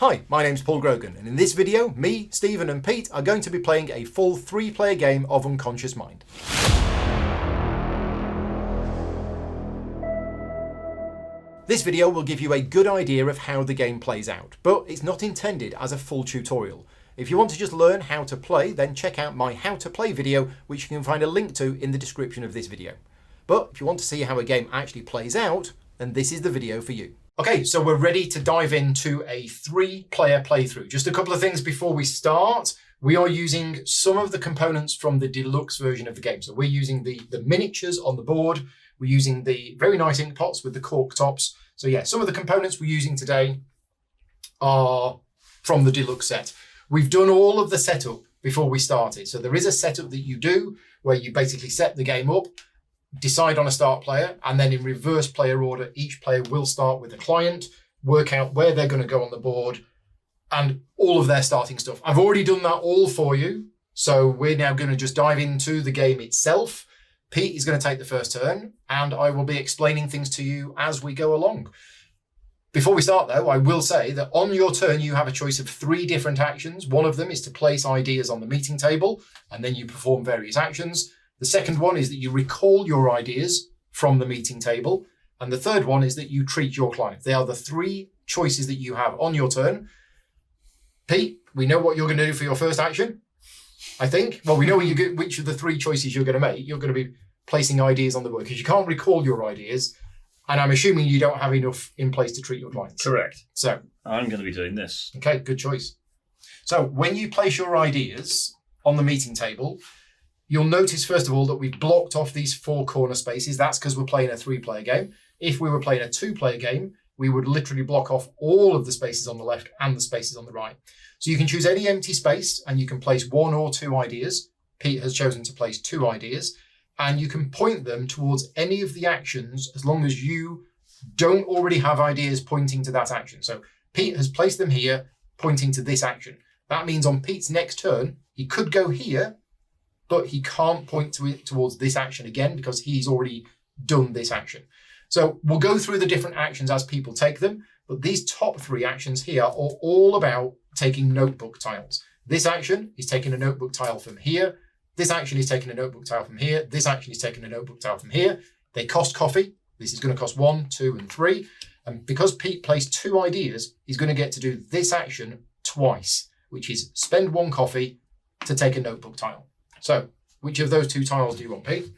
Hi, my name's Paul Grogan, and in this video, me, Stephen and Pete are going to be playing a full 3-player game of Unconscious Mind. This video will give you a good idea of how the game plays out, but it's not intended as a full tutorial. If you want to just learn how to play, then check out my How to Play video, which you can find a link to in the description of this video. But if you want to see how a game actually plays out, then this is the video for you. Okay, so we're ready to dive into a 3-player playthrough. Just a couple of things before we start. We are using some of the components from the deluxe version of the game. So we're using the miniatures on the board. We're using the very nice ink pots with the cork tops. So yeah, some of the components we're using today are from the deluxe set. We've done all of the setup before we started. So there is a setup that you do where you basically set the game up, decide on a start player, and then in reverse player order, each player will start with a client, work out where they're going to go on the board, and all of their starting stuff. I've already done that all for you, so we're now going to just dive into the game itself. Pete is going to take the first turn, and I will be explaining things to you as we go along. Before we start, though, I will say that on your turn, you have a choice of 3 different actions. One of them is to place ideas on the meeting table, and then you perform various actions. The second one is that you recall your ideas from the meeting table. And the third one is that you treat your client. They are the 3 choices that you have on your turn. Pete, we know what you're going to do for your first action, I think. Well, we know which of the 3 choices you're going to make. You're going to be placing ideas on the board because you can't recall your ideas. And I'm assuming you don't have enough in place to treat your clients. Correct. So I'm going to be doing this. Okay, good choice. So when you place your ideas on the meeting table, you'll notice, first of all, that we've blocked off these 4 corner spaces. That's because we're playing a 3-player game. If we were playing a 2-player game, we would literally block off all of the spaces on the left and the spaces on the right. So you can choose any empty space and you can place 1 or 2 ideas. Pete has chosen to place 2 ideas, and you can point them towards any of the actions as long as you don't already have ideas pointing to that action. So Pete has placed them here, pointing to this action. That means on Pete's next turn, he could go here, but he can't point to it towards this action again because he's already done this action. So we'll go through the different actions as people take them, but these top 3 actions here are all about taking notebook tiles. This action is taking a notebook tile from here. This action is taking a notebook tile from here. This action is taking a notebook tile from here. They cost coffee. This is going to cost 1, 2, and 3. And because Pete placed 2 ideas, he's going to get to do this action twice, which is spend 1 coffee to take a notebook tile. So, which of those 2 tiles do you want, Pete?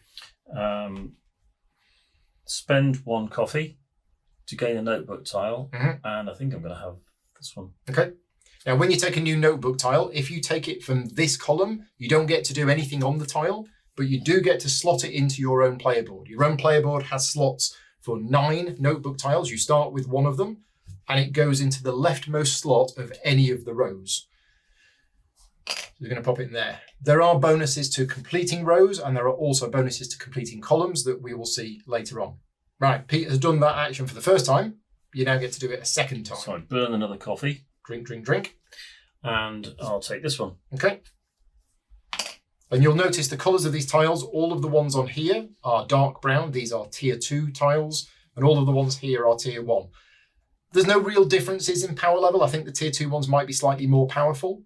Spend 1 coffee to gain a notebook tile, and I think I'm going to have this one. Okay. Now, when you take a new notebook tile, if you take it from this column, you don't get to do anything on the tile, but you do get to slot it into your own player board. Your own player board has slots for 9 notebook tiles. You start with 1 of them, and it goes into the leftmost slot of any of the rows. We're going to pop it in there. There are bonuses to completing rows, and there are also bonuses to completing columns that we will see later on. Right, Pete has done that action for the first time. You now get to do it a second time. So I burn another coffee. Drink, drink, drink. And I'll take this one. Okay. And you'll notice the colours of these tiles. All of the ones on here are dark brown. These are tier 2 tiles. And all of the ones here are tier 1. There's no real differences in power level. I think the tier 2 ones might be slightly more powerful.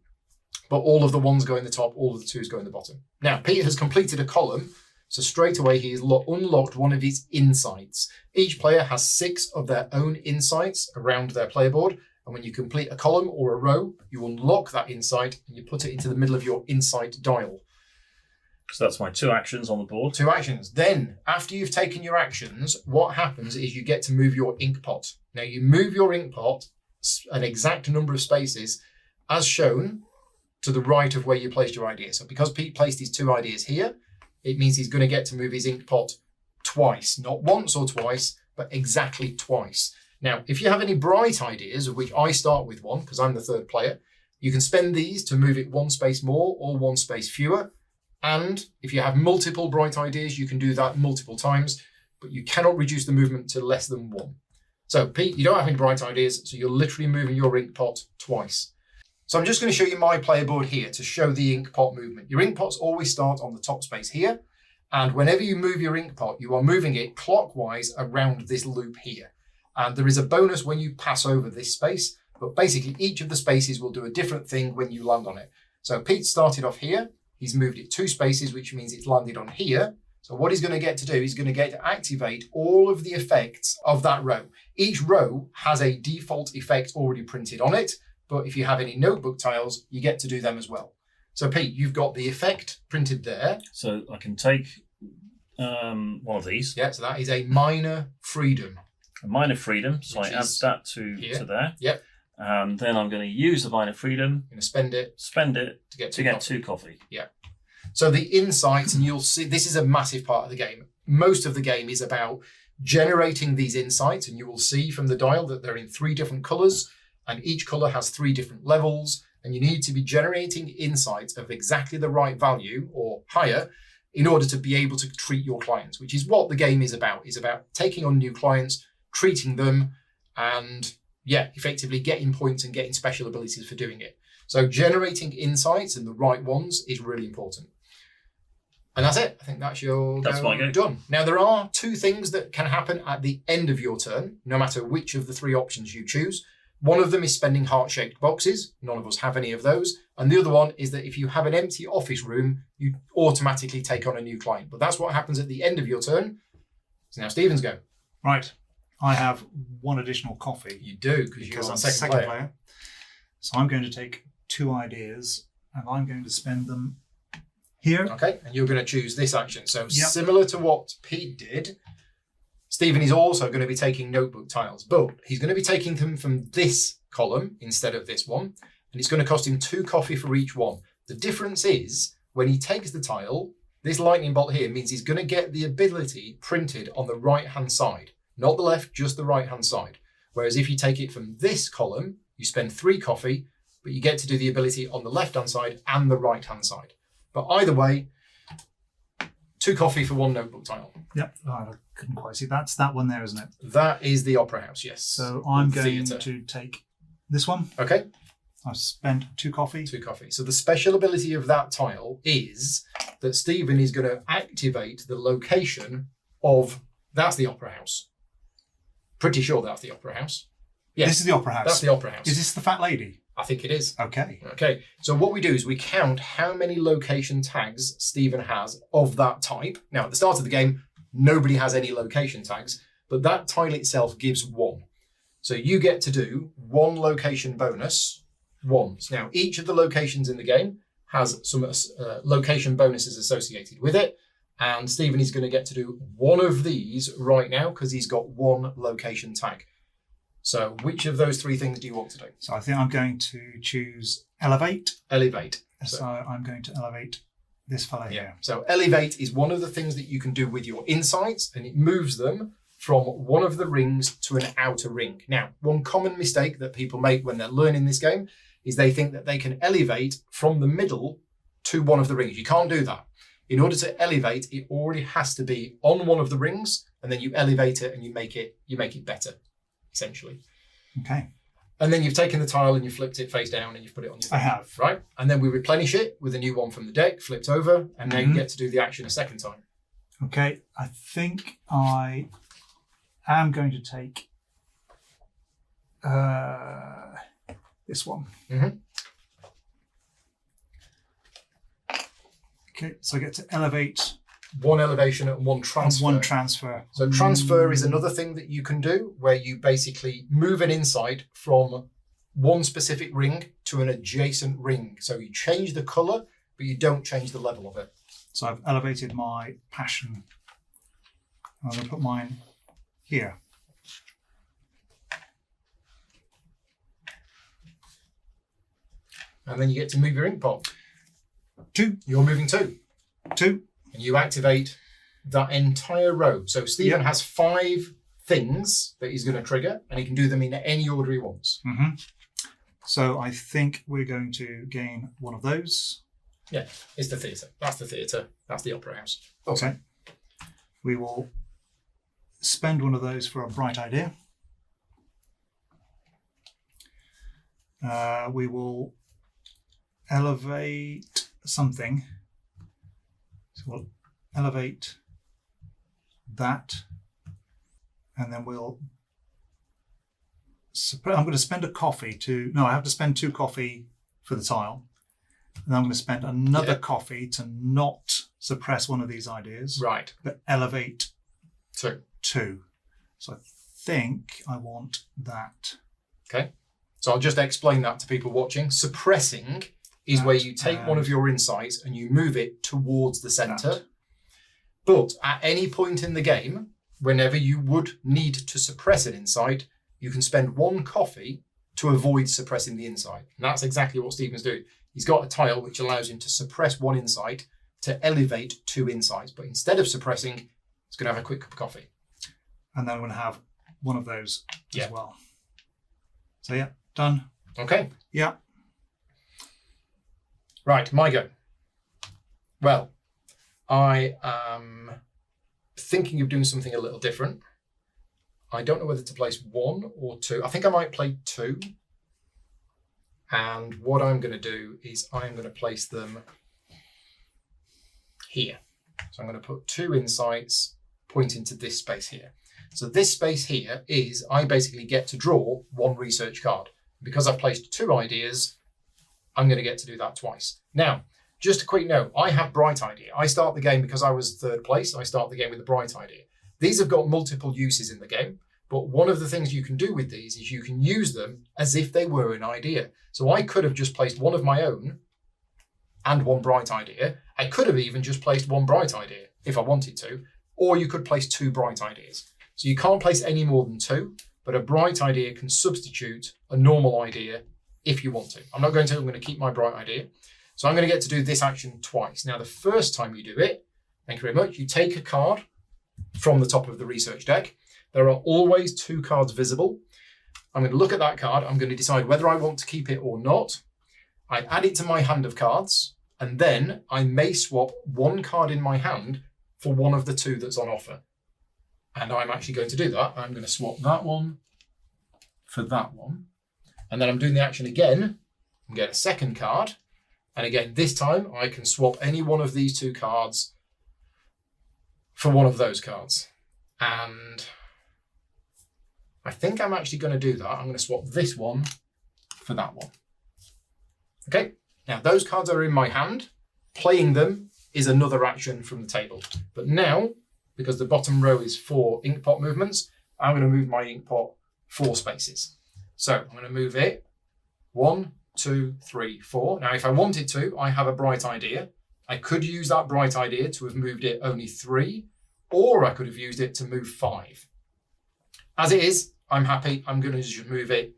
But all of the 1s go in the top, all of the 2s go in the bottom. Now, Pete has completed a column, so straight away he has unlocked one of his insights. Each player has 6 of their own insights around their player board, and when you complete a column or a row, you unlock that insight and you put it into the middle of your insight dial. So that's my 2 actions on the board. 2 actions. Then, after you've taken your actions, what happens is you get to move your ink pot. Now, you move your ink pot an exact number of spaces, as shown, to the right of where you placed your idea. So because Pete placed his 2 ideas here, it means he's going to get to move his ink pot twice, not once or twice, but exactly twice. Now, if you have any bright ideas, of which I start with 1, because I'm the 3rd player, you can spend these to move it 1 space more or 1 space fewer. And if you have multiple bright ideas, you can do that multiple times, but you cannot reduce the movement to less than 1. So Pete, you don't have any bright ideas, so you're literally moving your ink pot twice. So I'm just going to show you my player board here to show the ink pot movement. Your ink pots always start on the top space here. And whenever you move your ink pot, you are moving it clockwise around this loop here. And there is a bonus when you pass over this space, But basically, each of the spaces will do a different thing when you land on it. So Pete started off here. He's moved it 2 spaces, which means it's landed on here. So what he's going to get to do, he's going to get to activate all of the effects of that row. Each row has a default effect already printed on it, but if you have any notebook tiles, you get to do them as well. So Pete, you've got the effect printed there. So I can take one of these. Yeah, so that is a minor freedom. A minor freedom, so I add that to there. Yep. And then I'm going to use the minor freedom. You're going to spend it to get 2 coffee. Yeah. So the insights, and you'll see this is a massive part of the game. Most of the game is about generating these insights, and you will see from the dial that they're in 3 different colors, and each color has 3 different levels, and you need to be generating insights of exactly the right value or higher in order to be able to treat your clients, which is what the game is about taking on new clients, treating them, and effectively getting points and getting special abilities for doing it. So generating insights and the right ones is really important. And that's it. I think that's my go done. Now, there are 2 things that can happen at the end of your turn, no matter which of the 3 options you choose. One of them is spending heart-shaped boxes. None of us have any of those. And the other one is that if you have an empty office room, you automatically take on a new client. But that's what happens at the end of your turn. So now Stephen's go. Right. I have 1 additional coffee. You do, because you're the second player. So I'm going to take 2 ideas and I'm going to spend them here. Okay, and you're going to choose this action. So similar to what Pete did, Stephen is also going to be taking notebook tiles, but he's going to be taking them from this column instead of this one, and it's going to cost him 2 coffee for each one. The difference is when he takes the tile, this lightning bolt here means he's going to get the ability printed on the right-hand side, not the left, just the right-hand side. Whereas if you take it from this column, you spend 3 coffee, but you get to do the ability on the left-hand side and the right-hand side. But either way, 2 coffee for 1 notebook tile. Yep, I couldn't quite see. That's that one there, isn't it? That is the Opera House, yes. So I'm going to take this one. Okay. I've spent 2 coffee. 2 coffee. So the special ability of that tile is that Stephen is going to activate the location of, that's the Opera House. Pretty sure that's the Opera House. Yes. This is the Opera House. That's the Opera House. Is this the fat lady? I think it is. Okay. Okay. So what we do is we count how many location tags Stephen has of that type. Now, at the start of the game, nobody has any location tags, but that tile itself gives 1. So you get to do 1 location bonus once. Now, each of the locations in the game has some location bonuses associated with it. And Stephen is going to get to do 1 of these right now because he's got 1 location tag. So which of those 3 things do you want to do? So I think I'm going to choose elevate. Elevate. So I'm going to elevate this fella here. So elevate is one of the things that you can do with your insights, and it moves them from one of the rings to an outer ring. Now, one common mistake that people make when they're learning this game is they think that they can elevate from the middle to one of the rings. You can't do that. In order to elevate, it already has to be on one of the rings, and then you elevate it and you make it better, essentially. Okay. And then you've taken the tile and you flipped it face down and you've put it on your thing. I have. Right? And then we replenish it with a new one from the deck, flipped over, and now you get to do the action a second time. Okay. I think I am going to take this one. Mm-hmm. Okay, so I get to elevate. 1 elevation and 1 transfer. 1 transfer. So transfer is another thing that you can do where you basically move an insight from one specific ring to an adjacent ring. So you change the colour, but you don't change the level of it. So I've elevated my passion. I'm going to put mine here. And then you get to move your ink pot. 2. You're moving 2. 2. And you activate that entire row. So Stephen has 5 things that he's going to trigger, and he can do them in any order he wants. Mm-hmm. So I think we're going to gain 1 of those. Yeah, it's the theatre. That's the theatre. That's the Opera House. Okay. We will spend 1 of those for a bright idea. We will elevate something. So we'll elevate that, and then we'll I'm going to spend a coffee to. No, I have to spend 2 coffee for the tile, and I'm going to spend another coffee to not suppress one of these ideas, Right. but elevate 2. 2. So I think I want that. Okay. So I'll just explain that to people watching. Suppressing is where you take one of your insights and you move it towards the center. But at any point in the game, whenever you would need to suppress an insight, you can spend 1 coffee to avoid suppressing the insight. And that's exactly what Stephen's doing. He's got a tile which allows him to suppress 1 insight to elevate 2 insights. But instead of suppressing, he's going to have a quick cup of coffee. And then I'm going to have one of those as well. So yeah, done. Okay. Yeah. Right, my go. Well, I am thinking of doing something a little different. I don't know whether to place 1 or 2. I think I might play 2. And what I'm going to do is I'm going to place them here. So I'm going to put 2 insights pointing to this space here. So this space here is, I basically get to draw 1 research card. Because I've placed 2 ideas, I'm going to get to do that twice. Now, just a quick note, I have bright idea. I start the game because I was 3rd place. I start the game with a bright idea. These have got multiple uses in the game, but one of the things you can do with these is you can use them as if they were an idea. So I could have just placed 1 of my own and 1 bright idea. I could have even just placed 1 bright idea if I wanted to, or you could place 2 bright ideas. So you can't place any more than 2, but a bright idea can substitute a normal idea if you want to. I'm going to keep my bright idea. So I'm going to get to do this action twice. Now, the first time you do it, thank you very much, you take a card from the top of the research deck. There are always 2 cards visible. I'm going to look at that card. I'm going to decide whether I want to keep it or not. I add it to my hand of cards, and then I may swap 1 card in my hand for one of the 2 that's on offer. And I'm actually going to do that. I'm going to swap that one for that one. And then I'm doing the action again. I'm getting a second card. And again, this time I can swap any one of these 2 cards for one of those cards. And I think I'm actually going to do that. I'm going to swap this one for that one. Okay, now those cards are in my hand. Playing them is another action from the table. But now, because the bottom row is 4 ink pot movements, I'm going to move my ink pot 4 spaces. So I'm going to move it 1, 2, 3, 4. Now, if I wanted to, I have a bright idea. I could use that bright idea to have moved it only 3, or I could have used it to move 5. As it is, I'm happy. I'm going to just move it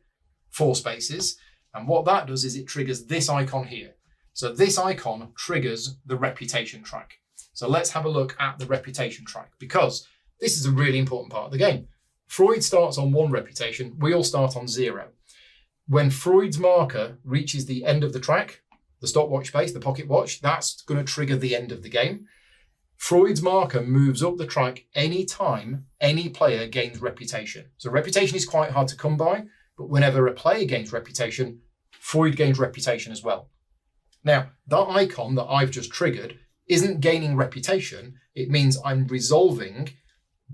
4 spaces. And what that does is it triggers this icon here. So this icon triggers the reputation track. So let's have a look at the reputation track, because this is a really important part of the game. Freud starts on 1 reputation. We all start on 0. When Freud's marker reaches the end of the track, the stopwatch space, the pocket watch, that's going to trigger the end of the game. Freud's marker moves up the track any time any player gains reputation. So reputation is quite hard to come by, but whenever a player gains reputation, Freud gains reputation as well. Now, that icon that I've just triggered isn't gaining reputation. It means I'm resolving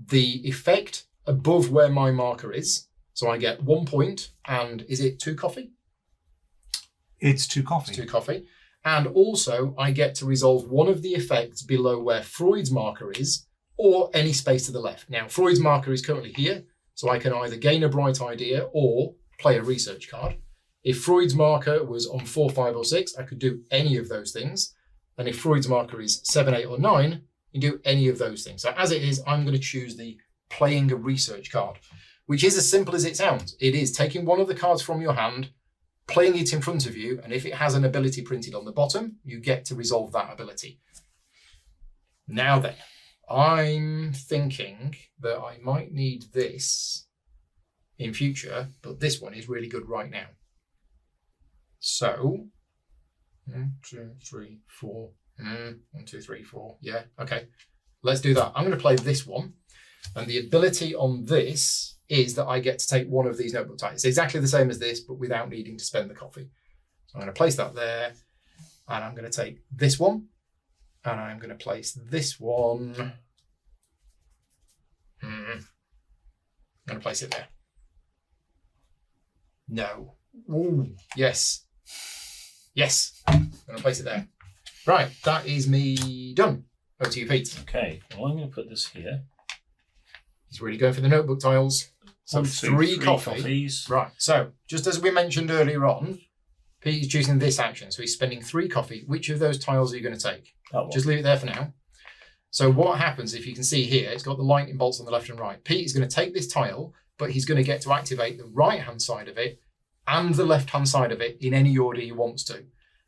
the effect above where my marker is. So I get 1 point, and is it 2 coffee? It's 2 coffee. 2 coffee. And also I get to resolve one of the effects below where Freud's marker is, or any space to the left. Now, Freud's marker is currently here, so I can either gain a bright idea or play a research card. If Freud's marker was on 4, 5, or 6, I could do any of those things. And if Freud's marker is 7, 8, or 9, you do any of those things. So as it is, I'm going to choose the playing a research card, which is as simple as it sounds. It is taking one of the cards from your hand, playing it in front of you, and if it has an ability printed on the bottom, you get to resolve that ability. Now then, I'm thinking that I might need this in future, but this one is really good right now. So, 1, 2, 3, 4. 1, 2, 3, 4. Yeah, okay. Let's do that. I'm going to play this one. And the ability on this is that I get to take one of these notebook titles. It's exactly the same as this, but without needing to spend the coffee. So I'm going to place that there. And I'm going to take this one. And I'm going to place this one. I'm going to place it there. No. Ooh, yes. Yes. I'm going to place it there. Right, that is me done. Over to you, Pete. Okay, well, I'm going to put this here. He's really going for the notebook tiles. So 1, 2, three coffees. Right, so just as we mentioned earlier on, Pete is choosing this action. So he's spending 3 coffee. Which of those tiles are you going to take? That one. Just leave it there for now. So what happens, if you can see here, it's got the lightning bolts on the left and right. Pete is going to take this tile, but he's going to get to activate the right-hand side of it and the left-hand side of it in any order he wants to.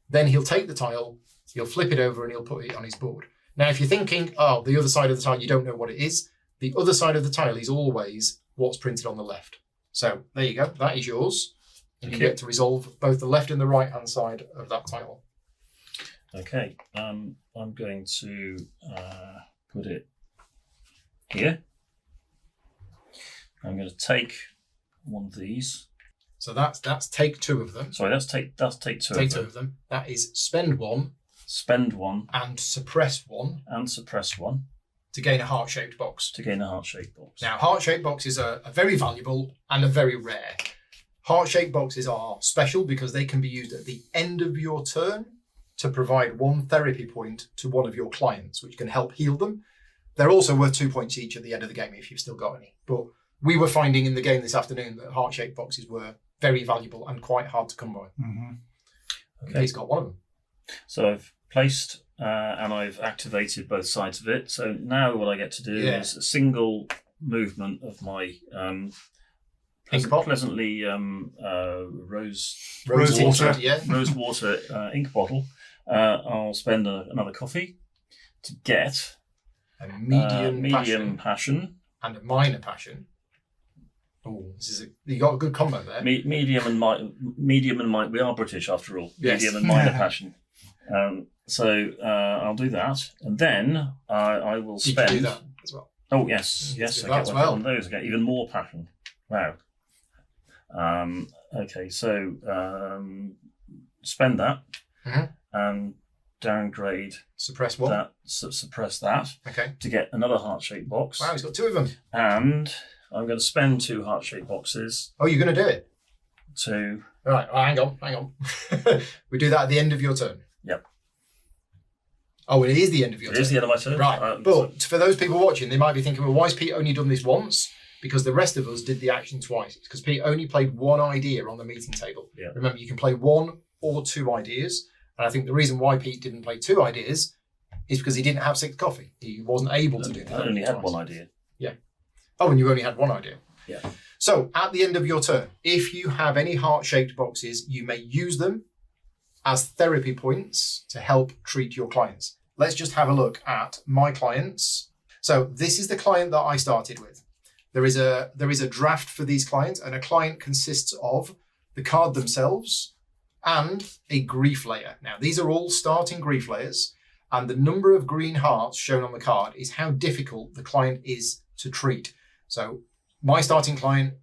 Then he'll take the tile, he'll flip it over and he'll put it on his board. Now, if you're thinking, oh, the other side of the tile, you don't know what it is, the other side of the tile is always what's printed on the left. So there you go. That is yours. And you get to resolve both the left and the right-hand side of that tile. Okay, I'm going to put it here. I'm going to take one of these. So that's take 2 of them. Sorry, that's take 2 Take 2 of them. That is spend 1. Spend 1. And suppress 1. And suppress 1. To gain a heart-shaped box. To gain a heart-shaped box. Now, heart-shaped boxes are very valuable and are very rare. Heart-shaped boxes are special because they can be used at the end of your turn to provide 1 therapy point to one of your clients, which can help heal them. They're also worth 2 points each at the end of the game if you've still got any. But we were finding in the game this afternoon that heart-shaped boxes were very valuable and quite hard to come by. Mm-hmm. Okay, he's got one of them. So I've placed and I've activated both sides of it. So now what I get to do is a single movement of my pleasantly rose water. Rose water ink bottle. I'll spend another coffee to get a medium passion and a minor passion. Oh, you got a good combo there. Medium and minor. We are British after all. Yes. Medium and minor passion. So I'll do that, and then I will spend. Did you do that as well? Oh yes, yes. I get one of those. I get even more passion. Wow. Okay, so spend that and downgrade. Suppress what? That. Suppress that. Okay. To get another heart-shaped box. Wow, he's got 2 of them. And I'm going to spend 2 heart-shaped boxes. Oh, you're going to do it? All right, hang on. We do that at the end of your turn. Yep. Oh, it is the end of your turn. It is the end of my turn. Right, but for those people watching, they might be thinking, well, why has Pete only done this once? Because the rest of us did the action twice. Because Pete only played 1 idea on the meeting table. Yeah. Remember, you can play 1 or 2 ideas. And I think the reason why Pete didn't play 2 ideas is because he didn't have 6 coffee. He wasn't able to do that. I only had 1 idea. Yeah. Oh, and you only had 1 idea. Yeah. So at the end of your turn, if you have any heart-shaped boxes, you may use them as therapy points to help treat your clients. Let's just have a look at my clients. So this is the client that I started with. There is a draft for these clients, and a client consists of the card themselves and a grief layer. Now, these are all starting grief layers, and the number of green hearts shown on the card is how difficult the client is to treat. So my starting client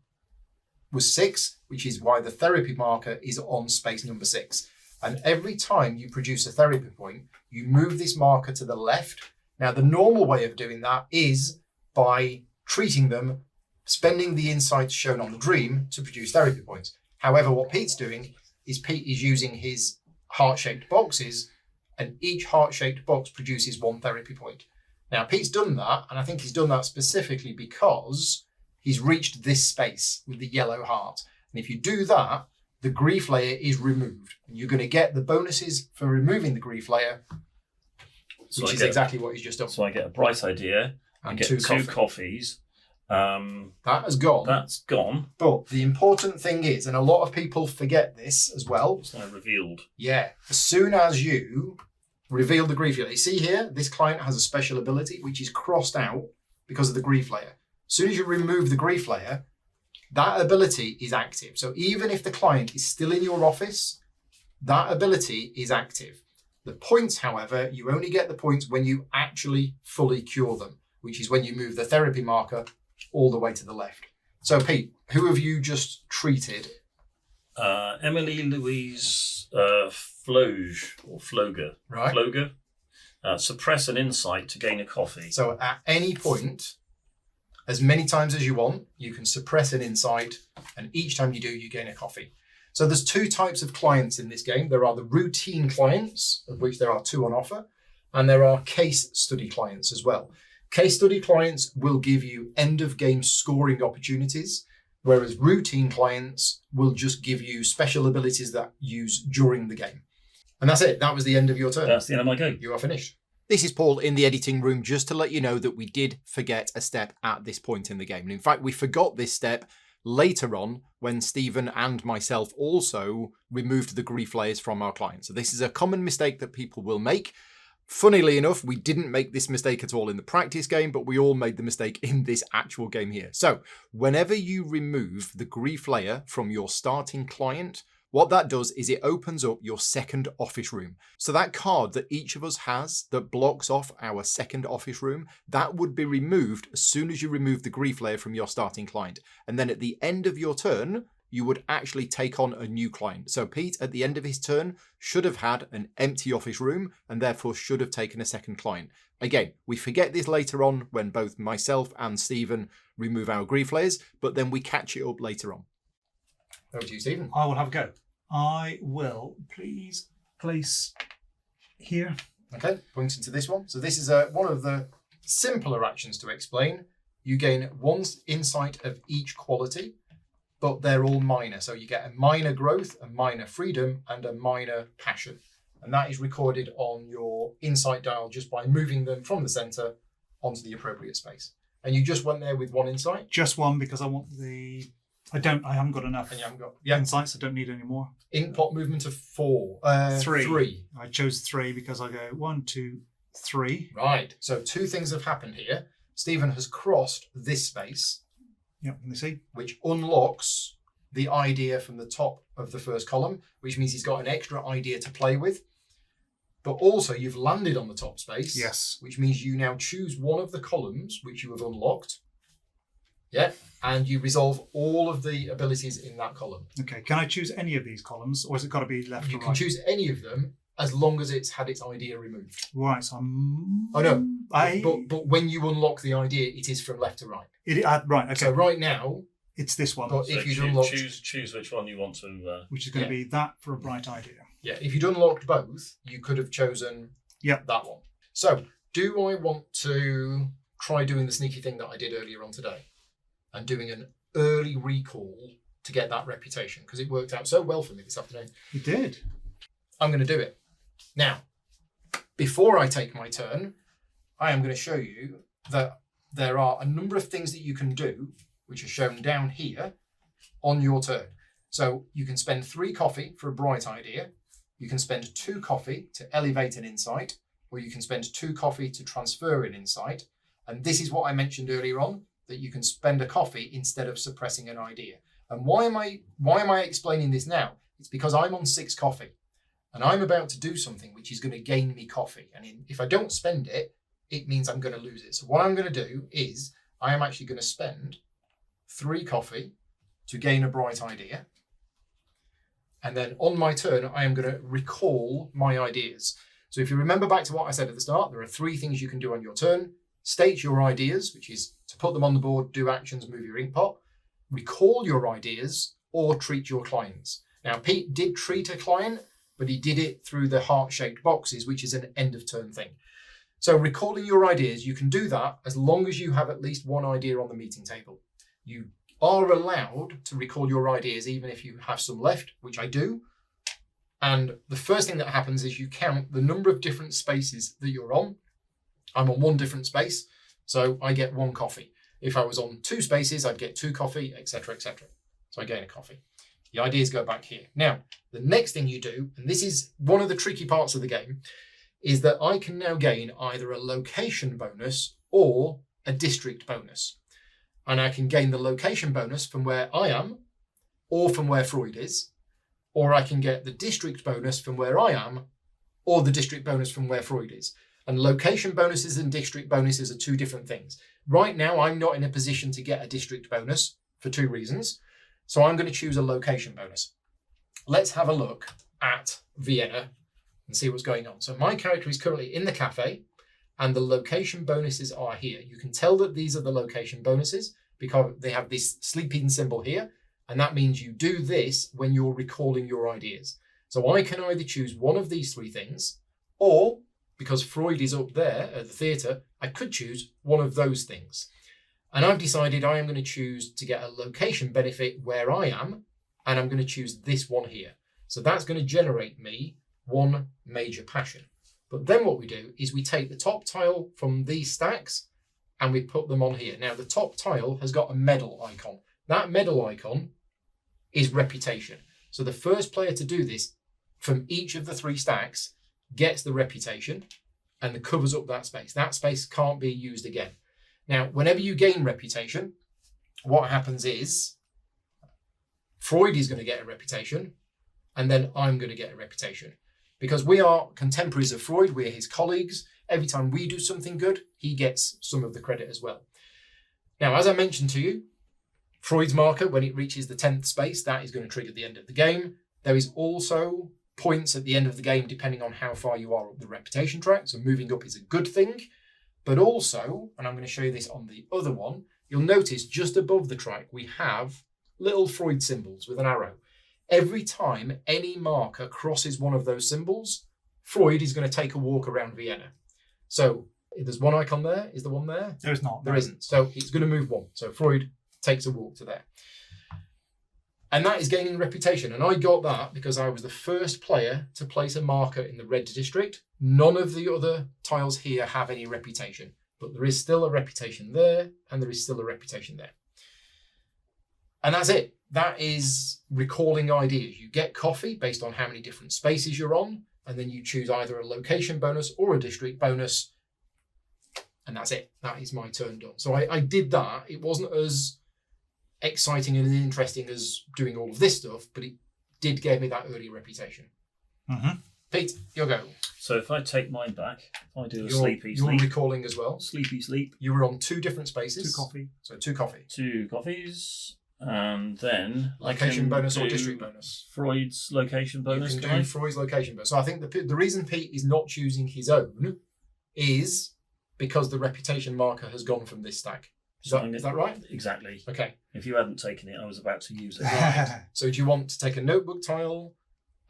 was 6, which is why the therapy marker is on space number 6. And every time you produce a therapy point, you move this marker to the left. Now, the normal way of doing that is by treating them, spending the insights shown on the dream to produce therapy points. However, what Pete's doing is Pete is using his heart-shaped boxes, and each heart-shaped box produces 1 therapy point. Now, Pete's done that, and I think he's done that specifically because he's reached this space with the yellow heart. And if you do that, the grief layer is removed. And you're going to get the bonuses for removing the grief layer, which is exactly what he's just done. So I get a bright idea, and get 2 coffees. That has gone. That's gone. But the important thing is, and a lot of people forget this as well. It's now revealed. Yeah. As soon as you reveal the grief layer, you see here, this client has a special ability which is crossed out because of the grief layer. As soon as you remove the grief layer, that ability is active. So even if the client is still in your office, that ability is active. The points, however, you only get the points when you actually fully cure them, which is when you move the therapy marker all the way to the left. So Pete, who have you just treated? Emily Louise Floge or Floger. Right. Floger. Suppress an insight to gain a coffee. So at any point, as many times as you want. You can suppress an insight, and each time you do, you gain a coffee. So there's two types of clients in this game. There are the routine clients, of which there are 2 on offer, and there are case study clients as well. Case study clients will give you end of game scoring opportunities, whereas routine clients will just give you special abilities that use during the game. And that's it. That was the end of your turn. That's the end of my go. You are finished. This is Paul in the editing room, just to let you know that we did forget a step at this point in the game. And in fact, we forgot this step later on when Stephen and myself also removed the grief layers from our client. So this is a common mistake that people will make. Funnily enough, we didn't make this mistake at all in the practice game, but we all made the mistake in this actual game here. So whenever you remove the grief layer from your starting client, what that does is it opens up your second office room. So that card that each of us has that blocks off our second office room, that would be removed as soon as you remove the grief layer from your starting client. And then at the end of your turn, you would actually take on a new client. So Pete, at the end of his turn, should have had an empty office room and therefore should have taken a second client. Again, we forget this later on when both myself and Stephen remove our grief layers, but then we catch it up later on. Over to you, Stephen. I will have a go. I will please place here. Okay, pointing to this one. So this is one of the simpler actions to explain. You gain 1 insight of each quality, but they're all minor. So you get a minor growth, a minor freedom, and a minor passion. And that is recorded on your insight dial just by moving them from the center onto the appropriate space. And you just went there with 1 insight? Just 1 because I want I haven't got enough and you haven't got, insights. I don't need any more. Ink pot movement of 4. 3. I chose 3 because I go 1, 2, 3. Right. So 2 things have happened here. Stephen has crossed this space. Yep, let me see. Which unlocks the idea from the top of the first column, which means he's got an extra idea to play with. But also you've landed on the top space. Yes. Which means you now choose one of the columns which you have unlocked. Yeah. And you resolve all of the abilities in that column. Okay. Can I choose any of these columns, or has it got to be left or right? You can choose any of them as long as it's had its idea removed. Right. So I'm... Oh, no. But when you unlock the idea, it is from left to right. Right. Okay. So right now... It's this one. But so if you'd unlocked... Choose which one you want to... Which is going to be that for a bright idea. Yeah. If you'd unlocked both, you could have chosen that one. So do I want to try doing the sneaky thing that I did earlier on today? And doing an early recall to get that reputation, because it worked out so well for me this afternoon. It did. I'm going to do it. Now, before I take my turn, I am going to show you that there are a number of things that you can do, which are shown down here on your turn. So you can spend 3 coffee for a bright idea. You can spend 2 coffee to elevate an insight, or you can spend 2 coffee to transfer an insight. And this is what I mentioned earlier on, that you can spend a coffee instead of suppressing an idea. And why am I explaining this now? It's because I'm on 6 coffee and I'm about to do something which is going to gain me coffee. And if I don't spend it, it means I'm going to lose it. So what I'm going to do is I am actually going to spend 3 coffee to gain a bright idea. And then on my turn, I am going to recall my ideas. So if you remember back to what I said at the start, there are 3 things you can do on your turn. State your ideas, which is to put them on the board, do actions, move your ink pot, recall your ideas, or treat your clients. Now, Pete did treat a client, but he did it through the heart-shaped boxes, which is an end-of-turn thing. So recalling your ideas, you can do that as long as you have at least 1 idea on the meeting table. You are allowed to recall your ideas even if you have some left, which I do. And the first thing that happens is you count the number of different spaces that you're on. I'm on 1 different space, so I get 1 coffee. If I was on 2 spaces, I'd get 2 coffee, etc., etc. So I gain a coffee. The ideas go back here. Now, the next thing you do, and this is one of the tricky parts of the game, is that I can now gain either a location bonus or a district bonus. And I can gain the location bonus from where I am, or from where Freud is, or I can get the district bonus from where I am, or the district bonus from where Freud is. And location bonuses and district bonuses are 2 different things. Right now, I'm not in a position to get a district bonus for 2 reasons. So I'm going to choose a location bonus. Let's have a look at Vienna and see what's going on. So my character is currently in the cafe and the location bonuses are here. You can tell that these are the location bonuses because they have this sleeping symbol here, and that means you do this when you're recalling your ideas. So I can either choose one of these three things, or because Freud is up there at the theatre, I could choose one of those things. And I've decided I am going to choose to get a location benefit where I am, and I'm going to choose this one here. So that's going to generate me one major passion. But then what we do is we take the top tile from these stacks and we put them on here. Now the top tile has got a medal icon. That medal icon is reputation. So the first player to do this from each of the three stacks gets the reputation and covers up that space. That space can't be used again. Now, whenever you gain reputation, what happens is Freud is going to get a reputation and then I'm going to get a reputation. Because we are contemporaries of Freud, we're his colleagues. Every time we do something good, he gets some of the credit as well. Now, as I mentioned to you, Freud's marker, when it reaches the 10th space, that is going to trigger the end of the game. There is also points at the end of the game, depending on how far you are up the reputation track. So moving up is a good thing. But also, and I'm going to show you this on the other one, you'll notice just above the track, we have little Freud symbols with an arrow. Every time any marker crosses one of those symbols, Freud is going to take a walk around Vienna. So if there's one icon there. Is there one there? There is not. There isn't. So it's going to move one. So Freud takes a walk to there. And that is gaining reputation. And I got that because I was the first player to place a marker in the red district. None of the other tiles here have any reputation, but there is still a reputation there and there is still a reputation there. And that's it. That is recalling ideas. You get coffee based on how many different spaces you're on, and then you choose either a location bonus or a district bonus. And that's it. That is my turn done. So I did that. It wasn't as exciting and interesting as doing all of this stuff, but it did give me that early reputation. Mm-hmm. Pete, your go. So if I take mine back, if I do a You're sleepy sleep, recalling as well. sleepy sleep, You were on two different spaces. 2 coffee. So 2 coffee. 2 coffees, and then Location I can bonus or do district bonus. Freud's location bonus. You Can can I? do Freud's location bonus. So I think the reason Pete is not choosing his own is because the reputation marker has gone from this stack. Is that right? Exactly. Okay. If you hadn't taken it, I was about to use it. Right. So do you want to take a notebook tile,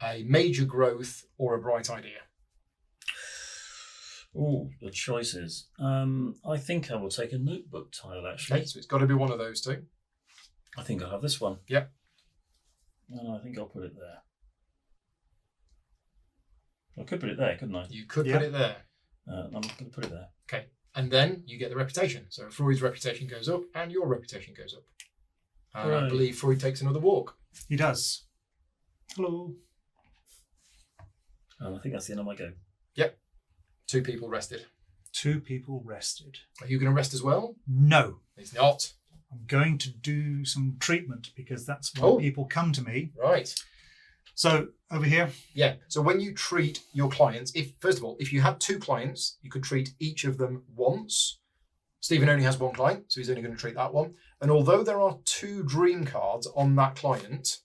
a major growth, or a bright idea? Oh, the choices. I think I will take a notebook tile, actually. Okay, so it's got to be one of those two. I think I'll have this one. Yep. And I think I'll put it there. I could put it there, couldn't I? You could put it there. I'm going to put it there. Okay. And then you get the reputation. So Freud's reputation goes up and your reputation goes up. And I believe Freud takes another walk. He does. Hello. And I think that's the end of my go. Yep. 2 people rested. 2 people rested. Are you going to rest as well? No. It's not. I'm going to do some treatment because that's why people come to me. Right. So over here. Yeah. So when you treat your clients, if you had 2 clients, you could treat each of them once. Stephen only has 1 client, so he's only going to treat that one. And although there are 2 dream cards on that client,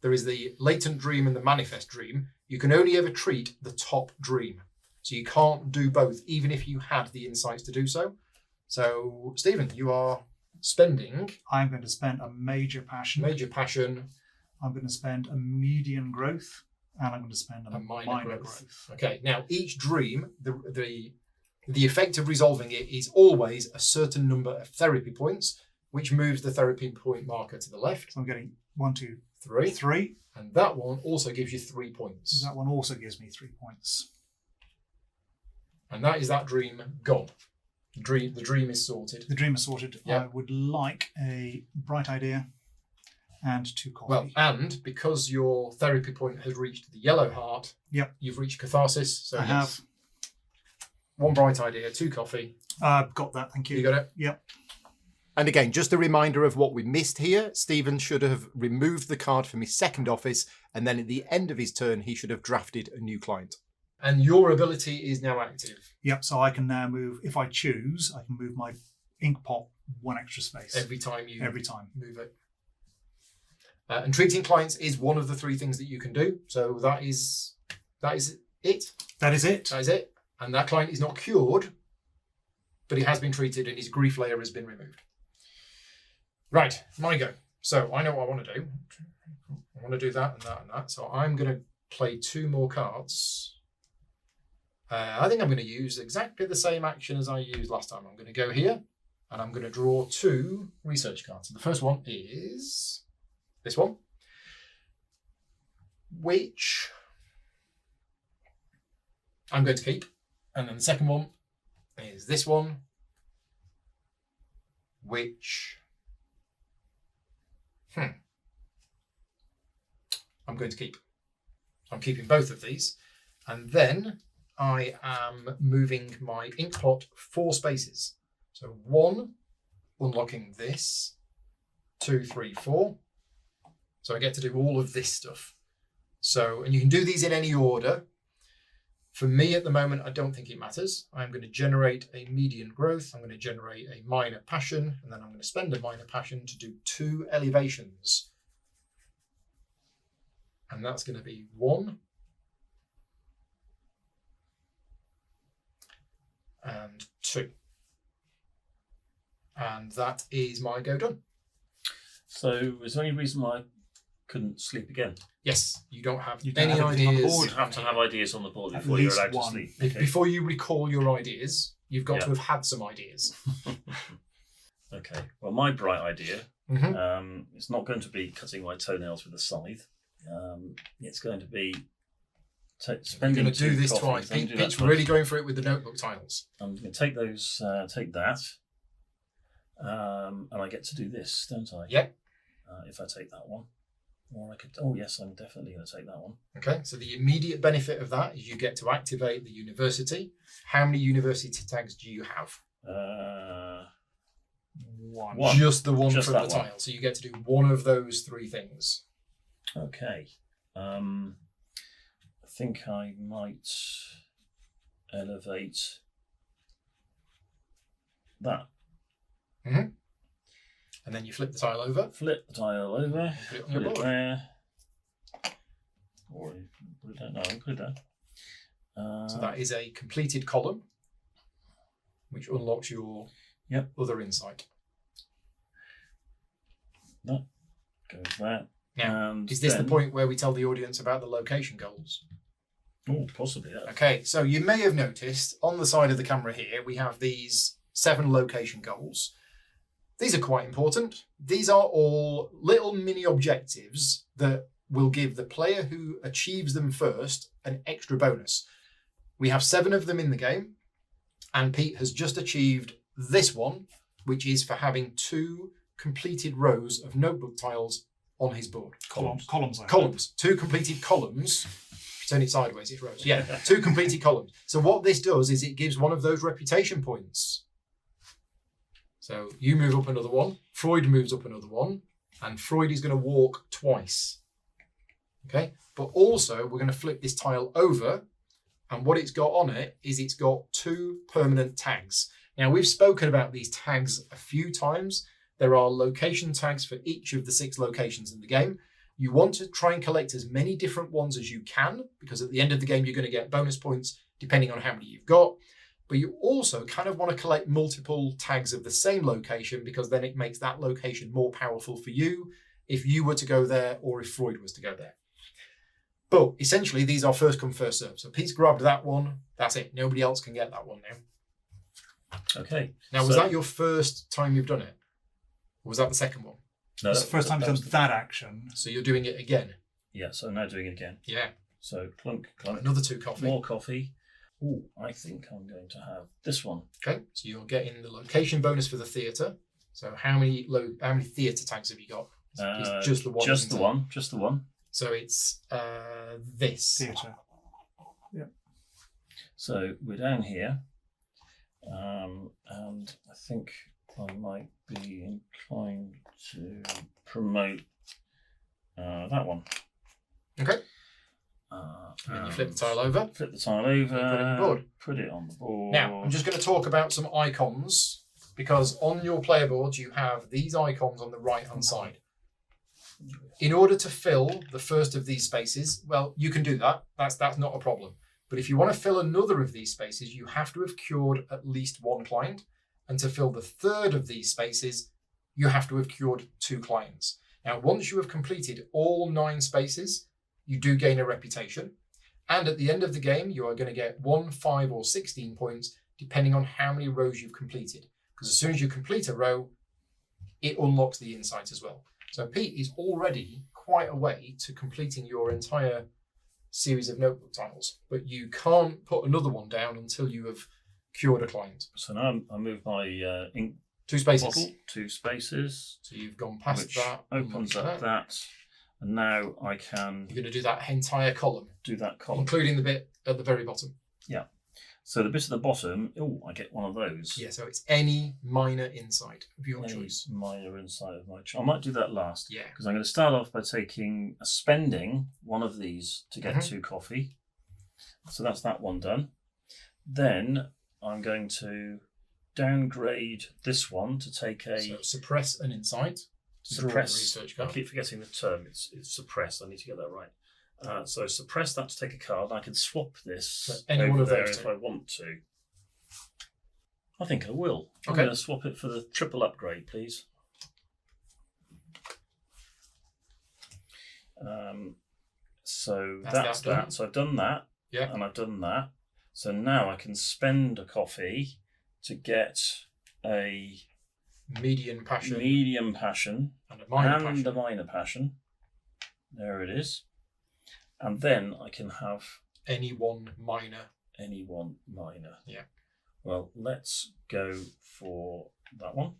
there is the latent dream and the manifest dream. You can only ever treat the top dream. So you can't do both, even if you had the insights to do so. So Stephen, you are spending. I'm going to spend a major passion. I'm going to spend a median growth, and I'm going to spend a minor growth. Okay. Now each dream, the effect of resolving it is always a certain number of therapy points, which moves the therapy point marker to the left. So I'm getting 1, 2, 3. 3. And that one also gives you 3 points. That one also gives me 3 points. And that is that dream gone. The dream is sorted. The dream is sorted. Yep. I would like a bright idea and 2 coffee. Well, and because your therapy point has reached the yellow heart, you've reached catharsis. So I have 1 bright idea, 2 coffee. I've got that, thank you. You got it? Yep. And again, just a reminder of what we missed here. Stephen should have removed the card from his second office, and then at the end of his turn, he should have drafted a new client. And your ability is now active. Yep, so I can now move, if I choose, I can move my ink pot 1 extra space. Every time you move it. And treating clients is one of the 3 things that you can do. So that is it. That is it. That is it. And that client is not cured but he has been treated and his grief layer has been removed. Right, my go. So I know what I want to do. I want to do that and that and that. So I'm going to play 2 more cards. I think I'm going to use exactly the same action as I used last time. I'm going to go here and I'm going to draw 2 research cards. The first one is this one, which I'm going to keep. And then the second one is this one, which I'm going to keep. I'm keeping both of these. And then I am moving my ink pot 4 spaces. So 1, unlocking this, 2, 3, 4. So I get to do all of this stuff. So, and you can do these in any order. For me at the moment, I don't think it matters. I'm going to generate a median growth. I'm going to generate a minor passion, and then I'm going to spend a minor passion to do 2 elevations. And that's going to be 1 and 2. And that is my go done. So is there any reason why I couldn't sleep again? Yes, you don't have You don't any have anything on the ideas. board. You have to have ideas on the board At before you're least allowed to one. sleep. Be- Before you recall your ideas, you've got Yeah. to have had some ideas. Okay. Well, my bright idea, Mhm. it's not going to be cutting my toenails with a scythe. It's going to be You're spending going to do 2 this coffees. twice. I'm gonna do that Pete's twice. really going for it with the notebook tiles. I'm going to take those, take that, and I get to do this, don't I? Yep. If I take that one, or I could. Oh yes, I'm definitely going to take that one. Okay, so the immediate benefit of that is you get to activate the university. How many university tags do you have? 1. One. Just the one Just from that the one. tile. So you get to do one of those 3 things. Okay. I think I might elevate that. And then you flip the tile over. Flip the tile over. Put it on your Put it board. there. Or put it down. No, put it down. So that is a completed column, which unlocks your Yep. other insight. That goes there. Now, And is this the then- point where we tell the audience about the location goals? Oh, possibly. Yeah. Okay, so you may have noticed on the side of the camera here, we have these 7 location goals. These are quite important. These are all little mini objectives that will give the player who achieves them first an extra bonus. We have 7 of them in the game, and Pete has just achieved this one, which is for having 2 completed rows of notebook tiles on his board. Columns. Columns. 2 completed columns. Turn it sideways, it's rows. Yeah, 2 completed columns. So what this does is it gives one of those reputation points. So you move up another one, Freud moves up another one, and Freud is going to walk twice. Okay, but also we're going to flip this tile over, and what it's got on it is it's got 2 permanent tags. Now we've spoken about these tags a few times. There are location tags for each of the 6 locations in the game. You want to try and collect as many different ones as you can, because at the end of the game, you're going to get bonus points depending on how many you've got. But you also kind of want to collect multiple tags of the same location, because then it makes that location more powerful for you if you were to go there or if Freud was to go there. But essentially, these are first come, first served. So Pete's grabbed that one. That's it. Nobody else can get that one now. Okay. Now, was So- that your first time you've done it? Or was that the second one? No, It's the first time that you've was done that action. So you're doing it again? Yeah, so I'm now doing it again. Yeah. So clunk, clunk. Another 2 coffee. More coffee. Oh, I think I'm going to have this one. Okay, so you're getting the location bonus for the theatre. So how many theatre tags have you got? It's just the one. Just isn't the it? one. Just the one. So it's this. Theatre. So we're down here, and I think I might be inclined to promote that one. Okay. And then you flip the tile over. Flip the tile over. Put it on the board. Put it on the board. Now, I'm just going to talk about some icons, because on your player board you have these icons on the right-hand side. In order to fill the first of these spaces, well, you can do that. That's not a problem. But if you want to fill another of these spaces, you have to have cured at least 1 client. And to fill the third of these spaces, you have to have cured 2 clients. Now, once you have completed all 9 spaces, you do gain a reputation. And at the end of the game, you are going to get 1, 5, or 16 points, depending on how many rows you've completed. Because as soon as you complete a row, it unlocks the insight as well. So Pete is already quite a way to completing your entire series of notebook tiles, but you can't put another one down until you have cured a client. So now I move my ink 2 spaces. bottle 2 spaces. So you've gone past which that. opens up that. And now I can You're going to do that entire column, do that column. including the bit at the very bottom. Yeah. So the bit at the bottom, I get one of those. Yeah, so it's any minor insight of your Any choice. minor insight of my choice. I might do that last. Yeah. Because I'm going to start off by spending one of these to get 2 coffee. So that's that one done. Then I'm going to downgrade this one to take a... So suppress an insight. Suppress. Research I card. keep forgetting the term. It's suppress. I need to get that right. So suppress that to take a card. I can swap this So any over one of there those if two. I want to. I think I will. I'm Okay. going to swap it for the triple upgrade, please. So that's that done. that. So I've done that. Yeah. And I've done that. So now I can spend a coffee to get a Medium passion medium passion and a minor and passion. a minor passion. There it is. And then I can have Any one minor. any one minor. Yeah. Well, let's go for that one.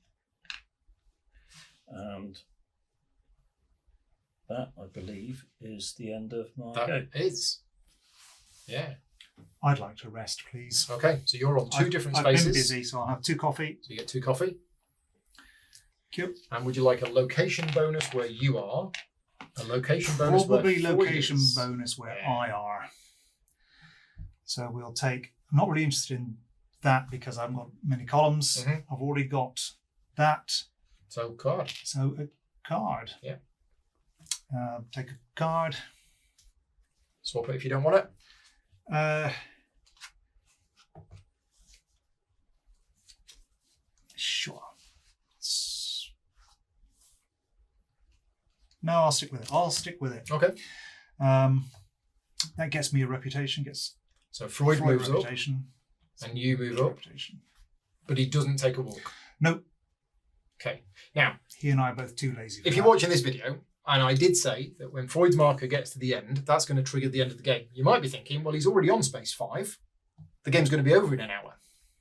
And that, I believe, is the end of my go. That is. Yeah. I'd like to rest, please. Okay, so you're on 2 different I've spaces. been busy, so I'll have 2 coffee. So you get 2 coffee. Cute. And would you like a location bonus where you are? A location bonus Probably where location is? bonus where Yeah. I are. So we'll take. I'm not really interested in that because I haven't got many columns. Mhm. I've already got that. So card. So a card. Yeah. Take a card. Swap it if you don't want it. Sure. No, I'll stick with it. Okay. That gets me a reputation. Gets So Freud moves up reputation. and you move up, Reputation. but he doesn't take a walk. Nope. Okay. Now, He and I are both too lazy. For if you're that. watching this video, and I did say that when Freud's marker gets to the end, that's going to trigger the end of the game. You might be thinking, well, he's already on space 5. The game's going to be over in an hour.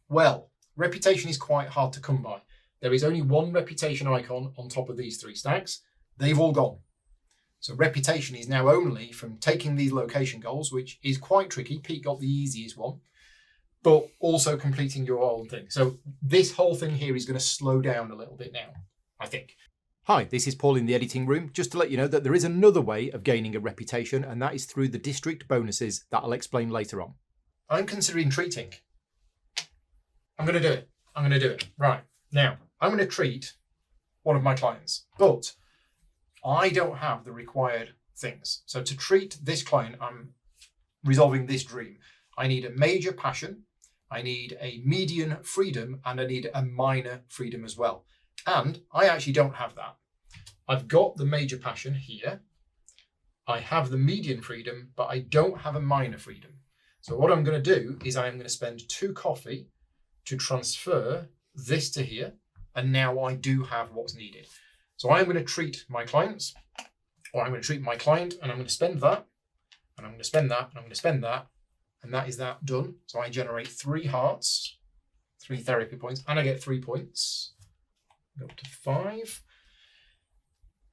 Well, reputation is quite hard to come by. There is only 1 reputation icon on top of these 3 stacks. They've all gone. So reputation is now only from taking these location goals, which is quite tricky. Pete got the easiest one, but also completing your own thing. So this whole thing here is going to slow down a little bit now, I think. Hi, this is Paul in the editing room. Just to let you know that there is another way of gaining a reputation, and that is through the district bonuses that I'll explain later on. I'm considering treating. I'm going to do it. Right. Now, I'm going to treat one of my clients, but I don't have the required things. So to treat this client, I'm resolving this dream. I need a major passion, I need a median freedom, and I need a minor freedom as well. And I actually don't have that. I've got the major passion here. I have the median freedom, but I don't have a minor freedom. So what I'm going to do is I'm going to spend 2 coffee to transfer this to here. And now I do have what's needed. So I'm going to treat my clients, or I'm going to treat my client, and I'm going to spend that, and I'm going to spend that, and I'm going to spend that, and that is that done. So I generate 3 hearts, 3 therapy points, and I get 3 points. Go up to 5.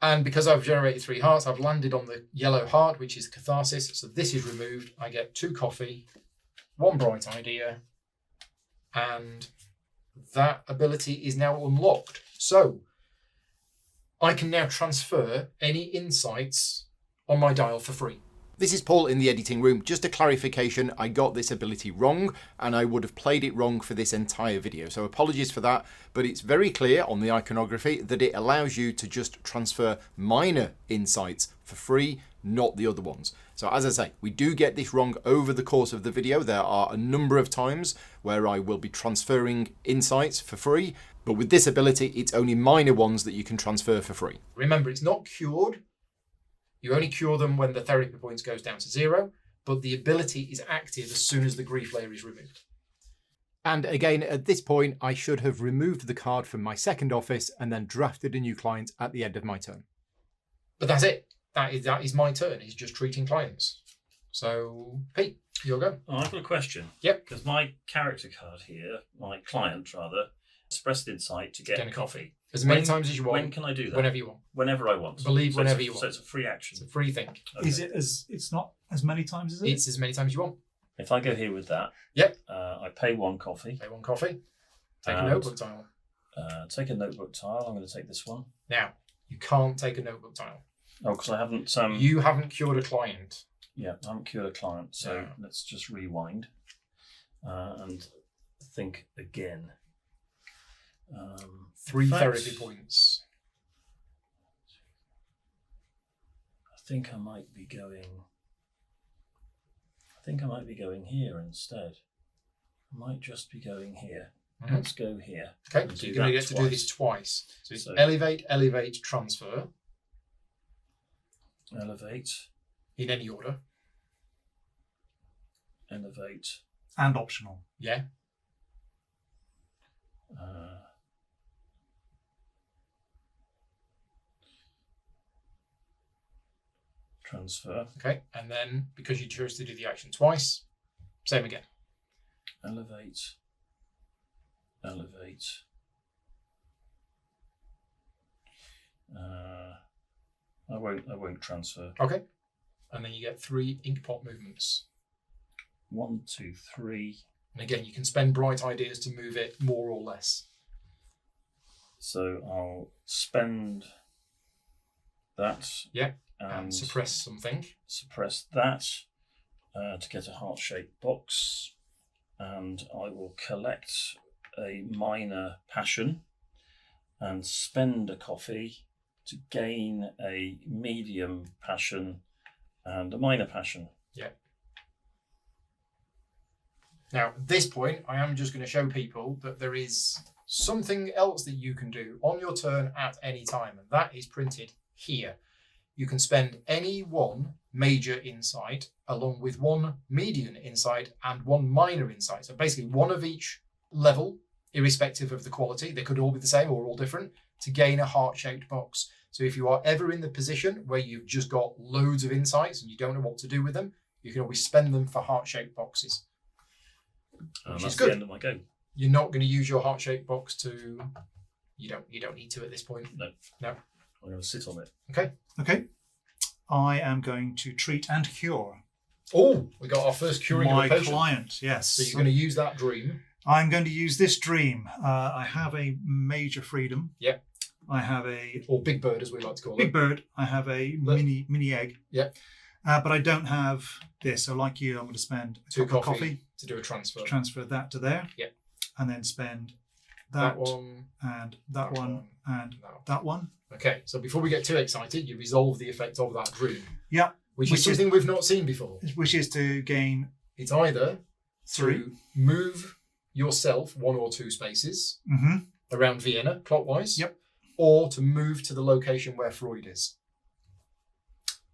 And because I've generated 3 hearts, I've landed on the yellow heart, which is catharsis. So this is removed. I get 2 coffee, 1 bright idea, and that ability is now unlocked. So I can now transfer any insights on my dial for free. This is Paul in the editing room. Just a clarification, I got this ability wrong and I would have played it wrong for this entire video. So apologies for that, but it's very clear on the iconography that it allows you to just transfer minor insights for free not the other ones. So as I say, we do get this wrong over the course of the video. There are a number of times where I will be transferring insights for free, but with this ability, it's only minor ones that you can transfer for free. Remember, it's not cured. You only cure them when the therapy points goes down to 0, but the ability is active as soon as the grief layer is removed. And again, at this point, I should have removed the card from my second office and then drafted a new client at the end of my turn. But that's it. That is my turn. It's just treating clients. So, Pete, your go. Oh, I've got a question. Yep. Because my character card here, my client rather, expressed insight to get a coffee. As many times as you want. When can I do that? Whenever you want. Whenever I want. Whenever you want. So it's a free action. It's a free thing. Okay. Is it it's not as many times as it? It's as many times as you want. If I go here with that, yep. I pay 1 coffee. Pay 1 coffee. Take a notebook tile. Take a notebook tile. I'm going to take this one. Now, you can't take a notebook tile. Oh, because I haven't... You haven't cured a client. Yeah, I haven't cured a client. So let's just rewind and think again. 3 therapy points. I think I might be going here instead. I might just be going here. Mm-hmm. Let's go here. Okay, so you're going to get to do this twice. So it's elevate, elevate, transfer. Elevate. In any order. Elevate. And optional. Yeah. Transfer. Okay, and then because you chose to do the action twice, same again. Elevate. Elevate. I won't transfer. Okay, and then you get 3 ink pot movements. 1, 2, 3. And again, you can spend bright ideas to move it more or less. So I'll spend that. Yeah. And suppress something. Suppress that to get a heart-shaped box. And I will collect a minor passion and spend a coffee to gain a medium passion and a minor passion. Yeah. Now, at this point, I am just going to show people that there is something else that you can do on your turn at any time, and that is printed here. You can spend any 1 major insight along with 1 median insight and 1 minor insight. So basically 1 of each level, irrespective of the quality. They could all be the same or all different, to gain a heart-shaped box. So if you are ever in the position where you've just got loads of insights and you don't know what to do with them, you can always spend them for heart-shaped boxes. Which that's is good. The end of my go. You're not going to use your heart-shaped box to... You don't need to at this point. No. No. I'm going to sit on it. Okay. Okay. I am going to treat and cure. Oh, we got our first curing of a patient. My client, yes. So you're going to use that dream. I'm going to use this dream. I have a major freedom. Yep. I have a... Or big bird, as we like to call it. Big bird. I have a mini egg. Yep. But I don't have this. So like you, I'm going to spend 2 coffee to do a transfer. Transfer that to there. Yep. And then spend that one. And that one. And that one. Okay, so before we get too excited, you resolve the effect of that dream. Yeah. Which is something we've not seen before. Which is to gain... It's either 3. To move yourself 1 or 2 spaces around Vienna, clockwise. Yep. Or to move to the location where Freud is.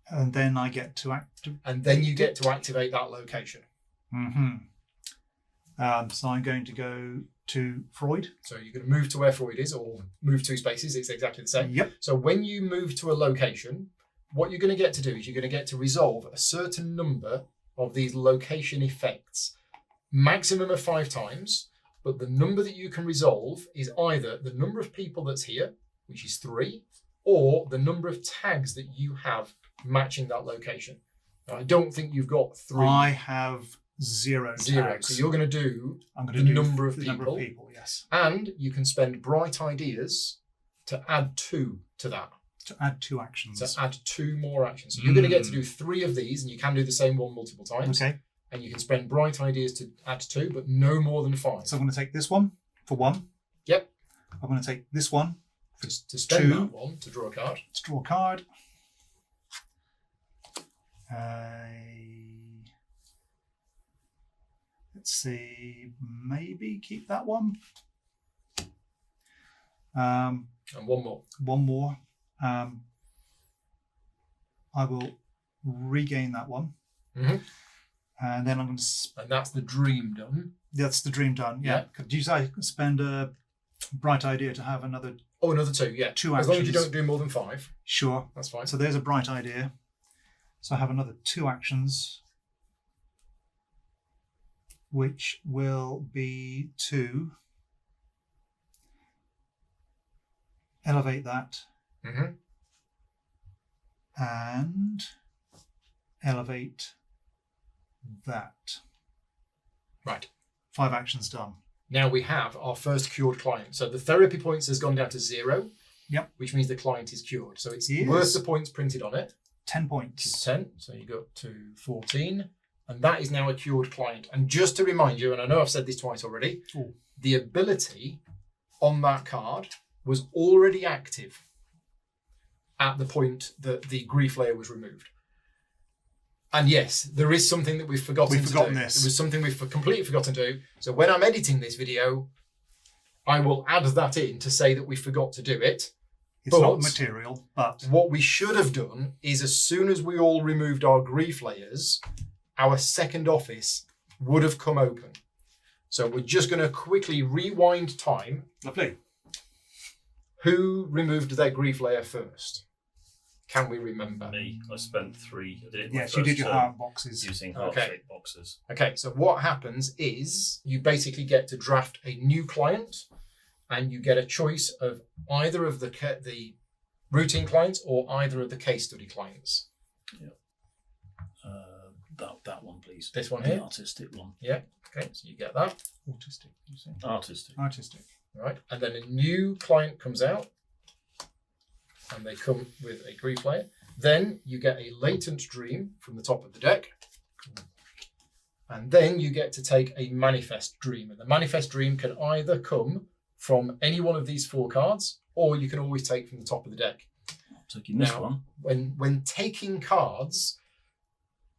And then I get to activate. And then you get to activate that location. So I'm going to go to Freud. So you're going to move to where Freud is, or move 2 spaces. It's exactly the same. Yep. So when you move to a location, what you're going to get to do is you're going to get to resolve a certain number of these location effects. Maximum of 5 times, but the number that you can resolve is either the number of people that's here, which is 3, or the number of tags that you have matching that location. Now, I don't think you've got 3. I have 0 tags. So you're going to do the number of people. Yes. And you can spend bright ideas to add 2 to that. To add 2 actions. To add 2 more actions. So you're going to get to do 3 of these, and you can do the same one multiple times. Okay. And you can spend bright ideas to add 2, but no more than 5. So I'm going to take this one for 1. Yep. I'm going to take this one for to spend 2. that one to draw a card. Let's draw a card. Let's see, maybe keep that one. And one more. One more. I will regain that one. Mm-hmm. And then I'm going to... And that's the dream done. That's the dream done, yeah. Could you say spend a bright idea to have another... Oh, another 2, yeah. 2 as actions. long as you don't do more than 5. Sure. That's fine. So there's a bright idea. So I have another 2 actions, which will be to elevate that Mm-hmm. and elevate that. Right. 5 actions done. Now we have our first cured client. So the therapy points has gone down to 0. Yep. Which means the client is cured. So it's Yes. worth the points printed on it. 10 points. 10. So you go up to 14. And that is now a cured client. And just to remind you, and I know I've said this twice already, Ooh. the ability on that card was already active at the point that the grief layer was removed. And yes, there is something that we've forgotten to do. This. There was something we've completely forgotten to do. So when I'm editing this video, I will add that in to say that we forgot to do it. It's not material, but... What we should have done is as soon as we all removed our grief layers, our second office would have come open. So we're just going to quickly rewind time. Lovely. Who removed their grief layer first? Can we remember? Me. I spent 3. I did it my Yes, you did your first heart boxes. using heart-shaped boxes. Okay, so what happens is you basically get to draft a new client and you get a choice of either of the routine clients or either of the case study clients. Yeah. That one, please. This one The here? artistic one. Yeah, okay, so you get that. Autistic, you say? Artistic. Artistic. Right, and then a new client comes out and they come with a grief layer. Then you get a latent dream from the top of the deck. And then you get to take a manifest dream. And the manifest dream can either come from any one of these 4 cards, or you can always take from the top of the deck. I'm taking this Now, one. When taking cards,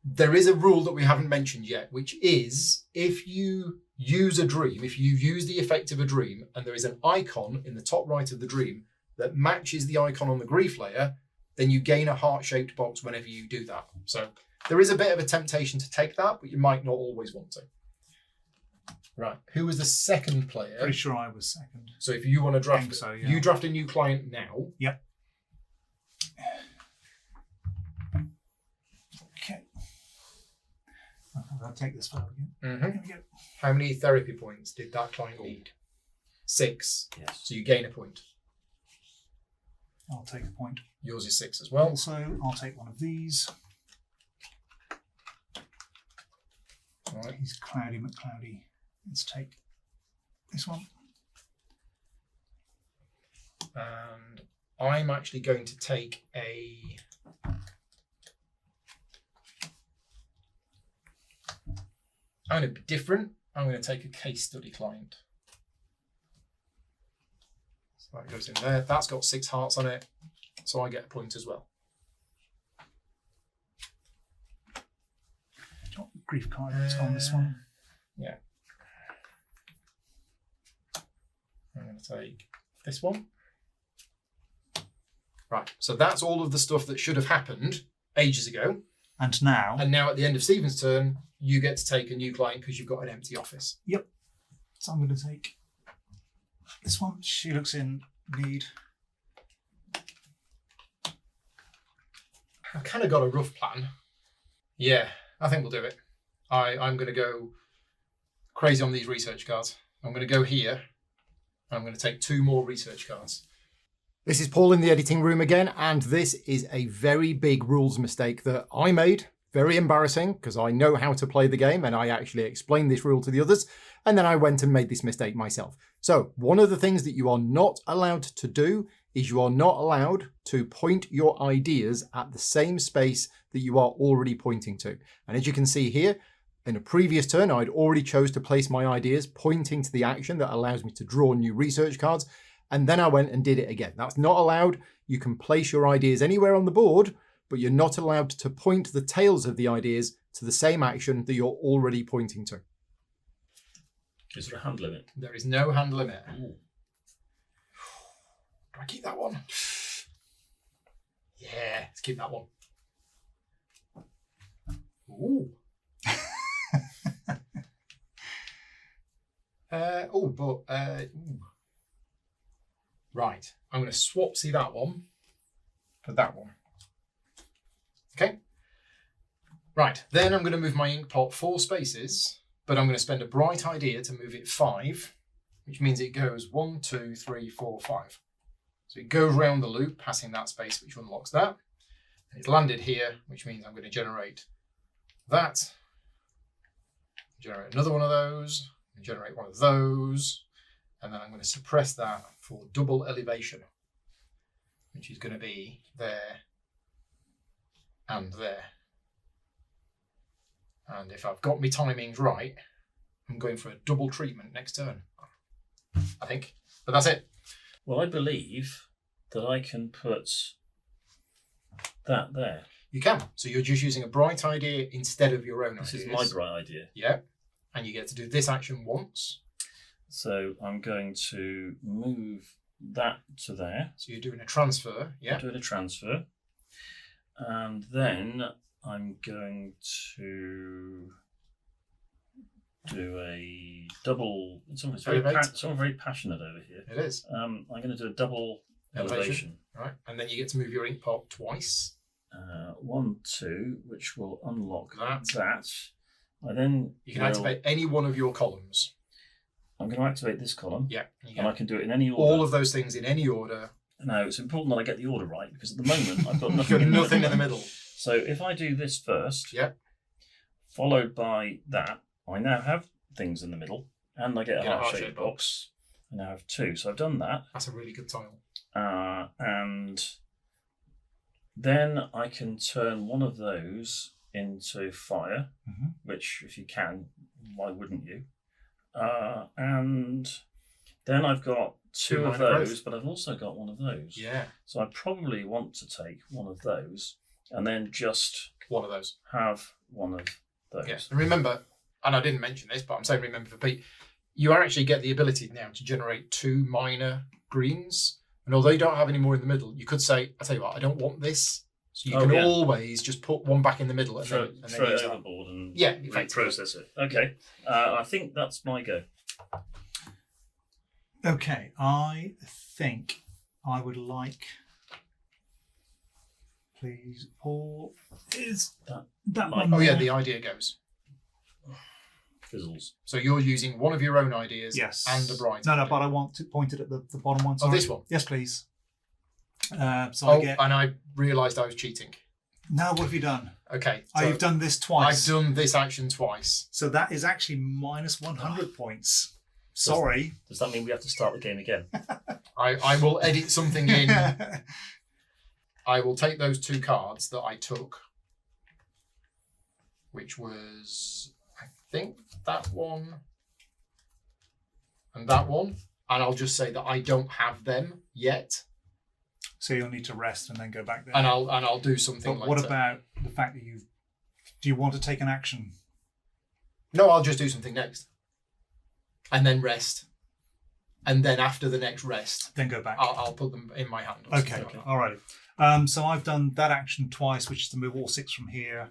there is a rule that we haven't mentioned yet, which is if you use a dream, if you use the effect of a dream, and there is an icon in the top right of the dream that matches the icon on the grief layer, then you gain a heart-shaped box whenever you do that. So there is a bit of a temptation to take that, but you might not always want to. Right, who was the second player? Pretty sure I was second. So if you want to draft, So, yeah. you draft a new client now. Yep. Okay. I'll take this photo again. Mm-hmm. Here we go. How many therapy points did that client need? 6. Yes. So you gain a point. I'll take a point. Yours is 6 as well. Also, I'll take one of these. All right. He's Cloudy McCloudy. Let's take this one. And I'm actually going to take I'm going to be different. I'm going to take a case study client. So that goes in there. That's got 6 hearts on it. So I get a point as well. Do you want the grief card on this one? Yeah. I'm going to take this one. Right, so that's all of the stuff that should have happened ages ago. And now, And now at the end of Stephen's turn, you get to take a new client because you've got an empty office. so I'm going to take this one. She looks in need. I've kind of got a rough plan. Yeah, I think we'll do it. I'm going to go crazy on these research cards. I'm going to go here. I'm going to take 2 more research cards. This is Paul in the editing room again, and this is a very big rules mistake that I made. Very embarrassing, because I know how to play the game, and I actually explained this rule to the others, and then I went and made this mistake myself. So, one of the things that you are not allowed to do is you are not allowed to point your ideas at the same space that you are already pointing to. And as you can see here, in a previous turn, I'd already chose to place my ideas pointing to the action that allows me to draw new research cards. And then I went and did it again. That's not allowed. You can place your ideas anywhere on the board, but you're not allowed to point the tails of the ideas to the same action that you're already pointing to. Is there a hand limit? There is no hand limit. Ooh. Do I keep that one? Yeah, let's keep that one. Ooh. Right, I'm going to swapsy that one for that one. Okay. Right, then I'm going to move my ink pot 4 spaces, but I'm going to spend a bright idea to move it 5, which means it goes 1, 2, 3, 4, 5. So it goes round the loop, passing that space, which unlocks that. And it's landed here, which means I'm going to generate that, generate another one of those, and generate one of those, and then I'm going to suppress that for double elevation, which is going to be there and there. And if I've got my timings right, I'm going for a double treatment next turn, I think. But that's it. Well, I believe that I can put that there. You can. So you're just using a bright idea instead of your own This ideas. is my bright idea. Yeah. And you get to do this action once. So I'm going to move that to there. So you're doing a transfer. Yeah. I'm doing a transfer. And then I'm going to do a double. Someone's very passionate over here. It is. I'm going to do a double elevation. Right. And then you get to move your ink pot twice. 1, 2, which will unlock that. I then you can activate any one of your columns. I'm going to activate this column. Yeah. And I can do it in any order. All of those things in any order. Now, it's important that I get the order right because at the moment I've got nothing, You've got nothing in the middle. So if I do this first, yeah, followed by that, I now have things in the middle and I get a heart-shaped box. I now have 2. So I've done that. That's a really good tile. And then I can turn one of those into fire, which if you can, why wouldn't you? And then I've got 2 of those, but I've also got one of those. Yeah. So I probably want to take one of those and then just one of those. Have one of those. Yes. And remember, and I didn't mention this, but I'm saying remember for Pete, you actually get the ability now to generate 2 minor greens. And although you don't have any more in the middle, you could say, I tell you what, I don't want this. So you can always just put one back in the middle and throw then it overboard and process it. Okay. I think that's my go. Okay, I think I would like, please, Paul, is that one? Oh, yeah, the idea goes. Fizzles. So you're using one of your own ideas and a bright idea. No, but I want to point it at the bottom one. Oh, this one? Yes, please. I get... and I realised I was cheating. Now, what have you done? Okay. So you've done this twice. I've done this action twice. So that is actually minus 100 points. Sorry. Does that mean we have to start the game again? I will edit something in. I will take those 2 cards that I took, which was, I think, that one and that one, and I'll just say that I don't have them yet. So you'll need to rest and then go back there. And I'll do something later. What about the fact that do you want to take an action? No, I'll just do something next. And then rest. And then after the next rest, then go back. I'll put them in my hand. Okay. All right. So I've done that action twice, which is to move all 6 from here.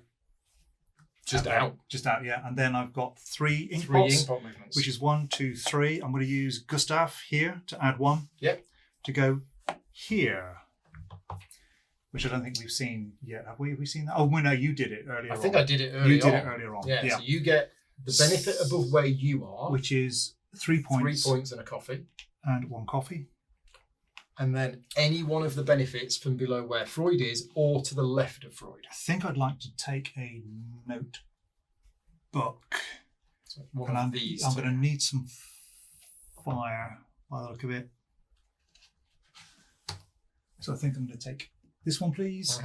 Just out. Yeah. And then I've got 3 ink pot movements, which is 1, 2, 3. I'm going to use Gustav here to add 1. Yep. To go here, which I don't think we've seen yet. Have we? Have we seen that? Oh, no, you did it earlier. I think I did it earlier. You did it earlier on. Yeah. So you get the benefit above where you are, which is 3 points. 3 points and a coffee. And 1 coffee. And then any one of the benefits from below where Freud is or to the left of Freud. I think I'd like to take a notebook. So one of these. I'm going to need some fire by the look of it. So I think I'm going to take this one, please.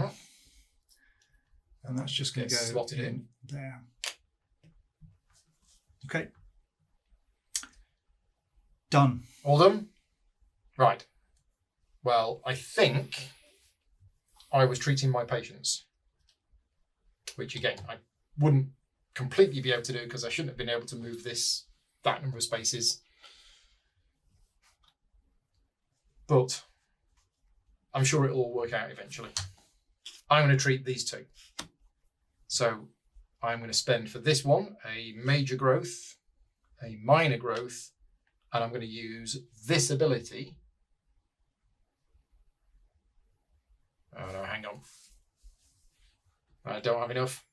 And that's just going to go slotted in there. Okay. Done. All done? Right. Well, I think I was treating my patients, which again, I wouldn't completely be able to do because I shouldn't have been able to move that number of spaces. But I'm sure it'll all work out eventually. I'm going to treat these two. So I'm going to spend for this one a major growth, a minor growth, and I'm going to use this ability. Oh no, hang on. I don't have enough.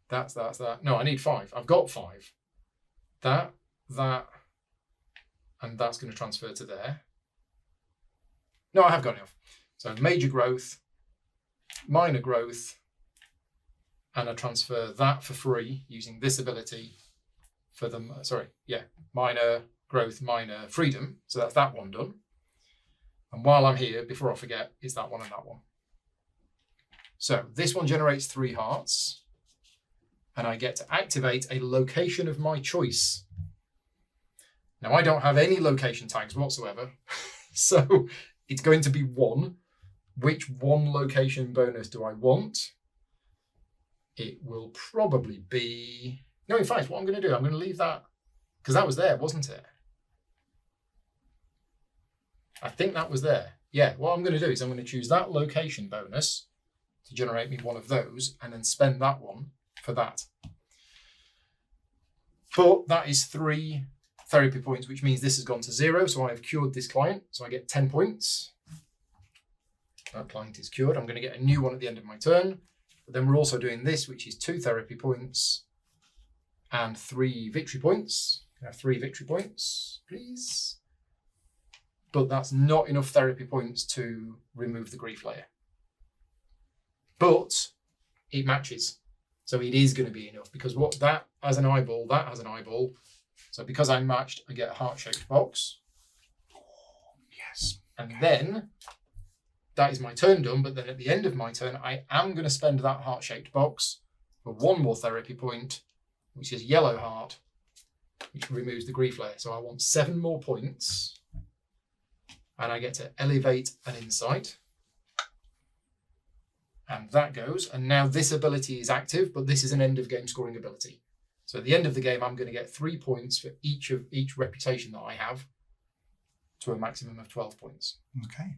That's that. No, I need 5. I've got 5. That, and that's going to transfer to there. No, I have got enough. So major growth, minor growth, and I transfer that for free using this ability for them. Minor growth, minor freedom. So that's that one done. And while I'm here, before I forget, it's that one and that one. So this one generates 3 hearts, and I get to activate a location of my choice. Now, I don't have any location tags whatsoever, so it's going to be 1. Which 1 location bonus do I want? It will probably be... No, in fact, what I'm going to do, I'm going to leave that, because that was there, wasn't it? I think that was there. Yeah, what I'm going to do is I'm going to choose that location bonus to generate me one of those, and then spend that one for that. But that is 3 therapy points, which means this has gone to 0. So I have cured this client. So I get 10 points. That client is cured. I'm going to get a new one at the end of my turn. But then we're also doing this, which is 2 therapy points and 3 victory points. Can I have 3 victory points, please? But that's not enough therapy points to remove the grief layer. But it matches. So it is going to be enough, because that has an eyeball, that has an eyeball. So because I'm matched, I get a heart-shaped box. Yes. And then that is my turn done. But then at the end of my turn, I am going to spend that heart-shaped box for 1 more therapy point, which is yellow heart, which removes the grief layer. So I want 7 more points. And I get to elevate an insight. And that goes. And now this ability is active, but this is an end of game scoring ability. So at the end of the game, I'm going to get 3 points for each reputation that I have, to a maximum of 12 points. Okay.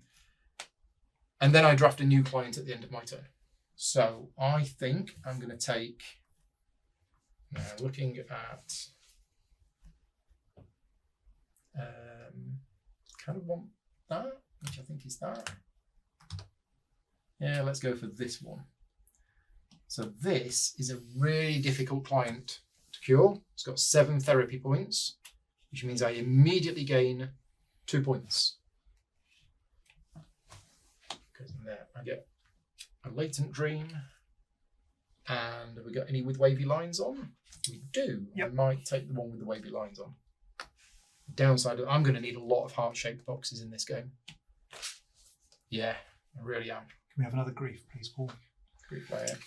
And then I draft a new client at the end of my turn. So I think I'm going to take, now looking at, kind of want that, which I think is that. Yeah, let's go for this one. So this is a really difficult client to cure. It's got 7 therapy points, which means I immediately gain 2 points. Because in there I get a latent dream. And have we got any with wavy lines on? We do. Yep. I might take the one with the wavy lines on. Downside, I'm going to need a lot of heart-shaped boxes in this game. Yeah, I really am. Can we have another grief, please, Paul? Grief layer.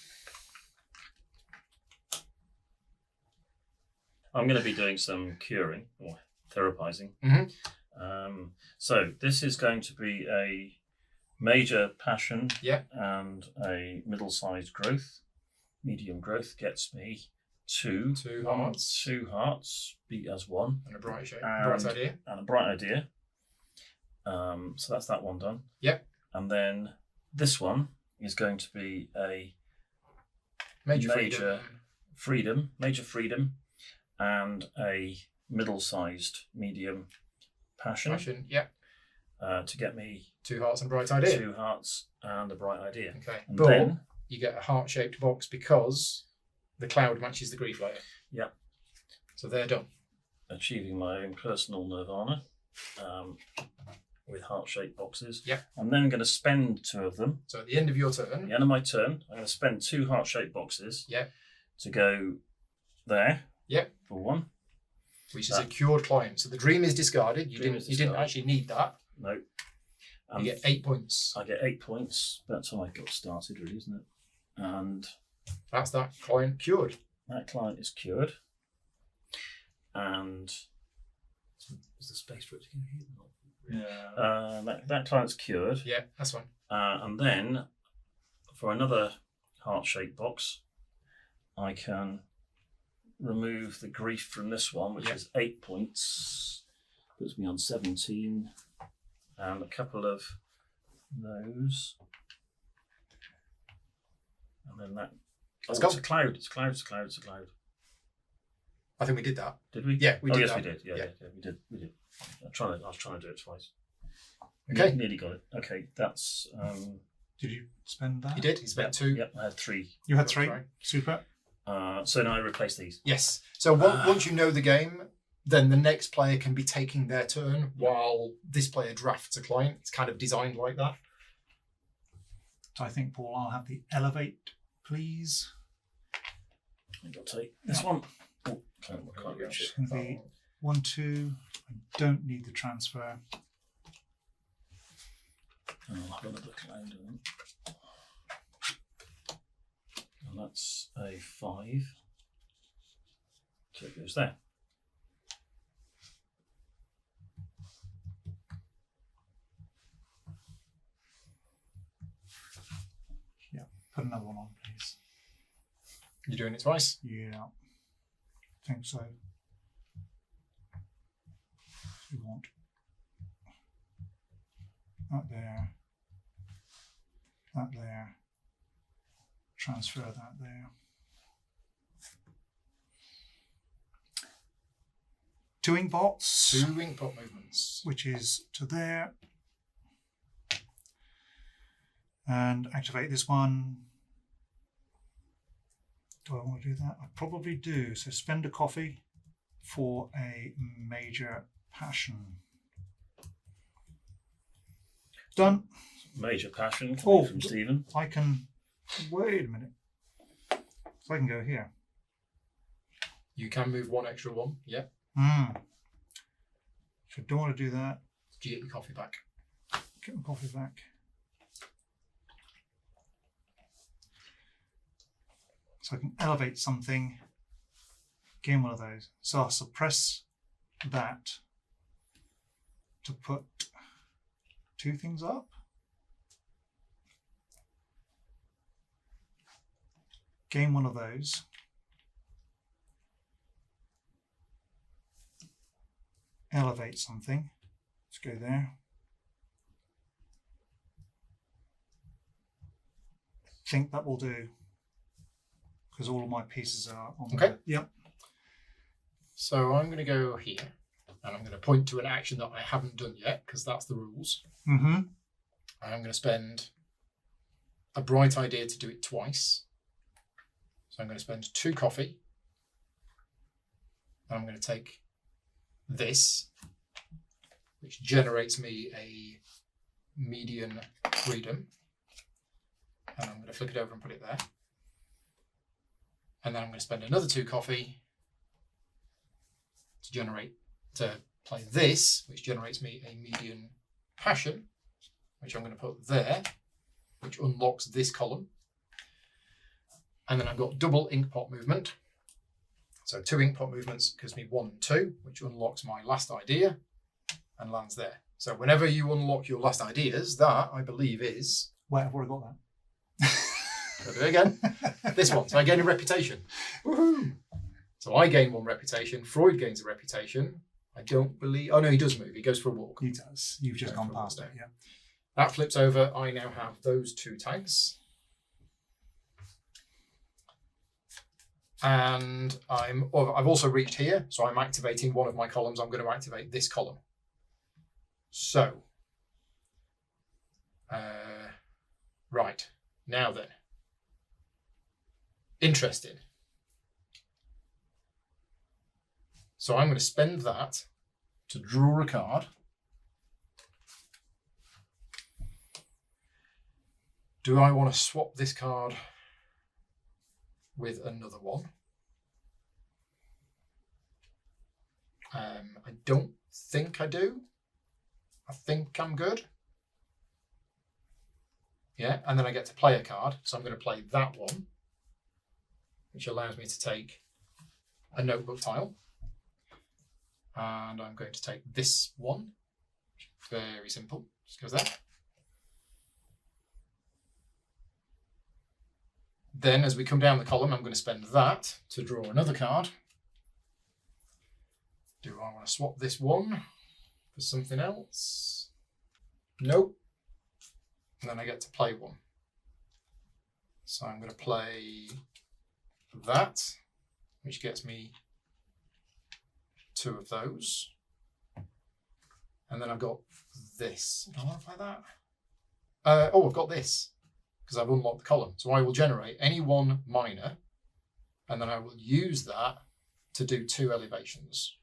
I'm going to be doing some curing or therapizing. Mm-hmm. So this is going to be a major passion, Yeah. and a middle-sized growth. Medium growth gets me 2 hearts. 2 hearts, beat as 1. And a bright shape. And- Bright idea. And a bright idea. So that's that one done. Yep. And then this one is going to be a Major freedom, major freedom, and a middle-sized medium passion. Passion. Yep. To get me 2 hearts and a bright idea. 2 hearts and a bright idea. Okay. And But then you get a heart-shaped box because the cloud matches the grief layer. Yep. So they're done. achieving my own personal nirvana with heart-shaped boxes. Yep. I'm then going to spend 2 of them. So at the end of your At turn. the end of my turn, I'm going to spend 2 heart-shaped boxes. Yep. To go there. Yep. For 1. Which is a cured client. So the dream is discarded. You didn't discarded. actually need that. No. You get 8 points. I get 8 points. That's how I got started, really, isn't it? And that's that client cured. That client is cured. And is the space for it to go here? Yeah. That client's cured. Yeah, that's fine. And then for another heart-shaped box, I can remove the grief from this one, which is 8 points. Puts me on 17. And a couple of those. And then that. Let's It's go. a cloud. It's a cloud. It's a cloud. It's a cloud. I think we did that. Did we? Yeah, we did. Yes, that. we did. Yeah, we did. We did. I was trying to do it twice. Okay. Nearly got it. Okay, that's. Did you spend that? You did. He spent 2. Yep, I had 3. You had 3. Right. Super. So now I replace these. Yes. So once you know the game, then the next player can be taking their turn while this player drafts a client. It's kind of designed like that. So I think, Paul, I'll have the elevate, please. I think I'll take this one. Oh, can't reach It's it. going to be 1, 2. I don't need the transfer. I'll have another cloud in them. And that's a 5. So it goes there. Yeah, put another one on, please. You're doing it twice? Yeah, I think so. We want that there, that there, transfer that there. 2 ink bots, 2 ink pot movements. which is to there, and activate this one. Do I want to do that? I probably do. So spend a coffee for a major passion. Done. Major passion coming Oh. from Stephen. I can, wait a minute. So I can go here. You can move 1 extra 1. Yeah. So don't want to do that. Do you get your coffee back? Get my coffee back. So I can elevate something, gain one of those. So I'll suppress that to put 2 things up. Gain one of those. Elevate something. Let's go there. I think that will do. Because all of my pieces are on Okay. there. Yep. So I'm going to go here, and I'm going to point to an action that I haven't done yet, because that's the rules. Mm-hmm. And I'm going to spend a bright idea to do it twice. So I'm going to spend 2 coffee. And I'm going to take this, which generates me a median freedom. And I'm going to flip it over and put it there. And then I'm going to spend another 2 coffee to play this, which generates me a median passion, which I'm going to put there, which unlocks this column. And then I've got double ink pot movement. So 2 ink pot movements gives me 1 and 2, which unlocks my last idea and lands there. So whenever you unlock your last ideas, that I believe is, Wait, I've already got that. I'll do it again, this one. So I gain a reputation. Woohoo! So I gain 1 reputation. Freud gains a reputation. I don't believe, oh no, he does move. He goes for a walk. He does. You've just Yeah, gone for past one it, yeah. That flips over. I now have those 2 tags. And I've also reached here, so I'm activating one of my columns. I'm going to activate this column. So, right, now then. Interesting. So I'm going to spend that to draw a card. Do I want to swap this card with another one? I don't think I do. I think I'm good. Yeah, and then I get to play a card. So I'm going to play that one, which allows me to take a notebook tile. And I'm going to take this one, Very simple. Just goes there. Then, as we come down the column, I'm going to spend that to draw another card. Do I want to swap this one for something else? Nope. And then I get to play one. So I'm going to play that, which gets me 2 of those. And then I've got this. Do I want to play that? I've got this, because I've unlocked the column. So I will generate any one minor, and then I will use that to do 2 elevations.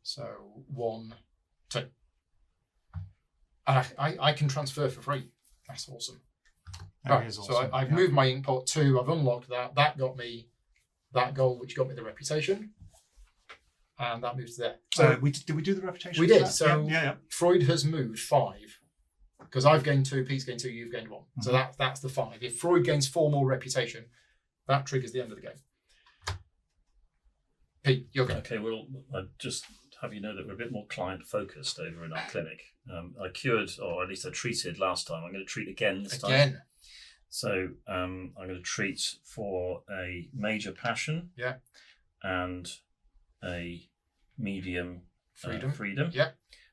So 1, 2. And I can transfer for free. That's awesome. Right, Is awesome. so I've moved my ink pot 2, I've unlocked that. That got me that goal, which got me the reputation. And that moves to there. So did we do the reputation? we for did. that? So yeah. Freud has moved 5. Because I've gained 2, Pete's gained 2, you've gained 1. Mm-hmm. So that's the 5. If Freud gains 4 more reputation, that triggers the end of the game. Pete, you're going. Okay, well, I just have you know that we're a bit more client focused over in our clinic. I cured, or at least I treated last time. I'm going to treat again this time. So I'm going to treat for a major passion. Yeah. And a medium freedom. Yeah.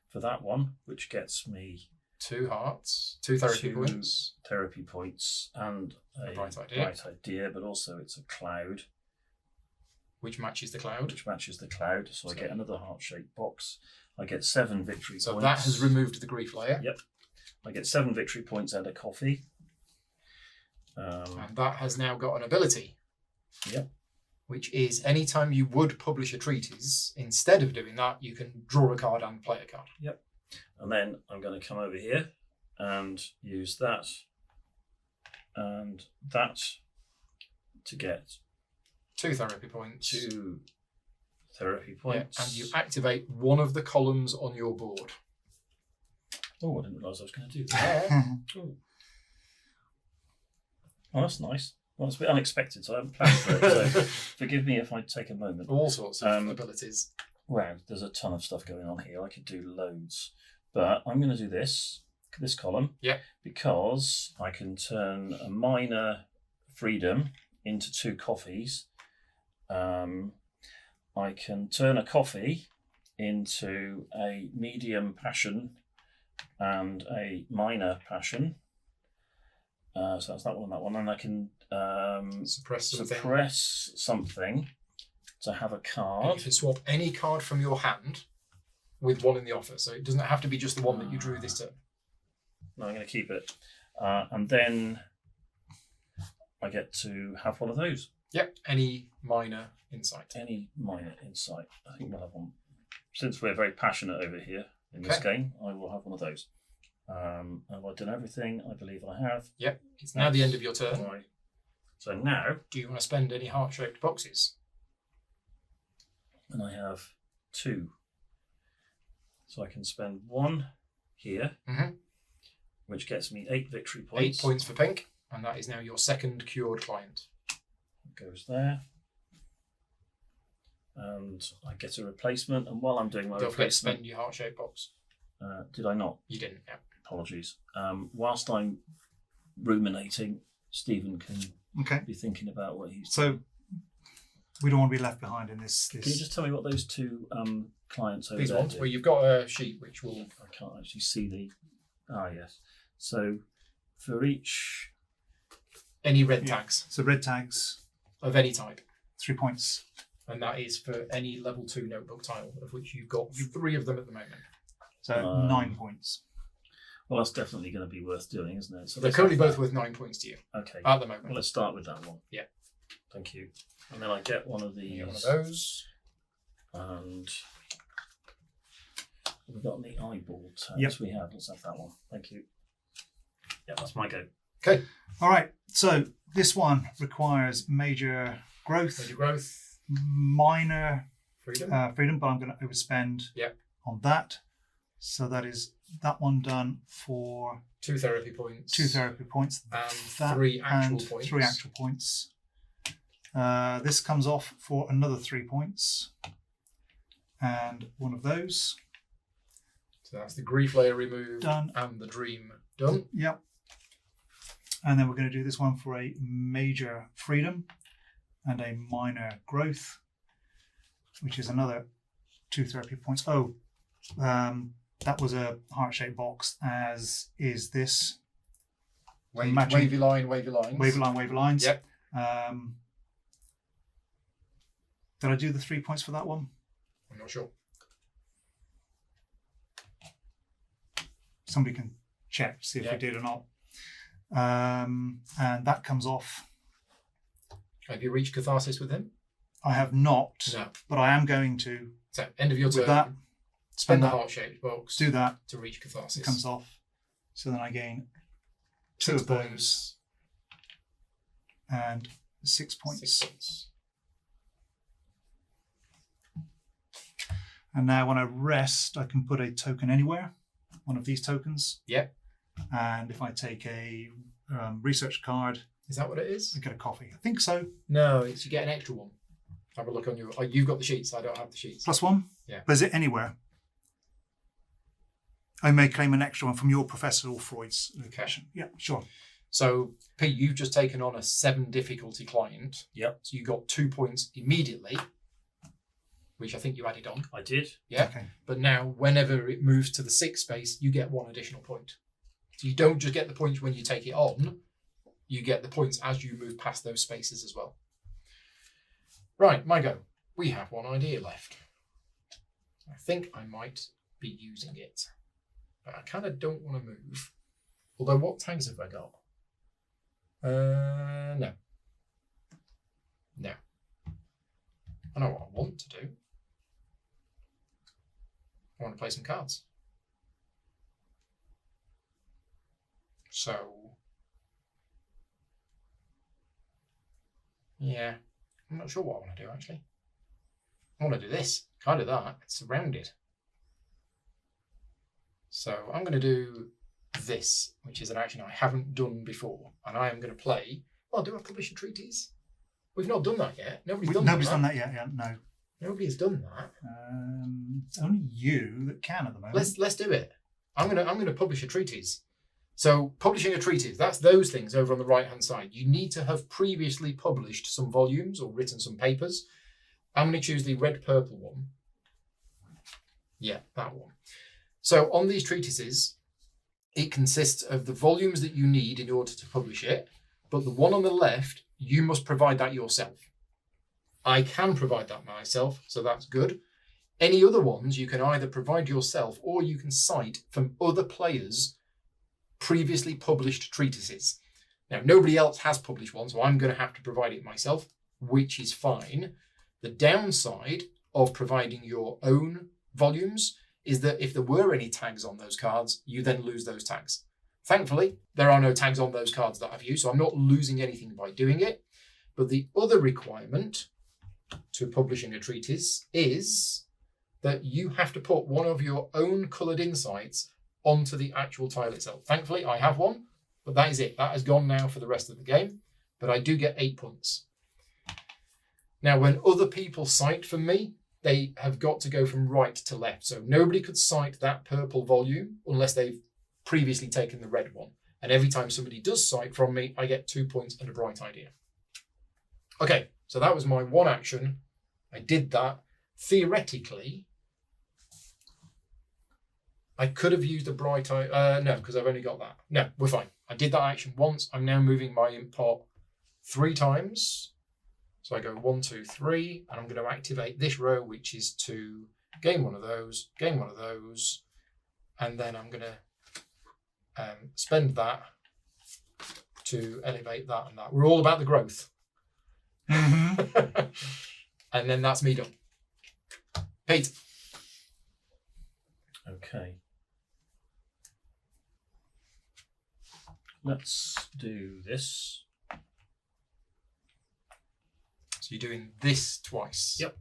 For that one, which gets me 2 hearts, 2 therapy points. Therapy points and a bright idea. But also it's a cloud. Which matches the cloud. So I get another heart-shaped box. I get 7 victory points. So that has removed the grief layer. Yep. I get 7 victory points and a coffee. And that has now got an ability. Yep. Which is anytime you would publish a treatise, instead of doing that, you can draw a card and play a card. Yep. And then I'm going to come over here and use that and that to get 2 therapy points. 2 therapy points. Yeah, and you activate one of the columns on your board. Oh, I didn't realise I was going to do that. Oh, that's nice. Well, it's a bit unexpected, so I haven't planned for it. So forgive me if I take a moment. All sorts of abilities. Wow, there's a ton of stuff going on here. I could do loads. But I'm going to do this column. Yeah. Because I can turn a minor freedom into 2 coffees. I can turn a coffee into a medium passion and a minor passion. So that's that one and that one. And I can suppress something to have a card. And you can swap any card from your hand with one in the offer. So it doesn't have to be just the one that you drew this turn. No, I'm going to keep it. And then I get to have one of those. Yep, any minor insight. I think we'll have one. Since we're very passionate over here in this game, I will have one of those. Have I done everything? I believe I have. Yep, it's now the end of your turn. Right. So now... Do you want to spend any heart-shaped boxes? And I have 2. So I can spend 1 here, which gets me 8 victory points. 8 points for pink, and that is now your 2nd cured client. It goes there. And I get a replacement, and while I'm doing my Don't forget to replacement... spend your heart-shaped box. Did I not? You didn't, yeah. Apologies. Whilst I'm ruminating, Stephen can be thinking about what he's... So we don't want to be left behind in this. Can you just tell me what those 2 clients over These there ones, do? well, you've got a sheet which will... I can't actually see the... Ah, yes. So for each... Any red tags. So red tags. Of any type. 3 points. And that is for any level 2 notebook tile, of which you've got 3 of them at the moment. So 9 points. Well, that's definitely going to be worth doing, isn't it? So They're currently both worth 9 points to you. Okay. At the moment. Well, let's start with that one. Yeah. Thank you. And then I get one of these. You get one of those. And we've got any eyeball tags. Yep. We have. Let's have that one. Thank you. Yeah, that's my go. Okay. All right. So this one requires major growth. Major growth. Minor Freedom. freedom, but I'm going to overspend on that. So that is that one done for 2 therapy points. 2 therapy points. And that 3 actual and points. 3 actual points. This comes off for another 3 points. And one of those. So that's the grief layer removed Done. and the dream done. Yep. And then we're going to do this one for a major freedom and a minor growth, which is another 2 therapy points. Oh, that was a heart-shaped box, as is this. Wavy line, wavy lines. Wavy line, wavy lines. Yep. Did I do the 3 points for that one? I'm not sure. Somebody can check to see if we did or not. And that comes off. Have you reached catharsis with him? I have not, No. but I am going to. So end of your With turn. that, Spend the that, heart-shaped box. do that. to reach catharsis. It comes off. So then I gain 2 6 of those points. and 6 points. 6 points. And now when I rest, I can put a token anywhere, one of these tokens. Yep. And if I take a research card, Is that what it is? I get a coffee. I think so. No, it's you get an extra one. Have a look on your. Oh, you've got the sheets. I don't have the sheets. +1? Yeah. But is it anywhere? I may claim an extra one from your Professor or Freud's location. Yeah, sure. So, Pete, you've just taken on a 7 difficulty client. Yep. So you got 2 points immediately, which I think you added on. I did. Yeah. Okay. But now, whenever it moves to the 6 space, you get 1 additional point. So you don't just get the points when you take it on, you get the points as you move past those spaces as well. Right, my go. We have 1 idea left. I think I might be using it, but I kind of don't want to move. Although, what tags have I got? No. No. I know what I want to do. I want to play some cards. So, yeah, I'm not sure what I want to do actually. I want to do this, kind of that, it's surrounded. So I'm going to do this, which is an action I haven't done before, and I am going to play. Well, do I publish a treatise? We've not done that yet. Nobody's done that yet. Yeah, no. Nobody has done that. It's only you that can at the moment. Let's do it. I'm gonna publish a treatise. So publishing a treatise, that's those things over on the right hand side. You need to have previously published some volumes or written some papers. I'm going to choose the red purple one. Yeah, that one. So on these treatises, it consists of the volumes that you need in order to publish it, but the one on the left, you must provide that yourself. I can provide that myself, so that's good. Any other ones you can either provide yourself or you can cite from other players' previously published treatises. Now, nobody else has published one, so I'm going to have to provide it myself, which is fine. The downside of providing your own volumes is that if there were any tags on those cards, you then lose those tags. Thankfully, there are no tags on those cards that I've used, so I'm not losing anything by doing it. But the other requirement to publishing a treatise is that you have to put one of your own coloured insights onto the actual tile itself. Thankfully, I have one, but that is it. That has gone now for the rest of the game, but I do get 8 points. Now, when other people cite from me, they have got to go from right to left. So nobody could cite that purple volume unless they've previously taken the red one. And every time somebody does cite from me, I get 2 points and a bright idea. Okay, so that was my one action. I did that. Theoretically, I could have used a bright eye. No, because I've only got that. No, we're fine. I did that action once. I'm now moving my imp pot 3 times. So I go 1, 2, 3, and I'm going to activate this row, which is to gain one of those, gain one of those, and then I'm going to spend that to elevate that and that. We're all about the growth. Mm-hmm. And then that's me done. Pete. Okay. Let's do this. So you're doing this twice. Yep.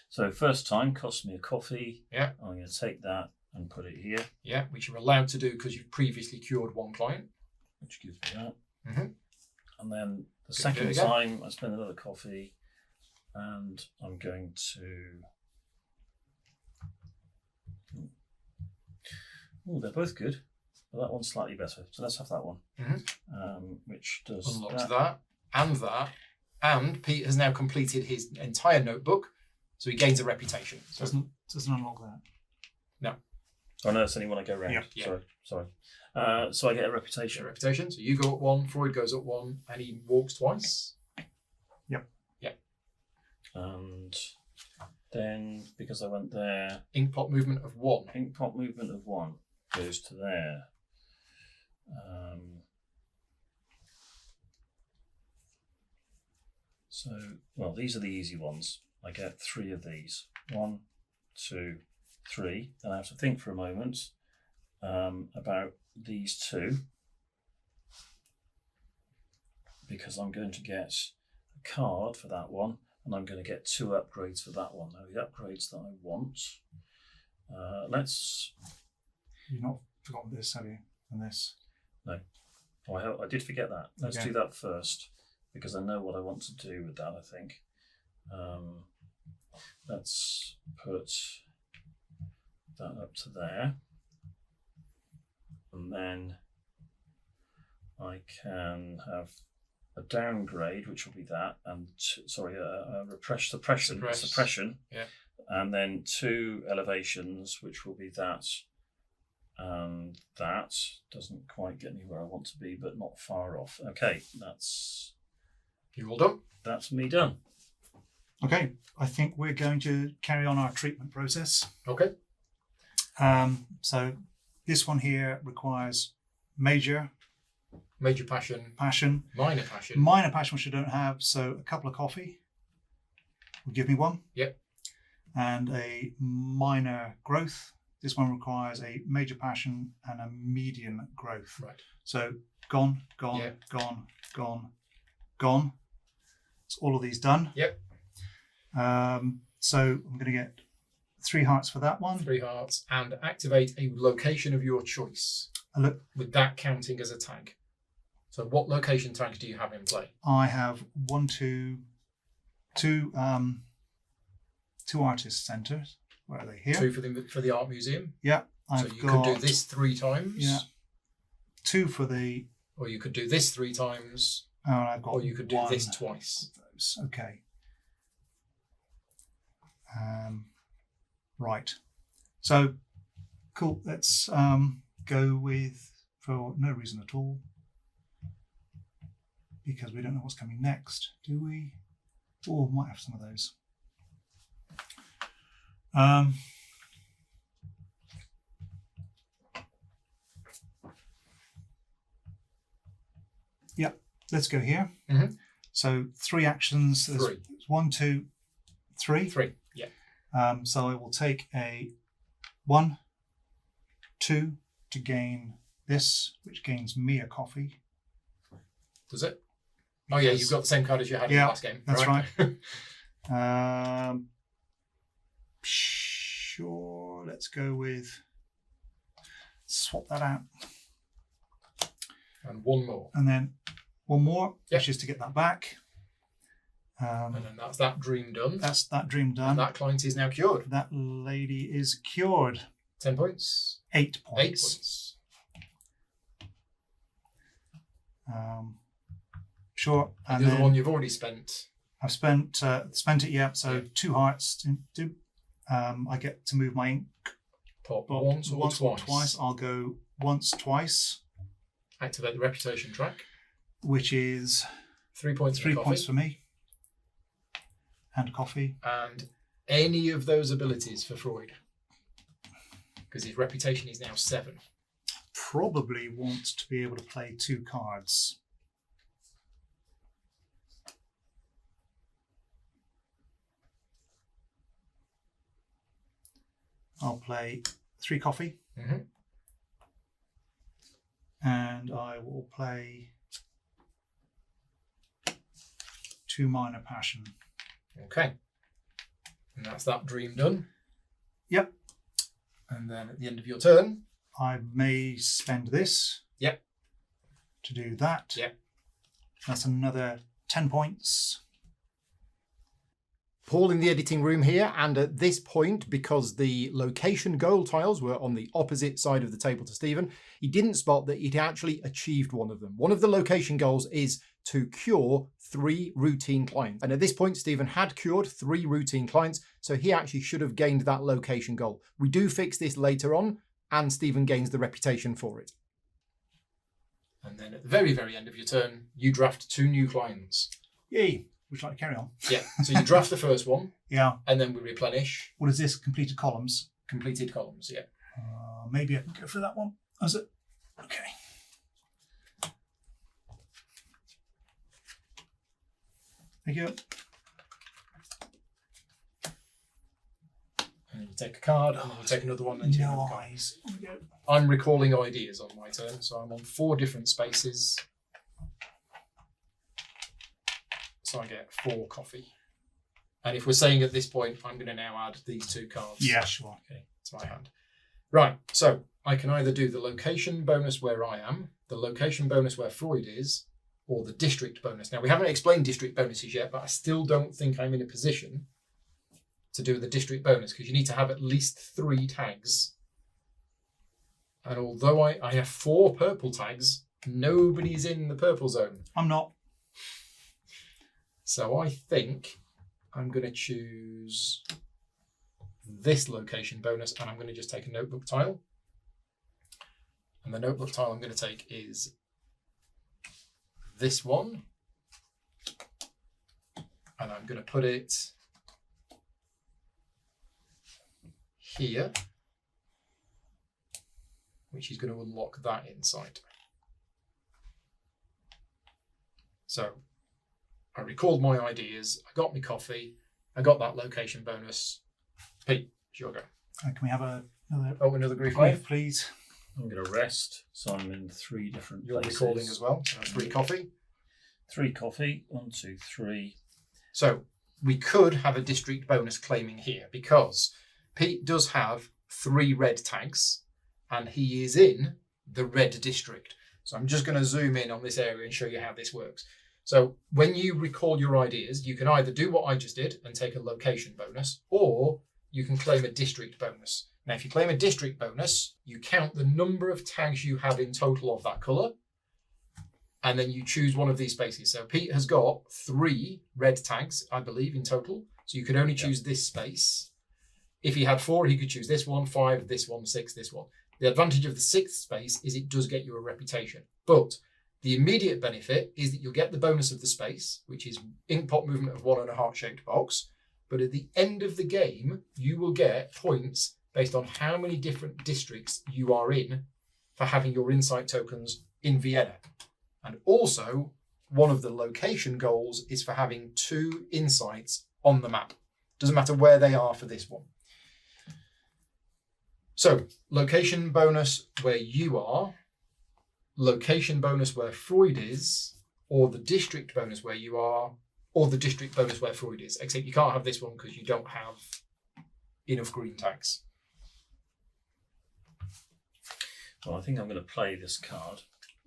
So first time cost me a coffee. Yeah. I'm going to take that and put it here. Yeah, which you're allowed to do because you've previously cured one client. Which gives me that. Mm-hmm. And then the Good, second good again. time I spend another coffee and I'm going to Oh, they're both good, but that one's slightly better. So let's have that one, which does Unlocks that and that. And Pete has now completed his entire notebook, so he gains a reputation. So Doesn't unlock that. Oh no, it's only when I go round. Yeah. Sorry. So I get a reputation. reputation. So you go up 1, Freud goes up 1, and he walks twice. Yep. And then, because I went there, Inkpot movement of 1. Inkpot movement of 1 goes to there. So, well, these are the easy ones. I get 3 of these. 1, 2, 3. Then I have to think for a moment about these 2, because I'm going to get a card for that one, and I'm going to get 2 upgrades for that one. Now, the upgrades that I want, let's... You've not forgotten this, have you? And this. No. Oh, I did forget that. Let's do that first, because I know what I want to do with that, I think. Let's put that up to there. And then I can have a downgrade, which will be that, and suppression. Yeah. And then 2 elevations, which will be that and that. Doesn't quite get me where I want to be, but not far off. Okay, that's... You all done? That's me done. Okay, I think we're going to carry on our treatment process. Okay. So this one here requires major passion, minor passion. Minor passion, which I don't have, so a couple of coffee will give me 1. Yep. And a minor growth. This one requires a major passion and a median growth. Right. So gone. So all of these done. Yep. So I'm going to get 3 hearts for that one. 3 hearts, and activate a location of your choice. Look, with that counting as a tag. So what location tags do you have in play? I have 2 artist centres. Where are they? Here. 2 for the art museum. Yeah. So you could do this 3 times. Yeah. 2 for the... Or you could do this 3 times. Oh, I've got or you could do 1 this twice. of those. Okay. Right. So, cool. Let's go with, for no reason at all, because we don't know what's coming next, do we? Or we might have some of those. Yep, let's go here. Mm-hmm. So 3 actions. There's 3. 1, 2, 3. 3, yeah. So I will take a 1, 2 to gain this, which gains me a coffee. Does it? Oh yeah, you've got the same card as you had in the last game. That's right. Sure, let's go with, swap that out. And 1 more. And then 1 more, Yep. which is to get that back. And then that's that dream done. That's that dream done. And that client is now cured. That lady is cured. 10 points. 8 8 points. Sure. And the other one you've already spent. I've spent it, yeah. So 2 hearts. I get to move my ink. Pop Bob once or twice. I'll go once, twice. Activate the reputation track. Which is 3 points. 3 points for me. And coffee. And any of those abilities for Freud. Because his reputation is now 7. Probably want to be able to play 2 cards. I'll play 3 coffee. Mm-hmm. And I will play 2 minor passion. Okay. And that's that dream done. Yep. And then at the end of your turn, I may spend this. Yep. To do that. Yep. That's another 10 points. Paul in the editing room here, and at this point, because the location goal tiles were on the opposite side of the table to Stephen, he didn't spot that he'd actually achieved one of them. One of the location goals is to cure 3 routine clients. And at this point, Stephen had cured 3 routine clients, so he actually should have gained that location goal. We do fix this later on, and Stephen gains the reputation for it. And then at the very, very end of your turn, you draft 2 new clients. Yay. Would you like to carry on? Yeah, so you draft the first one. Yeah. And then we replenish. What is this? Completed columns? Completed columns, yeah. Maybe I can go for that one. Is it? Okay. There you go. And then you take a card, and then you take another one, and you take another card. Nice. There we go. I'm recalling ideas on my turn, so I'm on 4 different spaces. So I get 4 coffee. And if we're saying at this point, I'm going to now add these 2 cards. Yeah, sure. Okay, to my hand. Right, so I can either do the location bonus where I am, the location bonus where Freud is, or the district bonus. Now, we haven't explained district bonuses yet, but I still don't think I'm in a position to do the district bonus, because you need to have at least 3 tags. And although I have 4 purple tags, nobody's in the purple zone. I'm not. So I think I'm going to choose this location bonus, and I'm going to just take a notebook tile. And the notebook tile I'm going to take is this one. And I'm going to put it here, which is going to unlock that insight. So I recalled my ideas, I got my coffee, I got that location bonus. Pete, it's your go. Can we have another Another grief grief, wave. please? I'm going to rest, so I'm in 3 different You're places. recalling as well, so 3 coffee. 3 coffee, 1, 2, 3. So we could have a district bonus claiming here, because Pete does have 3 red tags, and he is in the red district. So I'm just going to zoom in on this area and show you how this works. So when you recall your ideas, you can either do what I just did and take a location bonus, or you can claim a district bonus. Now, if you claim a district bonus, you count the number of tags you have in total of that colour, and then you choose one of these spaces. So Pete has got 3 red tags, I believe, in total. So you could only choose this space. If he had 4, he could choose this one, 5, this one, 6, this one. The advantage of the 6th space is it does get you a reputation. But the immediate benefit is that you'll get the bonus of the space, which is inkpot movement of 1 and a heart-shaped box. But at the end of the game, you will get points based on how many different districts you are in for having your insight tokens in Vienna. And also, one of the location goals is for having 2 insights on the map. Doesn't matter where they are for this one. So, location bonus where you are, location bonus where Freud is, or the district bonus where you are, or the district bonus where Freud is. Except you can't have this one because you don't have enough green tags. Well, I think I'm going to play this card.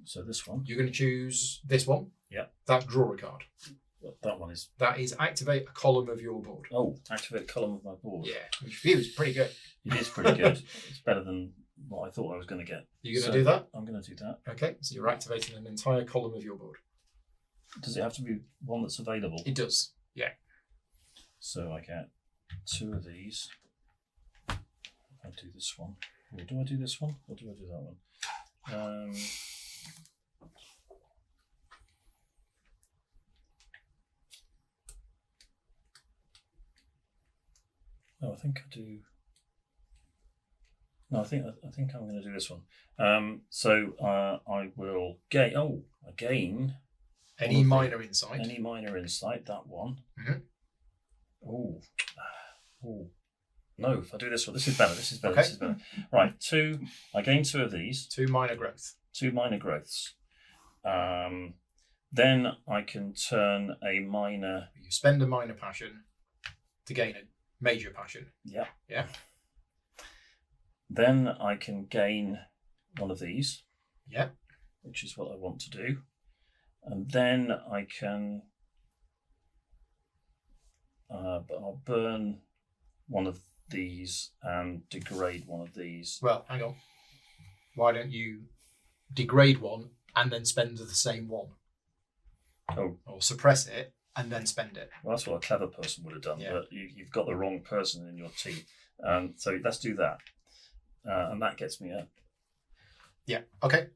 So this one. You're going to choose this one. Yeah. That's draw a card. That one is. That is activate a column of your board. Oh, activate a column of my board. Yeah, which feels pretty good. It is pretty good. It's better than what I thought I was going to get. You're going to do that? I'm going to do that. Okay, so you're activating an entire column of your board. Does it have to be one that's available? It does, yeah. So I get 2 of these. I do this one. Or do I do this one? Or do I do that one? No, I think I do. No, I think I'm going to do this one. So I will gain. Oh, I gain any minor insight. Any minor insight. That one. Mm-hmm. Oh, no! If I do this one, this is better. This is better. Okay. This is better. Right, 2. I gain 2 of these. 2 minor growth. 2 minor growths. Then I can turn a minor. You spend a minor passion to gain a major passion. Yeah. Yeah. Then I can gain one of these. Yeah. Which is what I want to do. And then I can but I'll burn one of these and degrade one of these. Well, hang on. Why don't you degrade one and then spend the same one? Oh. Or suppress it and then spend it. Well, that's what a clever person would have done, Yeah. but you've got the wrong person in your team. So let's do that. And that gets me a Yeah, okay.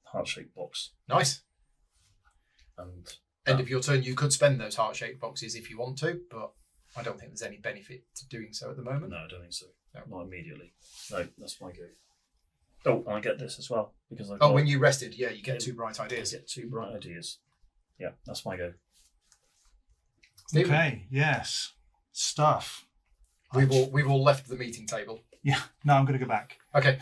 heart-shaped box. Nice. And End of your turn, you could spend those heart-shaped boxes if you want to, but I don't think there's any benefit to doing so at the moment. no, I don't think so. No. Not immediately. No, that's my go. Oh, and I get this as well because I. Oh, when you rested, yeah, you get 2 bright ideas. I get 2 bright ideas. Yeah, that's my go. Stephen? Okay, yes. Stuff. We've all left the meeting table. Yeah, no, I'm going to go back. Okay.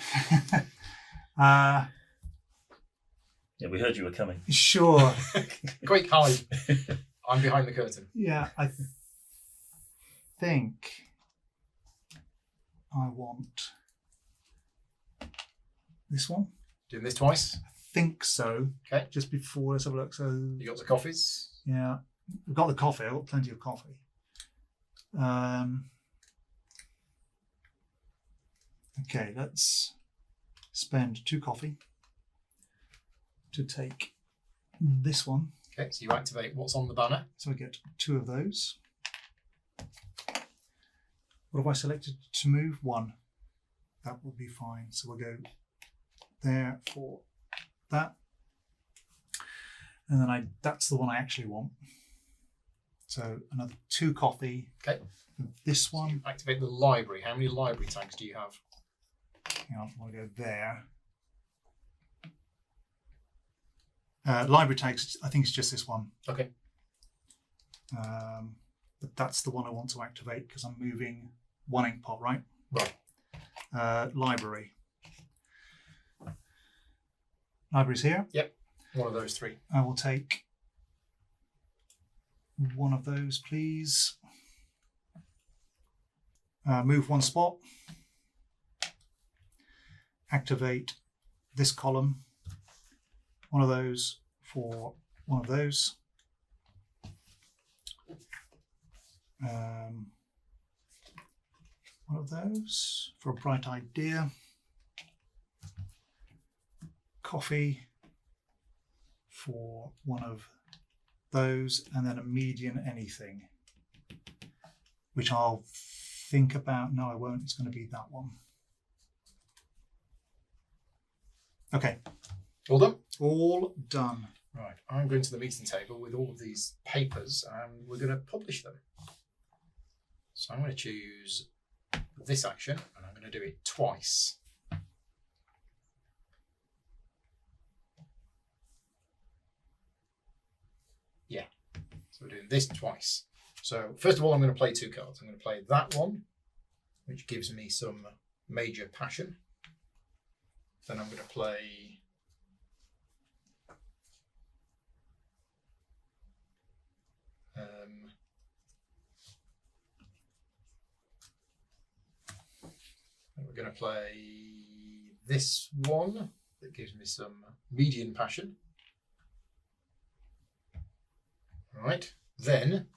Yeah, we heard you were coming. Sure. Quick, hide. I'm behind the curtain. Yeah, I think I want this one. Doing this twice. I think so. Okay. Just before, let's have a look. So, You got the coffees. yeah, we've got the coffee. I've got plenty of coffee. Okay, let's spend 2 coffee to take this one. Okay, so you activate what's on the banner. So I get 2 of those. What have I selected to move? 1. That will be fine. So we'll go there for that. And then that's the one I actually want. So another 2 coffee. Okay. This one. Activate the library. How many library tags do you have? Hang on, I want to go there. Library tags, I think it's just this one. Okay. But that's the one I want to activate because I'm moving 1 ink pot, right? Right. Library. Library's here. Yep. One of those 3. I will take 1 of those, please. Move 1 spot. Activate this column. 1 of those for 1 of those. One of those for a bright idea. Coffee for 1 of those, and then a median anything, which I'll think about. No, I won't. It's going to be that one. Okay. All done? All done. Right. I'm going to the meeting table with all of these papers and we're going to publish them. So I'm going to choose this action and I'm going to do it twice. Yeah. So we're doing this twice. So first of all, I'm going to play 2 cards. I'm going to play that one, which gives me some major passion. Then I'm going to play we're going to play this one that gives me some median passion. Right, then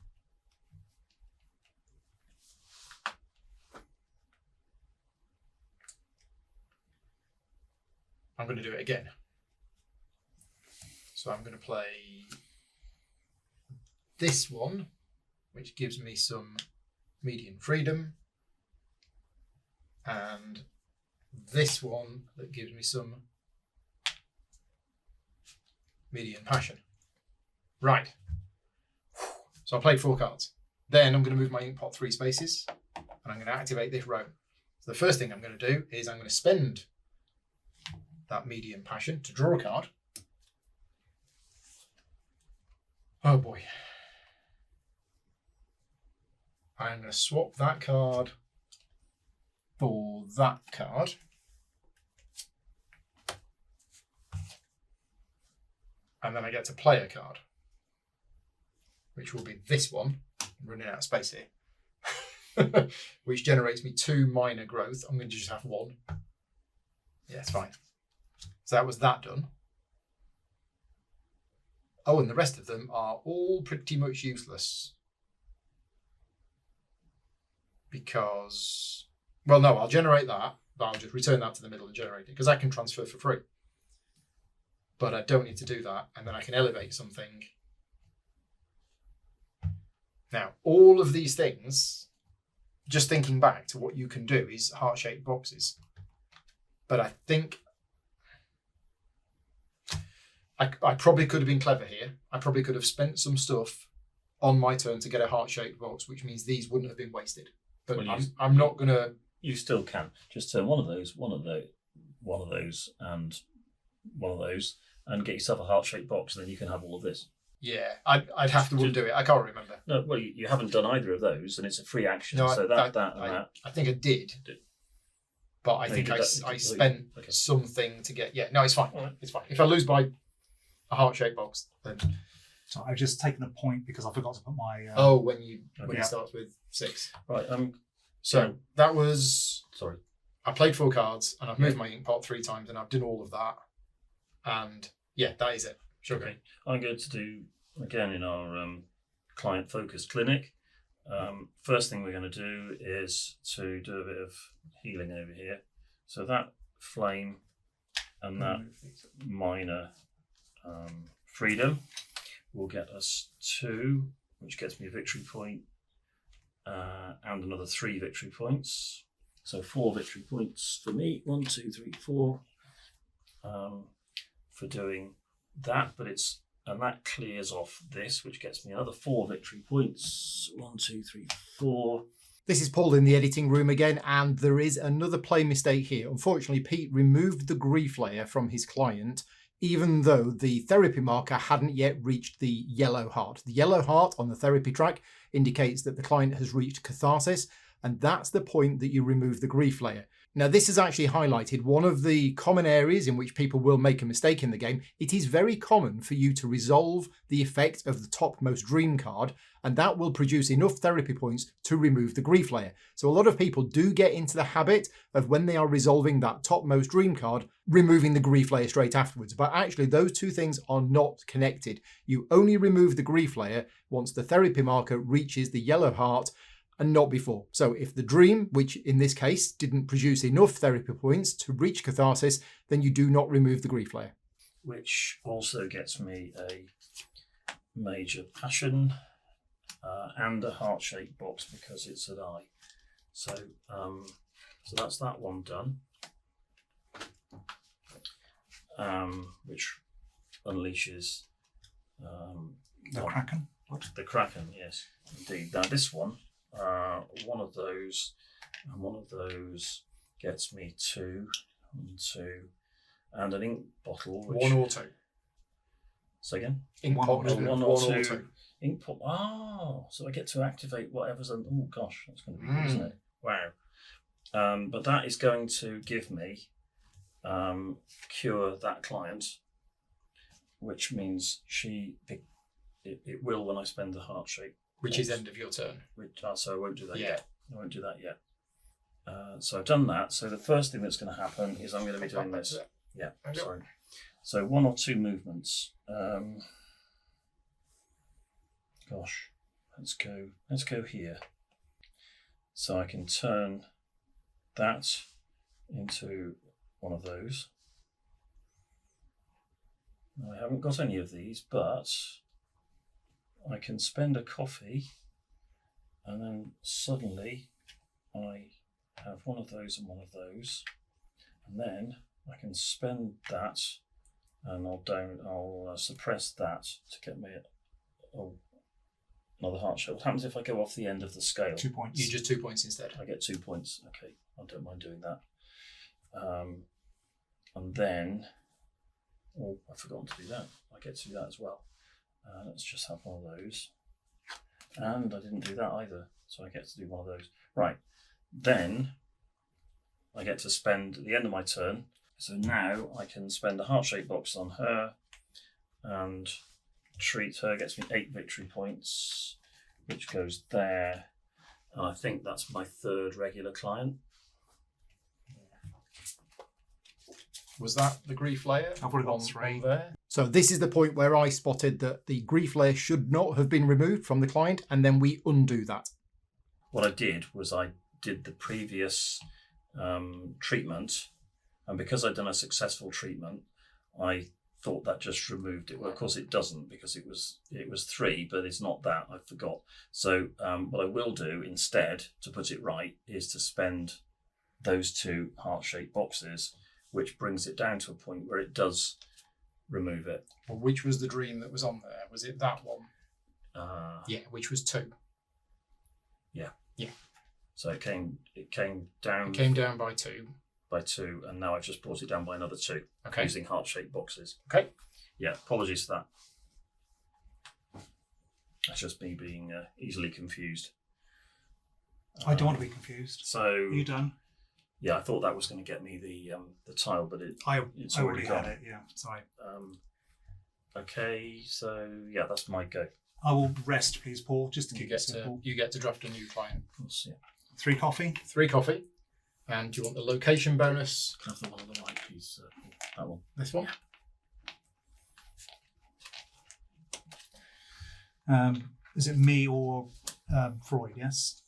I'm going to do it again. So I'm going to play this one, which gives me some median freedom, and this one that gives me some median passion. Right. So I played 4 cards. Then I'm going to move my ink pot 3 spaces, and I'm going to activate this row. So the first thing I'm going to do is I'm going to spend that median passion to draw a card. Oh boy. I'm going to swap that card for that card. And then I get to play a card, which will be this one. I'm running out of space here. Which generates me 2 minor growth. I'm going to just have 1. Yeah, it's fine. So that was that done. Oh, and the rest of them are all pretty much useless. because, well, no, I'll generate that, but I'll just return that to the middle and generate it because I can transfer for free. But I don't need to do that, and then I can elevate something. Now, all of these things, just thinking back to what you can do, is heart-shaped boxes. But I think I probably could have been clever here. I probably could have spent some stuff on my turn to get a heart-shaped box, which means these wouldn't have been wasted. But Well, I'm not going to... You still can. Just turn one of those, and one of those, and get yourself a heart-shaped box, and then you can have all of this. Yeah, I'd have to undo it. I can't remember. No, well, you haven't done either of those, and it's a free action. No, so I think I did. But I think I spent something to get... Yeah, no, it's fine. Right. It's fine. If I lose by a heart-shaped box, then... So I've just taken a point because I forgot to put my... when it starts with 6. Right. So that was... Sorry. I played 4 cards, and I've moved my ink pot 3 times, and I've done all of that. And yeah, that is it. Sure. Okay. I'm going to do, again, in our client-focused clinic, first thing we're going to do is to do a bit of healing over here. So that flame and that minor freedom will get us 2, which gets me a victory point, and another 3 victory points. So 4 victory points for me. 1, 2, 3, 4 for doing that, and that clears off this, which gets me another 4 victory points. 1, 2, 3, 4. This is Paul in the editing room again, and there is another play mistake here. Unfortunately, Pete removed the grief layer from his client, even though the therapy marker hadn't yet reached the yellow heart. The yellow heart on the therapy track indicates that the client has reached catharsis, and that's the point that you remove the grief layer. Now, this has actually highlighted one of the common areas in which people will make a mistake in the game. It is very common for you to resolve the effect of the topmost dream card, and that will produce enough therapy points to remove the grief layer. So a lot of people do get into the habit of, when they are resolving that topmost dream card, removing the grief layer straight afterwards. But actually, those two things are not connected. You only remove the grief layer once the therapy marker reaches the yellow heart, and not before. So if the dream, which in this case didn't produce enough therapy points to reach catharsis, then you do not remove the grief layer. Which also gets me a major passion and a heart-shaped box because it's an eye. So that's that one done, which unleashes the Kraken. What? The Kraken, yes, indeed. Now this one. One of those, and one of those gets me 2, 1, 2, and an ink bottle. Which... 1 or 2. Say again? Ink pot. 1 or 2. Ink pot. Oh, so I get to activate whatever's on. Oh gosh, that's going to be good, isn't it? Wow. But that is going to give me cure that client, which means it will when I spend the heart shape. Which is end of your turn. So I won't do that yet. I won't do that yet. So I've done that. So the first thing that's going to happen is I'm going to be doing this. Yeah, sorry. So 1 or 2 movements. Gosh, let's go here. So I can turn that into one of those. Now, I haven't got any of these, but I can spend a coffee, and then suddenly I have one of those and one of those, and then I can spend that, and I'll suppress that to get me another heart shape. What happens if I go off the end of the scale? 2 points. You just 2 points instead. I get 2 points. Okay, I don't mind doing that. And then, I've forgotten to do that. I get to do that as well. Let's just have one of those. And I didn't do that either, so I get to do one of those. Right, then I get to spend at the end of my turn. So now I can spend a heart-shaped box on her and treat her, gets me 8 victory points, which goes there. And I think that's my 3rd regular client. Was that the grief layer? I've already got 3 there. So this is the point where I spotted that the grief layer should not have been removed from the client, and then we undo that. What I did was I did the previous treatment, and because I'd done a successful treatment, I thought that just removed it. Well, of course it doesn't, because it was 3, but it's not that. I forgot. So what I will do instead, to put it right, is to spend those 2 heart-shaped boxes, which brings it down to a point where it does remove it. Well, which was the dream that was on there? Was it that one? Yeah, which was 2. Yeah. Yeah. So it came down. It came down by 2. By 2, and now I've just brought it down by another 2. Okay. Using heart-shaped boxes. Okay. Yeah. Apologies for that. That's just me being easily confused. I don't want to be confused. So Are you done? Yeah, I thought that was going to get me the tile, but it's I already already gone. had it. Yeah. Sorry. Okay, so yeah, that's my go. I will rest, please, Paul, just to You keep get it simple. to draft a new client. Of course, yeah. 3 coffee. 3 coffee. And do you want the location bonus? Can I have the one on the right, please? That one. This one? Is it me or Freud? Yes.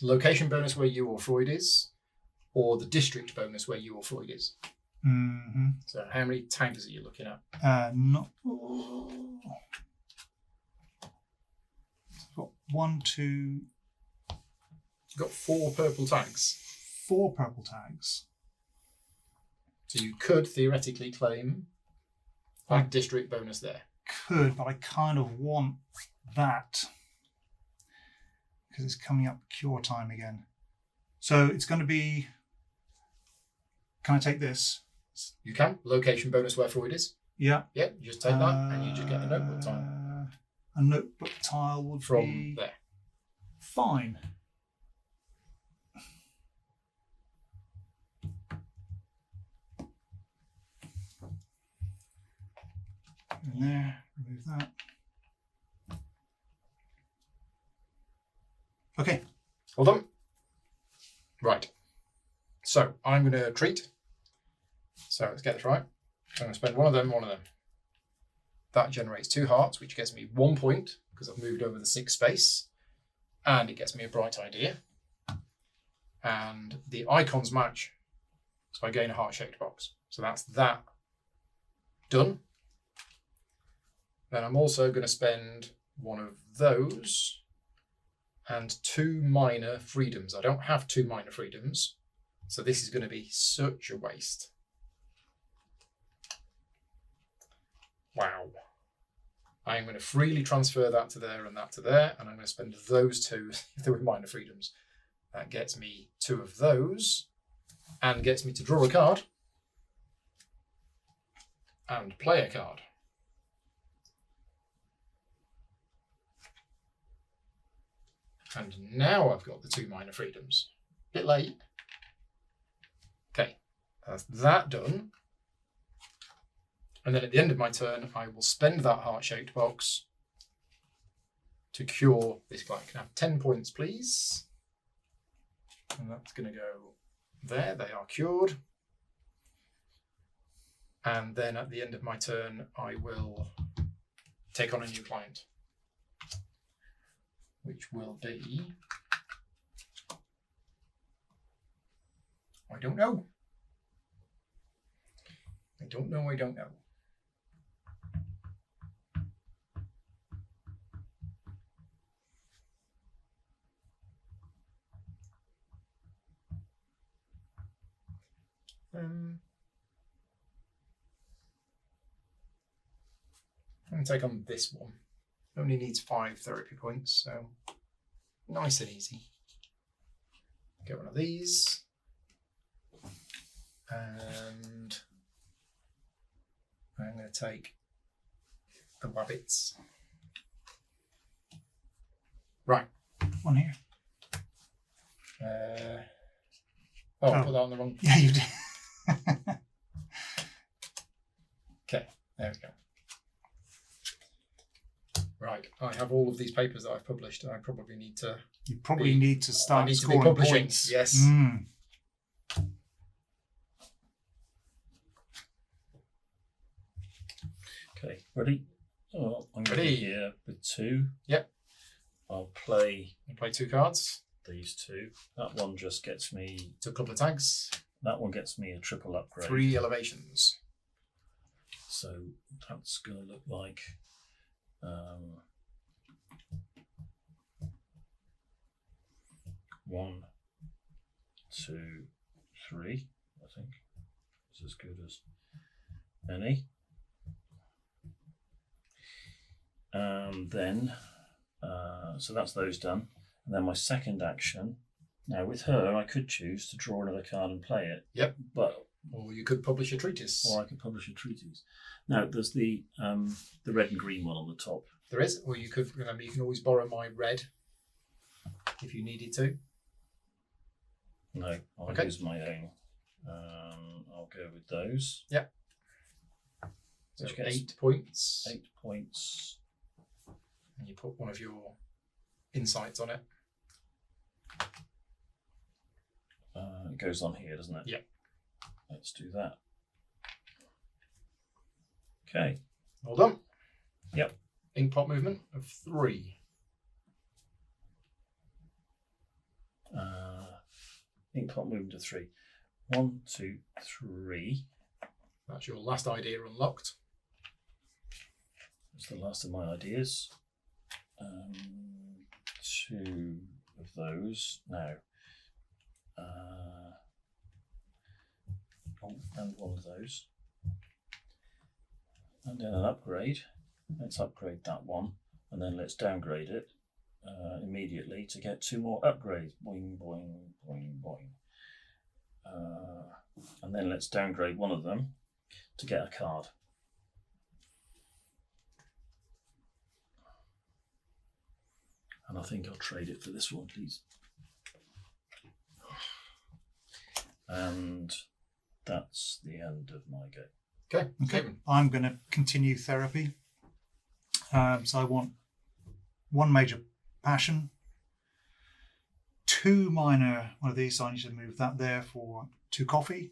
Location bonus where you or Freud is, or the district bonus where you or Freud is. Mm-hmm. So how many tags are you looking at? Not. Got 1, 2, You've got 4 purple tags. 4 purple tags. So you could theoretically claim a district bonus there. Could, but I kind of want that because it's coming up cure time again. So it's going to be. Can I take this? You can. Location bonus where Freud is. Yeah. Yeah, you just take that and you just get a notebook tile. A notebook tile would From be there. fine. In there, remove that. Okay. Hold on. Right. So I'm going to treat. So let's get this right. So I'm going to spend one of them. That generates 2 hearts, which gets me 1 point because I've moved over the 6 space. And it gets me a bright idea. And the icons match. So I gain a heart-shaped box. So that's that done. Then I'm also going to spend one of those and 2 minor freedoms. I don't have 2 minor freedoms, so this is going to be such a waste. Wow. I'm going to freely transfer that to there and that to there, and I'm going to spend those 2 with minor freedoms. That gets me 2 of those, and gets me to draw a card and play a card. And now I've got the 2 minor freedoms. Bit late. Okay, that's that done. And then at the end of my turn, I will spend that heart-shaped box to cure this client. Can I have 10 points, please? And that's going to go there. They are cured. And then at the end of my turn, I will take on a new client, which will be, I don't know. I don't know. I'm going to take on this one. Only needs 5 therapy points, so nice and easy. Get one of these. And I'm going to take the wabbits. Right. One here. I put that on the wrong. Yeah, you did. Okay, there we go. Right, I have all of these papers that I've published, and I probably need to. You probably need to start I need to be scoring publishing. points. Yes. Mm. Okay, ready? Oh, I'm Ready. ready here with 2. Yep. I'll play You play 2 cards. these two. That one just gets me. So a couple of tags. That one gets me a triple upgrade. 3 elevations. So that's going to look like 1, 2, 3. I think it's as good as any. And then, so that's those done. And then my second action. Now with her, I could choose to draw another card and play it. Yep. But or you could publish a treatise. Or I could publish a treatise. Now there's the red and green one on the top. There is. Or you could remember you can always borrow my red if you needed to. No, I'll use my own. I'll go with those. Yep. So 8 points. 8 points. And you put one of your insights on it. It goes on here, doesn't it? Yep. Let's do that. Okay. Well done. Yep. Ink pot movement of 3. Ink pot movement of 3. 1, 2, 3. That's your last idea unlocked. That's the last of my ideas. 2 of those. Now. And 1 of those. And then an upgrade. Let's upgrade that one. And then let's downgrade it immediately to get 2 more upgrades. Boing, boing, boing, boing. And then let's downgrade one of them to get a card. And I think I'll trade it for this one, please. And that's the end of my go. Okay. I'm going to continue therapy. So I want 1 major passion, 2 minor one of these, so I need to move that there for 2 coffee.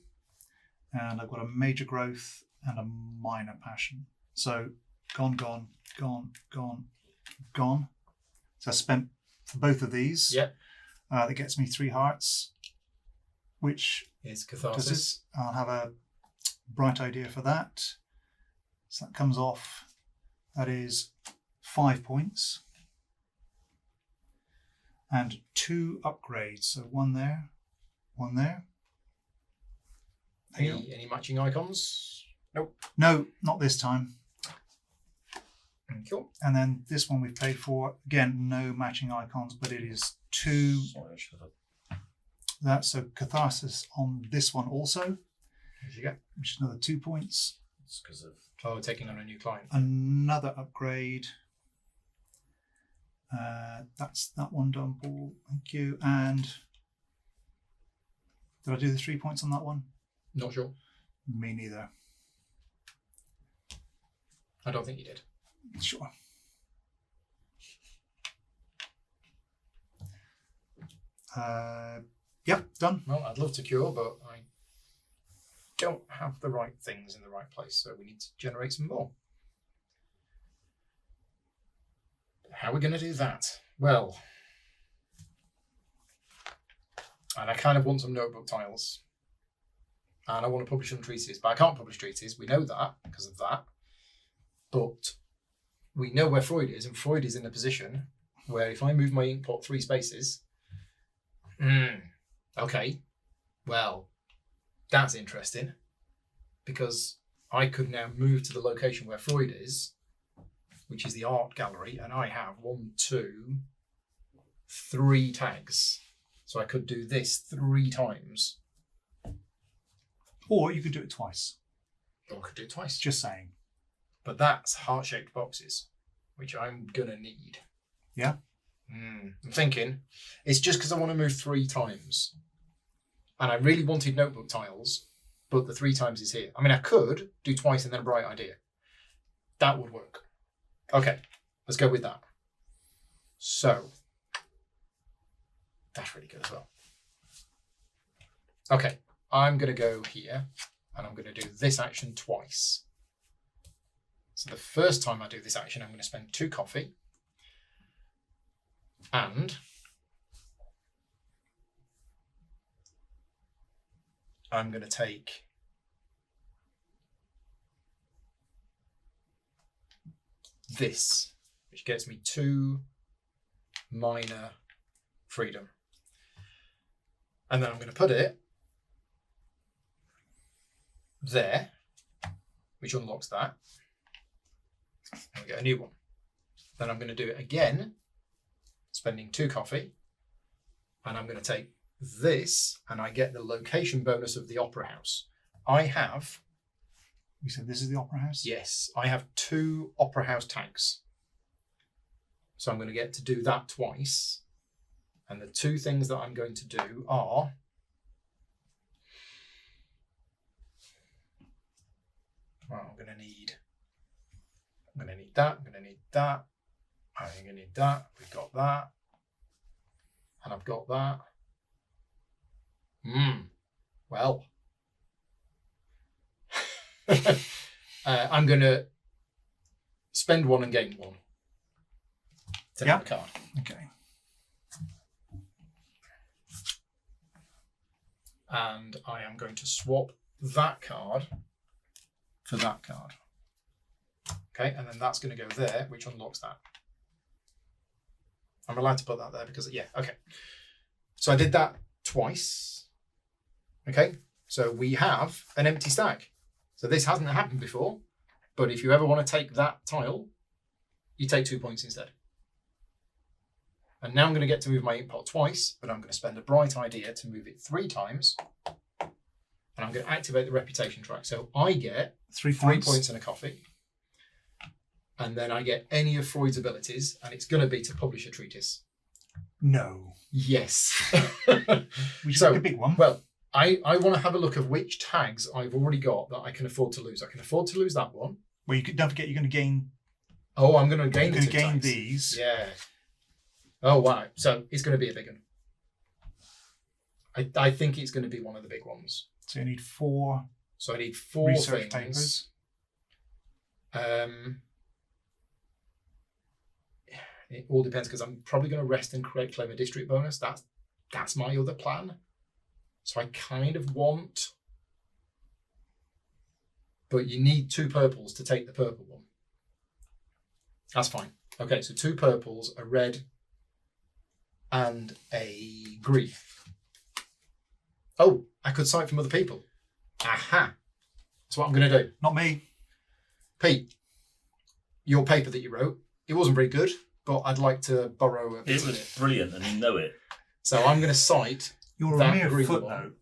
And I've got a major growth and a minor passion. So gone, gone, gone, gone, gone. So I spent for both of these. Yep. That gets me 3 hearts, which is catharsis. I'll have a bright idea for that. So that comes off. That is 5 points. And 2 upgrades. So 1 there, 1 there. Any matching icons? Nope. No, not this time. Cool. And then this one we've paid for. Again, no matching icons, but it is 2. Sorry, I should have. That, so catharsis on this one also, There you go. which is another 2 points. It's because of. Oh, taking on a new client. Another upgrade. That's that one done, Paul. Thank you. And did I do the 3 points on that one? Not sure. Me neither. I don't think you did. Sure. Yep, done. Well, I'd love to cure, but I don't have the right things in the right place, so we need to generate some more. How are we going to do that? Well, and I kind of want some notebook tiles, and I want to publish some treatises, but I can't publish treatises. We know that because of that, but we know where Freud is, and Freud is in a position where if I move my ink pot 3 spaces, okay, well, that's interesting, because I could now move to the location where Freud is, which is the art gallery, and I have 1, 2, 3 tags. So I could do this 3 times. Or you could do it twice. Or I could do it twice. Just saying. But that's heart-shaped boxes, which I'm gonna need. Yeah. I'm thinking, it's just because I want to move 3 times. And I really wanted notebook tiles, but the 3 times is here. I mean, I could do twice and then a bright idea. That would work. Okay, let's go with that. So, that's really good as well. Okay, I'm going to go here, and I'm going to do this action twice. So the first time I do this action, I'm going to spend 2 coffee. And I'm going to take this, which gets me 2 minor freedom. And then I'm going to put it there, which unlocks that. And we get a new one. Then I'm going to do it again, spending 2 coffee. And I'm going to take this, and I get the location bonus of the Opera House. I have... You said this is the Opera House? Yes, I have 2 Opera House tags. So I'm going to get to do that twice. And the 2 things that I'm going to do are... Well, I'm going to need that, I'm going to need that, I'm going to need that, we've got that, and I've got that. Well, I'm going to spend 1 and gain 1. Take the card. Okay. And I am going to swap that card for that card. Okay, and then that's going to go there, which unlocks that. I'm allowed to put that there because, yeah, okay. So I did that twice. Okay, so we have an empty stack. So this hasn't happened before, but if you ever want to take that tile, you take 2 points instead. And now I'm going to get to move my ink pot twice, but I'm going to spend a bright idea to move it 3 times. And I'm going to activate the reputation track. So I get 3 points and a coffee. And then I get any of Freud's abilities, and it's going to be to publish a treatise. No. Yes. Which is like a big one. Well, I want to have a look of which tags I've already got that I can afford to lose. I can afford to lose that one. Well, don't forget you're going to gain. Oh, I'm going to gain. You're going to gain tags. these. Yeah. Oh wow! So it's going to be a big one. I think it's going to be one of the big ones. So you need 4. So I need 4 research things. papers. It all depends because I'm probably going to rest and claim a district bonus. That's my other plan. So I kind of want, but you need 2 purples to take the purple one. That's fine. Okay, so 2 purples, a red, and a green. Oh, I could cite from other people. Aha! That's what I'm going to do. Not me. Pete, your paper that you wrote, it wasn't very good, but I'd like to borrow a bit It of was it. brilliant, and you know it. So I'm going to cite You're that a mere green footnote. one.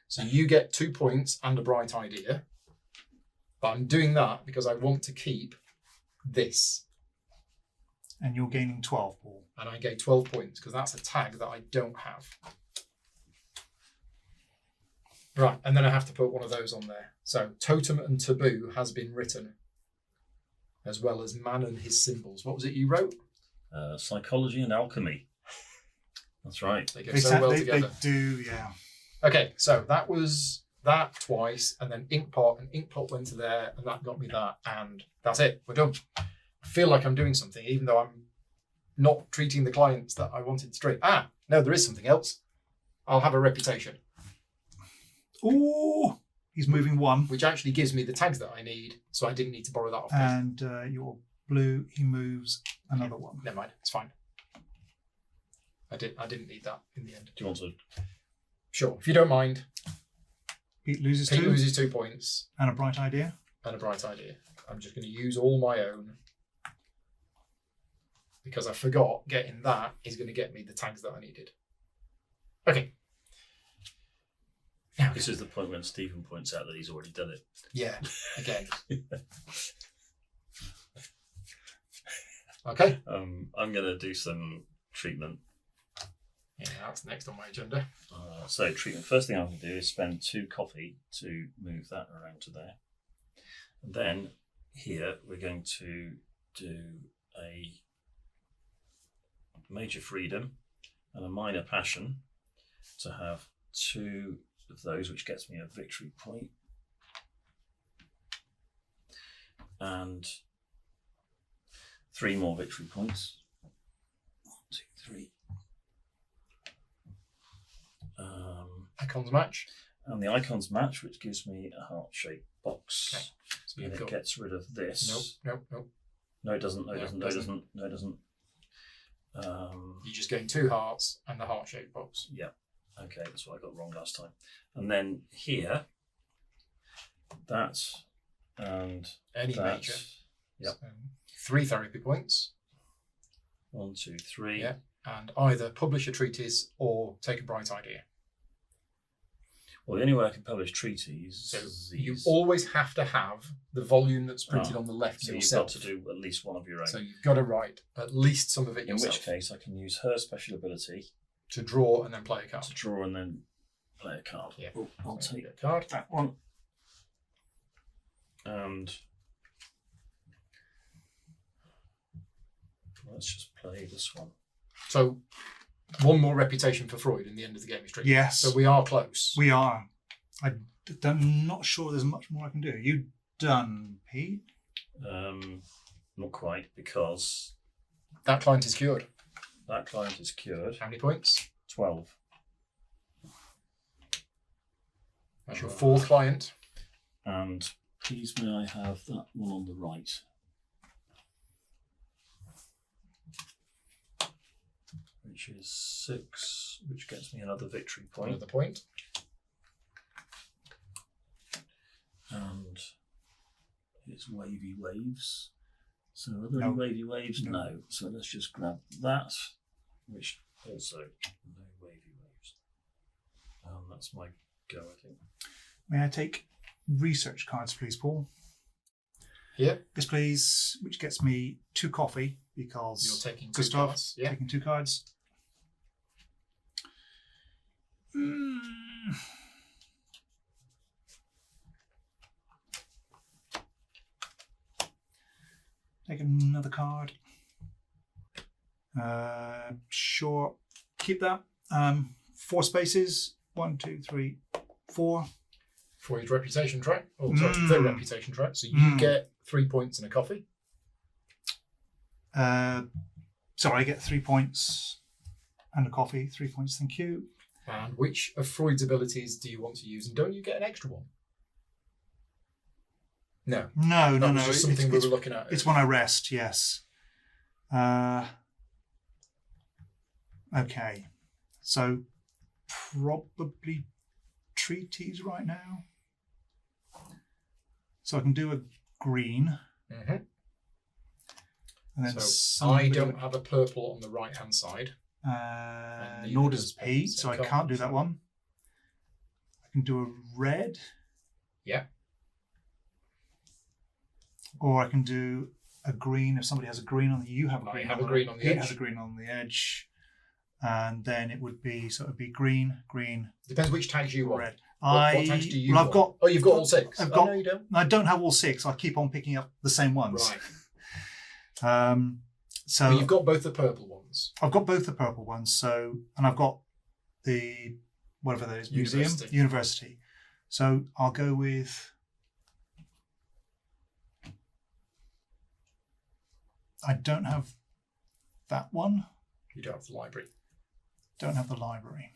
So you get 2 points and a bright idea. But I'm doing that because I want to keep this. And you're gaining 12, Paul. And I gain 12 points because that's a tag that I don't have. Right, and then I have to put one of those on there. So totem and taboo has been written, as well as man and his symbols. What was it you wrote? Psychology and alchemy. That's right. They go so well together. They do, yeah. Okay, so that was that twice, and then inkpot, and inkpot went to there, and that got me that, and that's it. We're done. I feel like I'm doing something, even though I'm not treating the clients that I wanted to treat. Ah, no, there is something else. I'll have a reputation, Ooh, he's moving 1. which actually gives me the tags that I need, so I didn't need to borrow that off. Pete. And your blue, he moves another 1. Never mind, it's fine. I didn't need that in the end. Do you want to? Sure, if you don't mind. Pete loses Pete 2. loses 2 points And a bright idea. and a bright idea. I'm just going to use all my own because I forgot getting that is going to get me the tags that I needed. Okay. Now, This is the point when Stephen points out that he's already done it. yeah, again. Okay. I'm going to do some treatment. Yeah, that's next on my agenda. So treatment. First thing I'm going to do is spend 2 coffee to move that around to there. And then here we're going to do a major freedom and a minor passion to have 2 of those, which gets me a victory point. And 3 more victory points. 1, 2, 3. Icons match. And the icons match, which gives me a heart-shaped box. Okay. So And you've it got... gets rid of this. Nope. No, it doesn't. No, it No, doesn't. it No, it doesn't. doesn't. No, it doesn't. You're just getting 2 hearts and the heart-shaped box. Yeah. Okay, that's what I got wrong last time. And then here, that and Any that. major. Yep. So 3 therapy points. 1, 2, 3. Yeah. And either publish a treatise or take a bright idea. Well, the only way I can publish treaties So is you these. always have to have the volume that's printed Ah, on the left So you've yourself. got to do at least one of your own. So you've got to write at least some of it In yourself. which case, I can use her special ability to draw and then play a card. to draw and then play a card. Yeah. Oh, I'll So take a card. that one. And let's just play this one. So one more reputation for Freud in the end of the game stream. Yes. So we are close. We are. I'm not sure there's much more I can do. You done, Pete? Not quite, because That client is cured. that client is cured. How many points? 12. That's your 4th client. And please may I have that one on the right. Which is 6, which gets me another victory point. Another point. And it's wavy waves. So are there No. any wavy waves? No. No. So let's just grab that, which also no wavy waves. That's my go, I think. May I take research cards, please, Paul? Yeah. Yes, please. Which gets me 2 coffee because You're taking 2 Gustav, cards. Yeah. taking 2 cards. Take another card. Sure. Keep that. 4 spaces. 1, 2, 3, 4. For his reputation track. Oh, sorry, the reputation track. So you get 3 points and a coffee. Sorry, I get 3 points and a coffee. 3 points, thank you. And which of Freud's abilities do you want to use? And don't you get an extra one? No. No. That was just something we were looking at. It's when I rest, yes. Okay. So probably treaties right now. So I can do a green. Mm-hmm. And then So I don't have a purple on the right-hand side. nor does Pete, so I can't do that one. I can do a red. Yeah. Or I can do a green if somebody has a green on the. You have a green. I have on a green on the Pete edge. has a green on the edge, and then it would be green, green, Depends which tags you want. red. What tags do you Well, want? I've got. Oh, you've got all 6. I've Oh, got- no, you don't. I don't have all 6. I keep on picking up the same ones. Right. So But you've got both the purple ones. I've got both the purple ones. So and I've got the whatever that is museum university. So I'll go with. I don't have that one. You don't have the library. Don't have the library.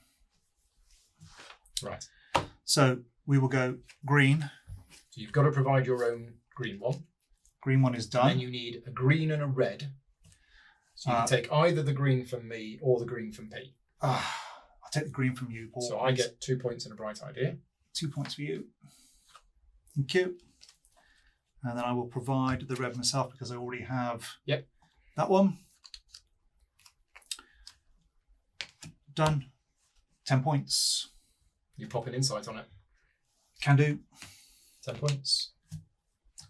Right. So we will go green. So you've got to provide your own green one. Green one is And done. then you need a green and a red. So you can take either the green from me or the green from Pete. I'll take the green from you, Paul. So I get 2 points and a bright idea. 2 points for you. Thank you. And then I will provide the red myself because I already have that one. Done. 10 points. You pop an insight on it. Can do. 10 points.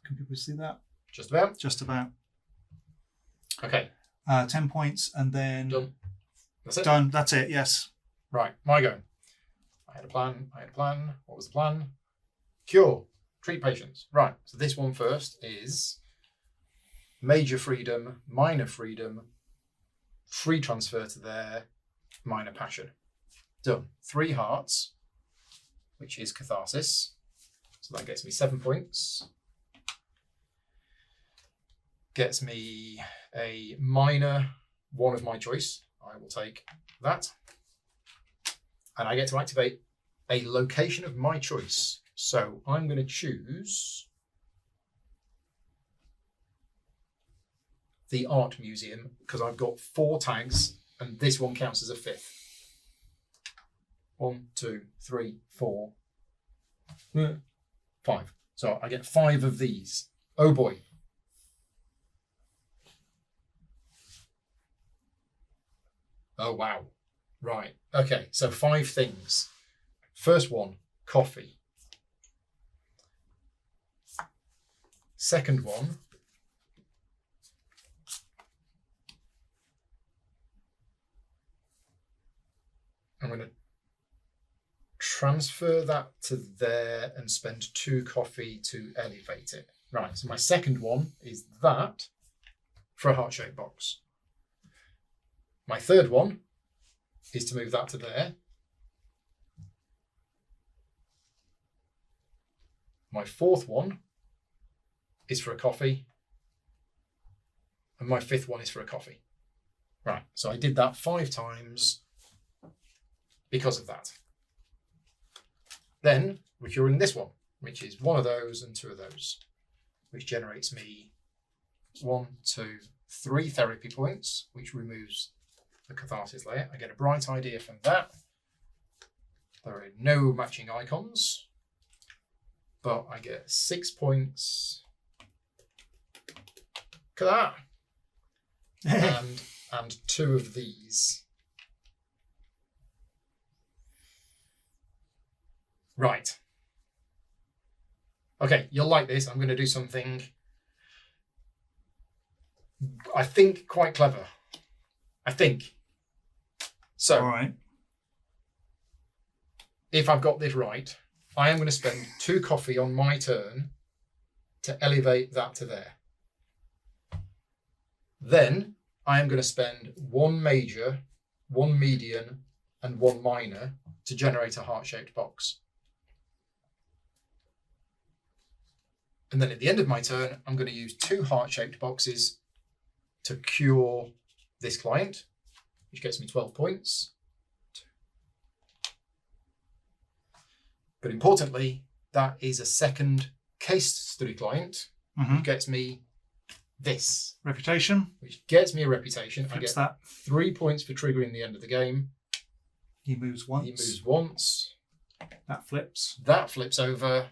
Can people see that? Just about. Just about. Okay. 10 points and then Done. That's it. done. That's it, yes. Right. My go. I had a plan. What was the plan? Cure. Treat patients. Right. So this one first is major freedom, minor freedom, free transfer to there, minor passion. Done. 3 hearts, which is catharsis. So that gets me 7 points. Gets me a minor one of my choice. I will take that. And I get to activate a location of my choice. So I'm going to choose the art museum because I've got 4 tags and this one counts as a 5th. 1, 2, 3, 4, 5. So I get 5 of these. Oh boy. Oh wow. Right. Okay. So 5 things. First one, coffee. Second one, I'm going to transfer that to there and spend 2 coffee to elevate it. Right, so my second one is that for a heart-shaped box. My third one is to move that to there. My fourth one is for a coffee. And my 5th one is for a coffee. Right, so I did that 5 times because of that. Then we're curing this one, which is 1 of those and 2 of those, which generates me 1, 2, 3 therapy points, which removes the catharsis layer. I get a bright idea from that. There are no matching icons, but I get 6 points. Look at that. and 2 of these. Right. Okay, you'll like this. I'm going to do something, I think, quite clever. I think. So, All right. if I've got this right, I am going to spend 2 coffee on my turn to elevate that to there. Then I am going to spend 1 major, 1 median, and 1 minor to generate a heart-shaped box. And then at the end of my turn, I'm going to use 2 heart-shaped boxes to cure this client, which gets me 12 points. But importantly, that is a second case study client, which gets me this. Reputation. Which gets me a reputation. Flips I get that. 3 points for triggering the end of the game. He moves once. He moves once. That flips. That flips over.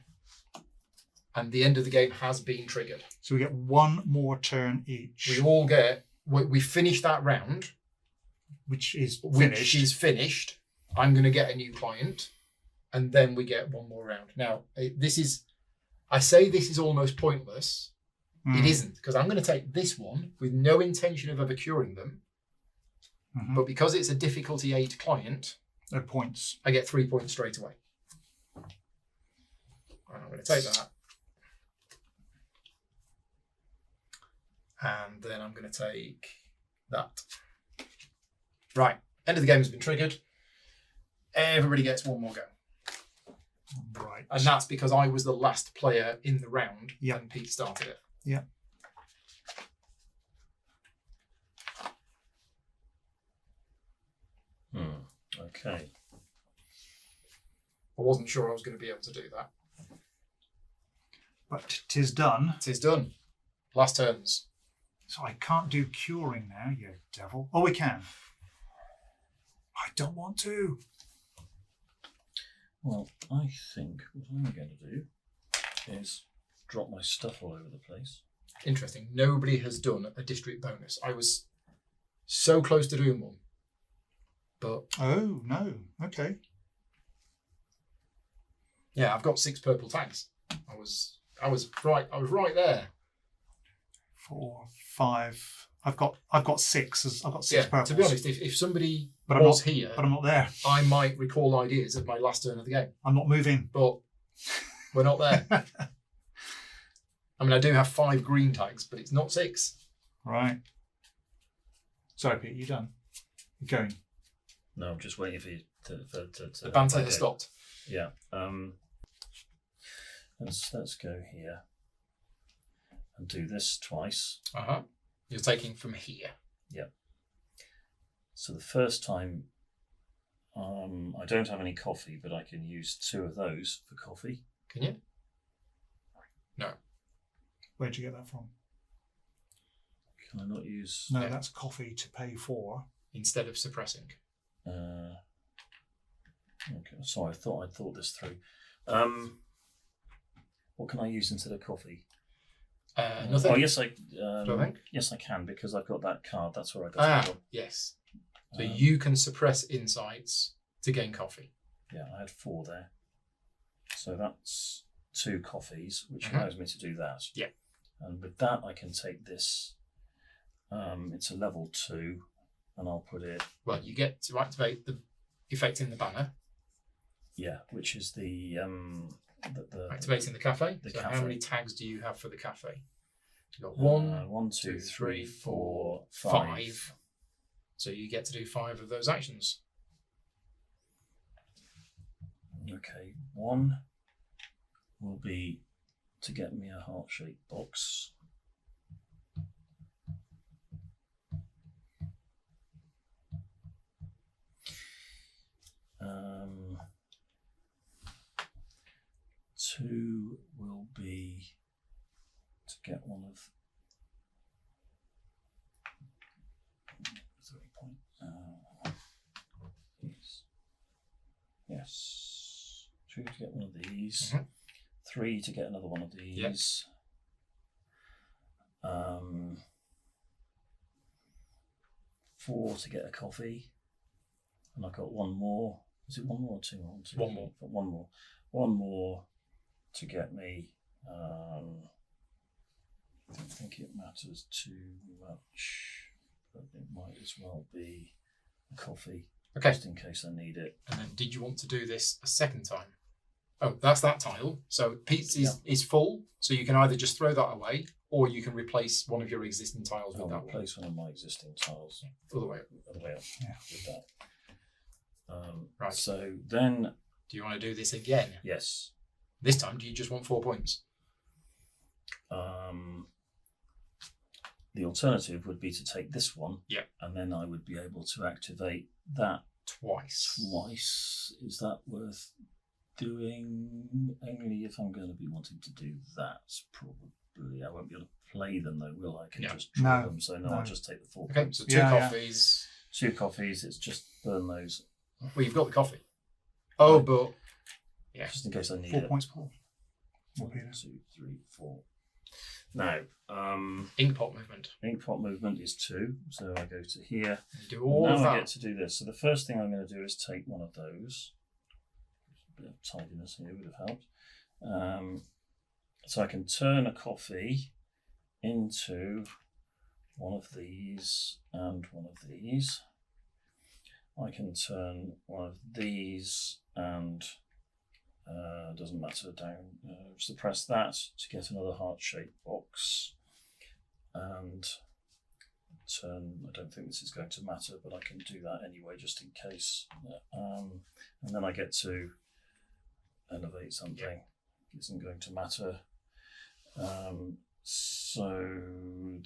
And the end of the game has been triggered. So we get 1 more turn each. We all get, we finish that round. Which is finished. Which is finished. I'm going to get a new client. And then we get 1 more round. Now, I say this is almost pointless. It isn't, because I'm going to take this one with no intention of ever curing them. But because it's a difficulty 8 client, points. I get 3 points straight away. And I'm going to take that. And then I'm going to take that. Right. End of the game has been triggered. Everybody gets 1 more go. Right. And that's because I was the last player in the round and Pete started it. Yeah. Okay. I wasn't sure I was going to be able to do that. But 'tis done. 'Tis done. Last turns. So I can't do curing now, you devil. Oh, we can. I don't want to. Well, I think what I'm going to do is drop my stuff all over the place. Interesting. Nobody has done a district bonus. I was so close to doing one. But oh no. Okay. Yeah, I've got 6 purple tags. I was right there. 4, 5. I've got 6. I've got 6 purples. To be honest, if somebody but was here, but I'm not there. I might recall ideas at my last turn of the game. I'm not moving. But we're not there. I mean, I do have 5 green tags, but it's not 6. Right. Sorry, Pete, you done? You're going. No, I'm just waiting for you to The banter has stopped. Yeah. Let's go here and do this twice. You're taking from here. Yeah. So the first time I don't have any coffee, but I can use 2 of those for coffee. Can you? No. Where'd you get that from? Can I not use? No, that's coffee to pay for. Instead of suppressing. Okay, sorry, I'd thought this through. What can I use instead of coffee? Nothing. Oh yes, I think. Yes, I can because I've got that card. That's where I got it from. Yes. So you can suppress insights to gain coffee. Yeah, I had 4 there. So that's 2 coffees, which allows me to do that. Yeah. And with that, I can take this. It's a level 2, and I'll put it. Well, you get to activate the effect in the banner. Yeah, which is the Activating the cafe. The So cafe. how many tags do you have for the cafe? You've got 1, 2, 3, 4, 5. So you get to do 5 of those actions. Okay, 1 will be to get me a heart-shaped box. Two will be to get one of 3 point. Yes. 2 to get one of these. 3 to get another one of these. Yep. 4 to get a coffee. And I've got 1 more. Is it 1 more or 2 more? 1 more. Got 1 more. 1 more to get me. I don't think it matters too much, but it might as well be a coffee. Okay. Just in case I need it. And then did you want to do this a second time? Oh, that's that tile. So Pete's is full, so you can either just throw that away or you can replace one of your existing tiles with I'll that one. replace one of my existing tiles. Other way up. Other way up with that. Right. So then, Do you want to do this again? yes. This time, do you just want 4 points? The alternative would be to take this one, Yeah. and then I would be able to activate that Twice. twice. Is that worth doing? Only if I'm going to be wanting to do that. Probably I won't be able to play them though, will I? I can just draw them. So no, I'll just take the 4 Okay, points. so 2 coffees. 2 coffees. It's just burn those. Well, you've got the coffee. Oh, but Just in case I need 4 it. points, Paul. 1, 2, 3, 4. Now, Inkpot movement. inkpot movement is 2. So I go to here. You do all of Now I that. get to do this. So the first thing I'm going to do is take one of those. A bit of tidiness here would have helped. So I can turn a coffee into one of these and one of these. I can turn one of these and doesn't matter, down, suppress that to get another heart-shaped box, and turn, I don't think this is going to matter, but I can do that anyway just in case, and then I get to elevate something. It isn't going to matter, so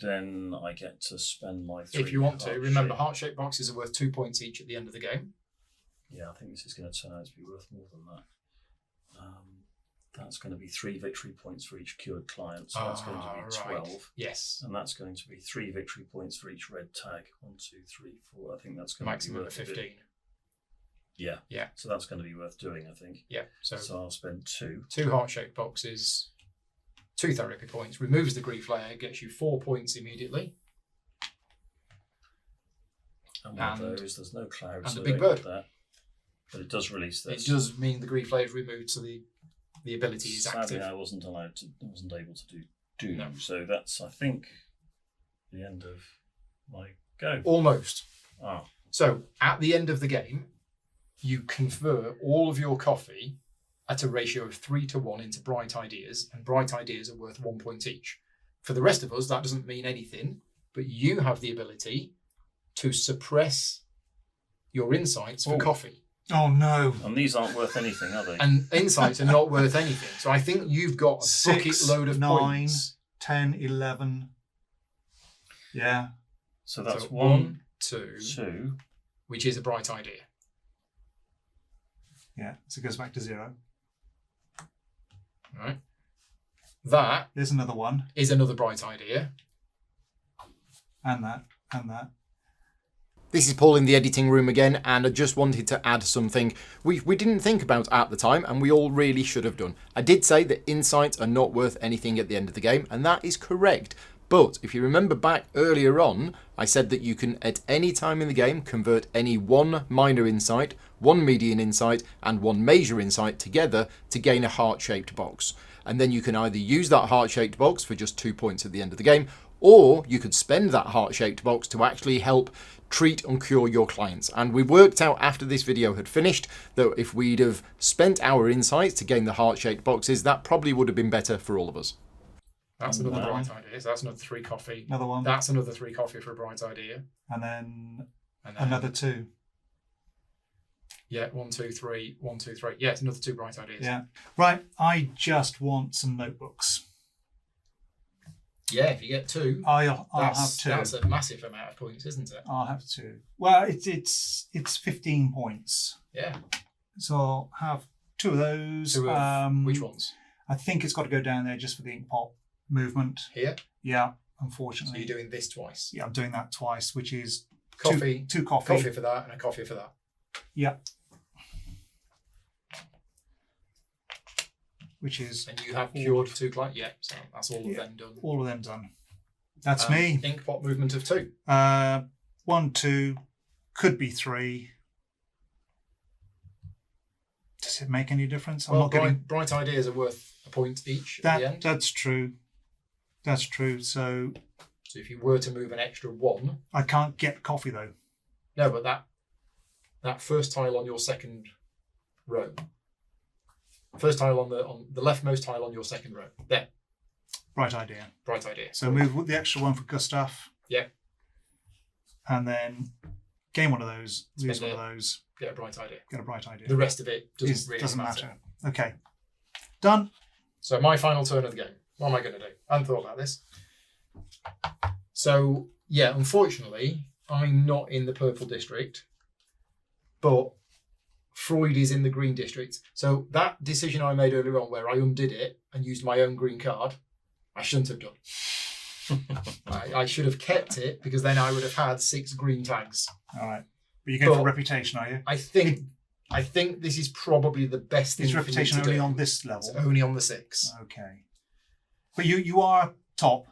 then I get to spend my 3 If you want to, remember heart-shaped- heart-shaped boxes are worth 2 points each at the end of the game. Yeah, I think this is going to turn out to be worth more than that. That's going to be 3 victory points for each cured client, so that's going to be 12. Right. Yes. And that's going to be 3 victory points for each red tag. 1, 2, 3, 4. I think that's going Maximum to be of worth 15. Yeah. Yeah. So that's going to be worth doing, I think. Yeah. So I'll spend 2. 2 heart-shaped boxes, 2 therapy points, removes the grief layer, gets you 4 points immediately. And one of those, there's no clouds. and so a big I don't bird. get that. But it does release this. It does mean the grief layer is removed, so the ability is Sadly, active. I wasn't able to do. No. So that's, I think, the end of my go. Almost. Oh. So at the end of the game, you convert all of your coffee at a ratio of 3-to-1 into bright ideas, and bright ideas are worth 1 point each. For the rest of us, that doesn't mean anything, but you have the ability to suppress your insights for coffee. Oh no. And these aren't worth anything, are they? And insights are not worth anything. So I think you've got a 6, bucket load of 9, points. 10, 11. Yeah. So that's So 1, 2, 2. which is a bright idea. Yeah, so it goes back to 0. Right. That There's another one. is another bright idea. And that. And that. This is Paul in the editing room again, and I just wanted to add something we didn't think about at the time, and we all really should have done. I did say that insights are not worth anything at the end of the game, and that is correct. But if you remember back earlier on, I said that you can at any time in the game convert any one minor insight, one median insight, and one major insight together to gain a heart-shaped box. And then you can either use that heart-shaped box for just 2 points at the end of the game, or you could spend that heart-shaped box to actually help treat and cure your clients. And we worked out after this video had finished that if we'd have spent our insights to gain the heart-shaped boxes, that probably would have been better for all of us. That's another bright idea. So that's another 3 coffee. Another one. That's another 3 coffee for a bright idea. And then And then another 2. Yeah, 1, 2, 3, 1, 2, 3. Yeah, it's another 2 bright ideas. Yeah. Right, I just want some notebooks. Yeah, if you get 2, I'll have 2. That's a massive amount of points, isn't it? I'll have 2. Well, it's 15 points. Yeah. So I'll have 2 of those. Which ones? I think it's got to go down there just for the inkpot movement. Here? Yeah, So unfortunately. you're doing this twice. Yeah, I'm doing that twice, which is Coffee. 2 coffee. Coffee for that and a coffee for that. Yeah. Which is And you have cured 2 clients. Yeah, so that's all of them done. all of them done. That's me. Inkpot movement of 2. 1, 2, could be 3. Does it make any difference? I'm Well, not getting bright ideas are worth a point each at the end. That's true. That's true. So So if you were to move an extra 1, I can't get coffee though. no, but that first tile on your second row, first tile on the leftmost tile on your second row, there, Right idea. bright idea. So move the extra one for Gustav. Yeah. And then gain one of those, lose Spend one of it. those, Get a bright idea. get a bright idea. The rest of it doesn't matter. Okay. Done. So my final turn of the game. What am I going to do? I hadn't thought about this. So yeah, unfortunately, I'm not in the purple district, but Freud is in the green district. So that decision I made earlier on where I undid it and used my own green card, I shouldn't have done. I should have kept it because then I would have had 6 green tags. All right. But you're going for reputation, are you? I think this is probably the best thing. Is reputation for me to only do. on this level? It's only on the 6. Okay. But you are top.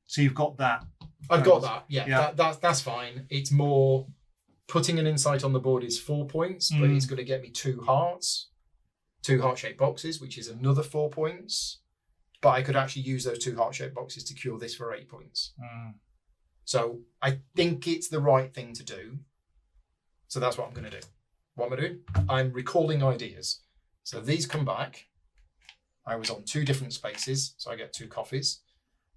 So you've got that. I've got that. Yeah, Yeah. That's fine. It's more putting an insight on the board is 4 points, but it's going to get me 2 hearts, 2 heart-shaped boxes, which is another 4 points. But I could actually use those 2 heart-shaped boxes to cure this for 8 points. So I think it's the right thing to do. So that's what I'm going to do. What am I doing? I'm recalling ideas. So these come back. I was on 2 different spaces, so I get 2 coffees.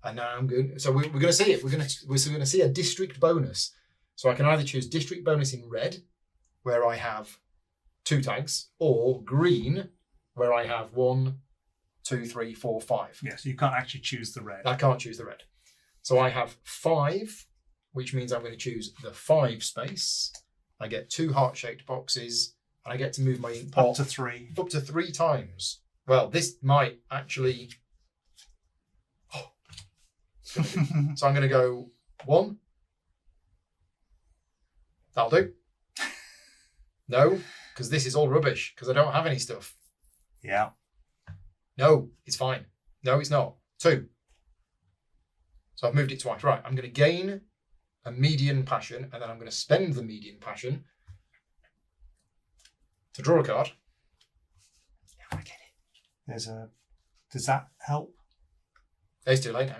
And now I'm good. So we're going to see it. We're going to see a district bonus. So I can either choose district bonus in red, where I have 2 tags, or green, where I have 1, 2, 3, 4, 5. Yeah, so you can't actually choose the red. I can't choose the red. So I have 5, which means I'm going to choose the 5 space. I get 2 heart-shaped boxes, and I get to move my ink pot Up to 3. Up to 3 times. Well, this might actually... So I'm going to go 1. That'll do. No, because this is all rubbish, because I don't have any stuff. Yeah. No, it's fine. No, it's not. 2. So I've moved it twice. Right, I'm going to gain a median passion, and then I'm going to spend the median passion to draw a card. Yeah, I get it. Does that help? It's too late now.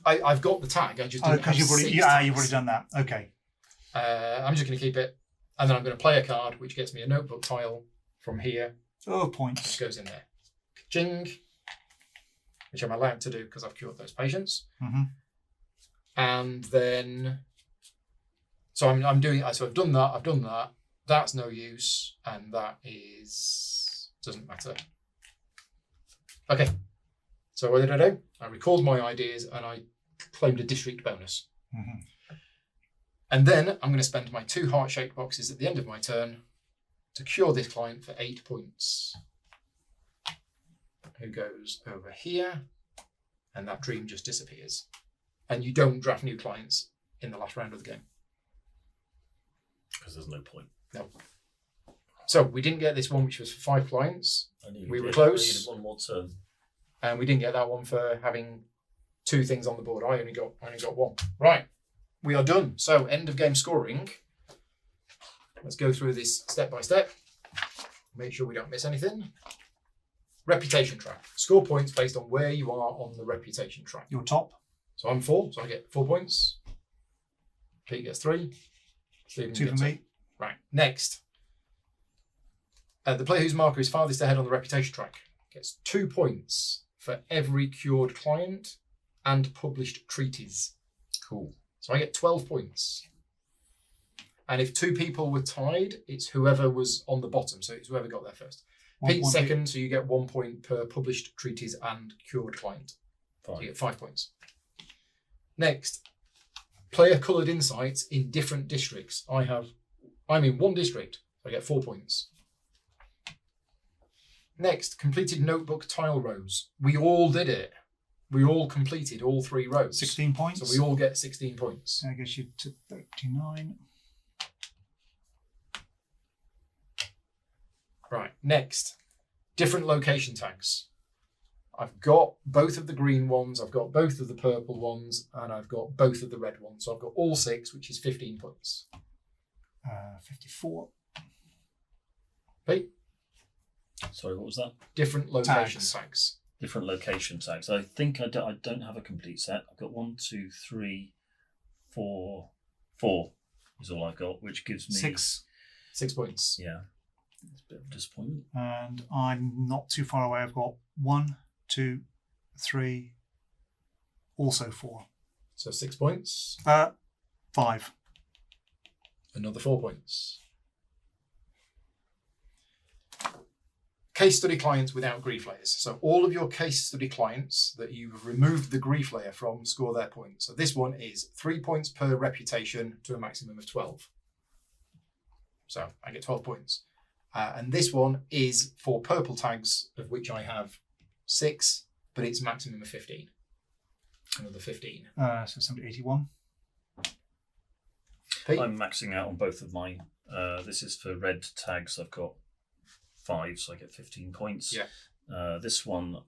I've got the tag. I just didn't have you've already, 6 you've tags. already done that. Okay. I'm just going to keep it, and then I'm going to play a card, which gets me a notebook tile from here, Oh, which points. goes in there. Jing, which I'm allowed to do because I've cured those patients. And then, so I'm doing. So I've done that. That's no use, and that doesn't matter. Okay. So what did I do? I recalled my ideas and I claimed a district bonus. And then I'm going to spend my 2 heart-shaped boxes at the end of my turn to cure this client for 8 points. Who goes over here, and that dream just disappears. And you don't draft new clients in the last round of the game. Because there's no point. No. So we didn't get this one, which was for 5 clients. We were close. I needed one more turn. And we didn't get that one for having 2 things on the board. I only got 1. Right. We are done. So end of game scoring. Let's go through this step by step. Make sure we don't miss anything. Reputation track. Score points based on where you are on the reputation track. Your top. So I'm 4, so I get 4 points. Pete gets 3. Stephen 2 gets for 2. me. Right, next. The player whose marker is farthest ahead on the reputation track gets 2 points for every cured client and published treatise. Cool. So I get 12 points. And if 2 people were tied, it's whoever was on the bottom. So it's whoever got there first. Pete's second, so you get 1 point per published treatise and cured client. So you get 5 points. Next, player coloured insights in different districts. I'm in 1 district, so I get 4 points. Next, completed notebook tile rows. We all did it. We all completed all 3 rows. 16 points. So we all get 16 points. I guess you to 39. Right, next, different location tags. I've got both of the green ones, I've got both of the purple ones, and I've got both of the red ones. So I've got all 6, which is 15 points. 54. Pete? Sorry, what was that? Different location tags. Different location tags. I think I don't have a complete set. I've got 1, 2, 3, 4. 4 is all I've got, which gives me 6. 6 points. Yeah. It's a bit of a disappointment. And I'm not too far away. I've got 1, 2, 3, also 4. So 6 points. 5. Another 4 points. Case study clients without grief layers. So all of your case study clients that you've removed the grief layer from score their points. So this one is 3 points per reputation to a maximum of 12. So I get 12 points. And this one is for purple tags, of which I have 6, but it's maximum of 15. Another 15. So somebody 81. Pete? I'm maxing out on both of mine. This is for red tags. I've got 5, so I get 15 points. Yeah. This one,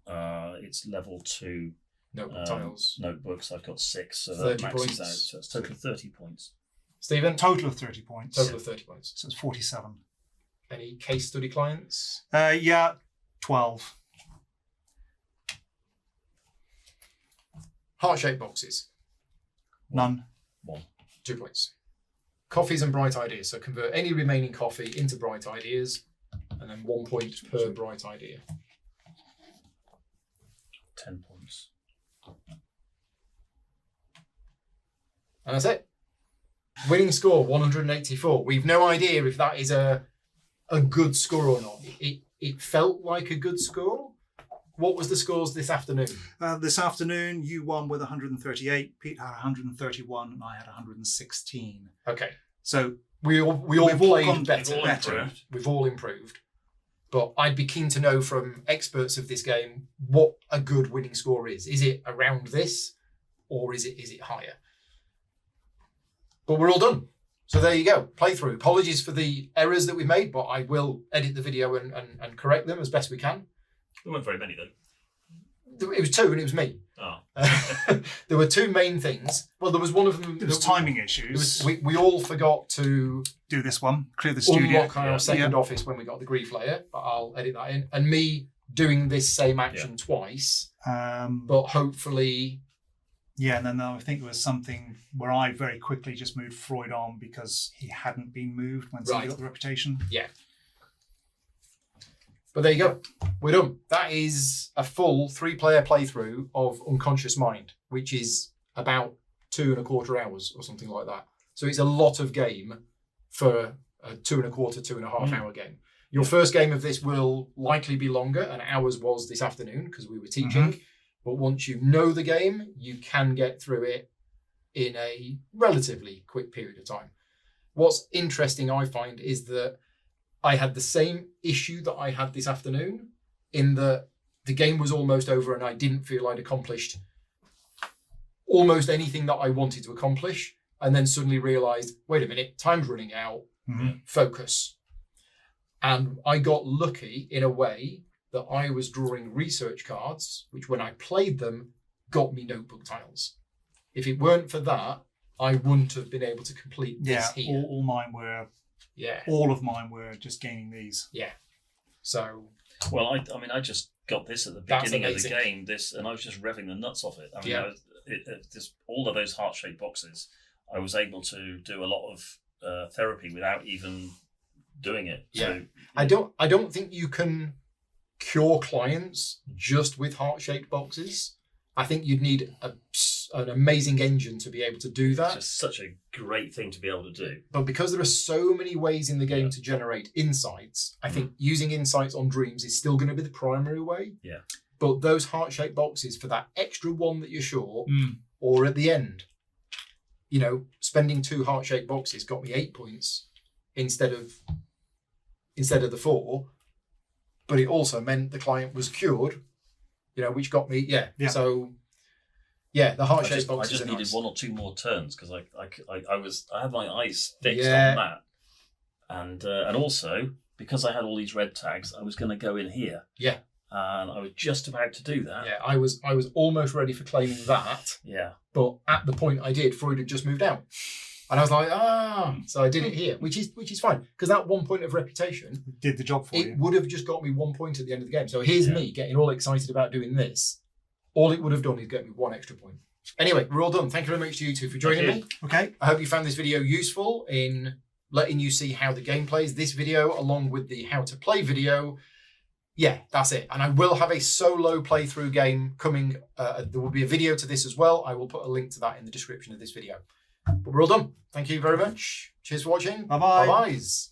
it's level 2 Notebook tiles. notebooks. I've got 6, so 30 that maxes points. out. So it's a total of 30 points. Stephen? Total of 30 points. Total of 30 points. So it's 47. Any case study clients? Yeah, 12. Heart-shaped boxes. None. 1. 2 points. Coffees and bright ideas. So convert any remaining coffee into bright ideas, and then 1 point per bright idea. 10 points. And that's it. Winning score 184. We've no idea if that is a good score or not. It felt like a good score. What was the scores this afternoon? This afternoon, you won with 138. Pete had 131, and I had 116. Okay. So we all gone played better. better. We've all improved. But I'd be keen to know from experts of this game what a good winning score is. Is it around this, or is it higher? But we're all done. So there you go. Playthrough. Apologies for the errors that we made, but I will edit the video and correct them as best we can. There weren't very many though. It was 2 and it was me. Oh. There were 2 main things. Well, there was one of them. There was timing issues. We all forgot to do this one, clear the studio. unlock our second office when we got the grief layer, but I'll edit that in. And me doing this same action twice, but hopefully... Yeah, and then I think there was something where I very quickly just moved Freud on because he hadn't been moved when somebody got the reputation. Yeah. But there you go. We're done. That is a full 3-player playthrough of Unconscious Mind, which is about 2.25 hours or something like that. So it's a lot of game for a 2.25, 2.5 hour game. Your first game of this will likely be longer, and ours was this afternoon because we were teaching. But once you know the game, you can get through it in a relatively quick period of time. What's interesting, I find, is that I had the same issue that I had this afternoon, in that the game was almost over and I didn't feel I'd accomplished almost anything that I wanted to accomplish, and then suddenly realised, wait a minute, time's running out, focus. And I got lucky in a way that I was drawing research cards, which when I played them, got me notebook tiles. If it weren't for that, I wouldn't have been able to complete this here. All mine were. Yeah. All of mine were just gaining these. Yeah. So. Well, I mean, I just got this at the beginning of the game. And I was just revving the nuts off it. I mean, just all of those heart-shaped boxes, I was able to do a lot of therapy without even doing it. Yeah. So, I don't think you can cure clients just with heart-shaped boxes. I think you'd need an amazing engine to be able to do that. It's just such a great thing to be able to do. But because there are so many ways in the game to generate insights, I think using insights on dreams is still going to be the primary way. Yeah. But those heart-shaped boxes, for that extra one that you're short, or at the end, you know, spending 2 heart-shaped boxes got me 8 points instead of the 4. But it also meant the client was cured, you know, which got me, So, the heart-shaped boxes. I just needed nice. 1 or 2 more turns because I had my eyes fixed on that, and also because I had all these red tags, I was going to go in here. Yeah. And I was just about to do that. Yeah, I was almost ready for claiming that. Yeah. But at the point I did, Freud had just moved out. And I was like, so I did it here, which is fine. Because that 1 point of reputation did the job for you. It would have just got me 1 point at the end of the game. So here's me getting all excited about doing this. All it would have done is get me 1 extra point. Anyway, we're all done. Thank you very much to you two for joining me. Okay. I hope you found this video useful in letting you see how the game plays. This video, along with the how to play video, that's it. And I will have a solo playthrough game coming. There will be a video to this as well. I will put a link to that in the description of this video. But we're all done. Thank you very much. Cheers for watching. Bye-bye. Bye-byes.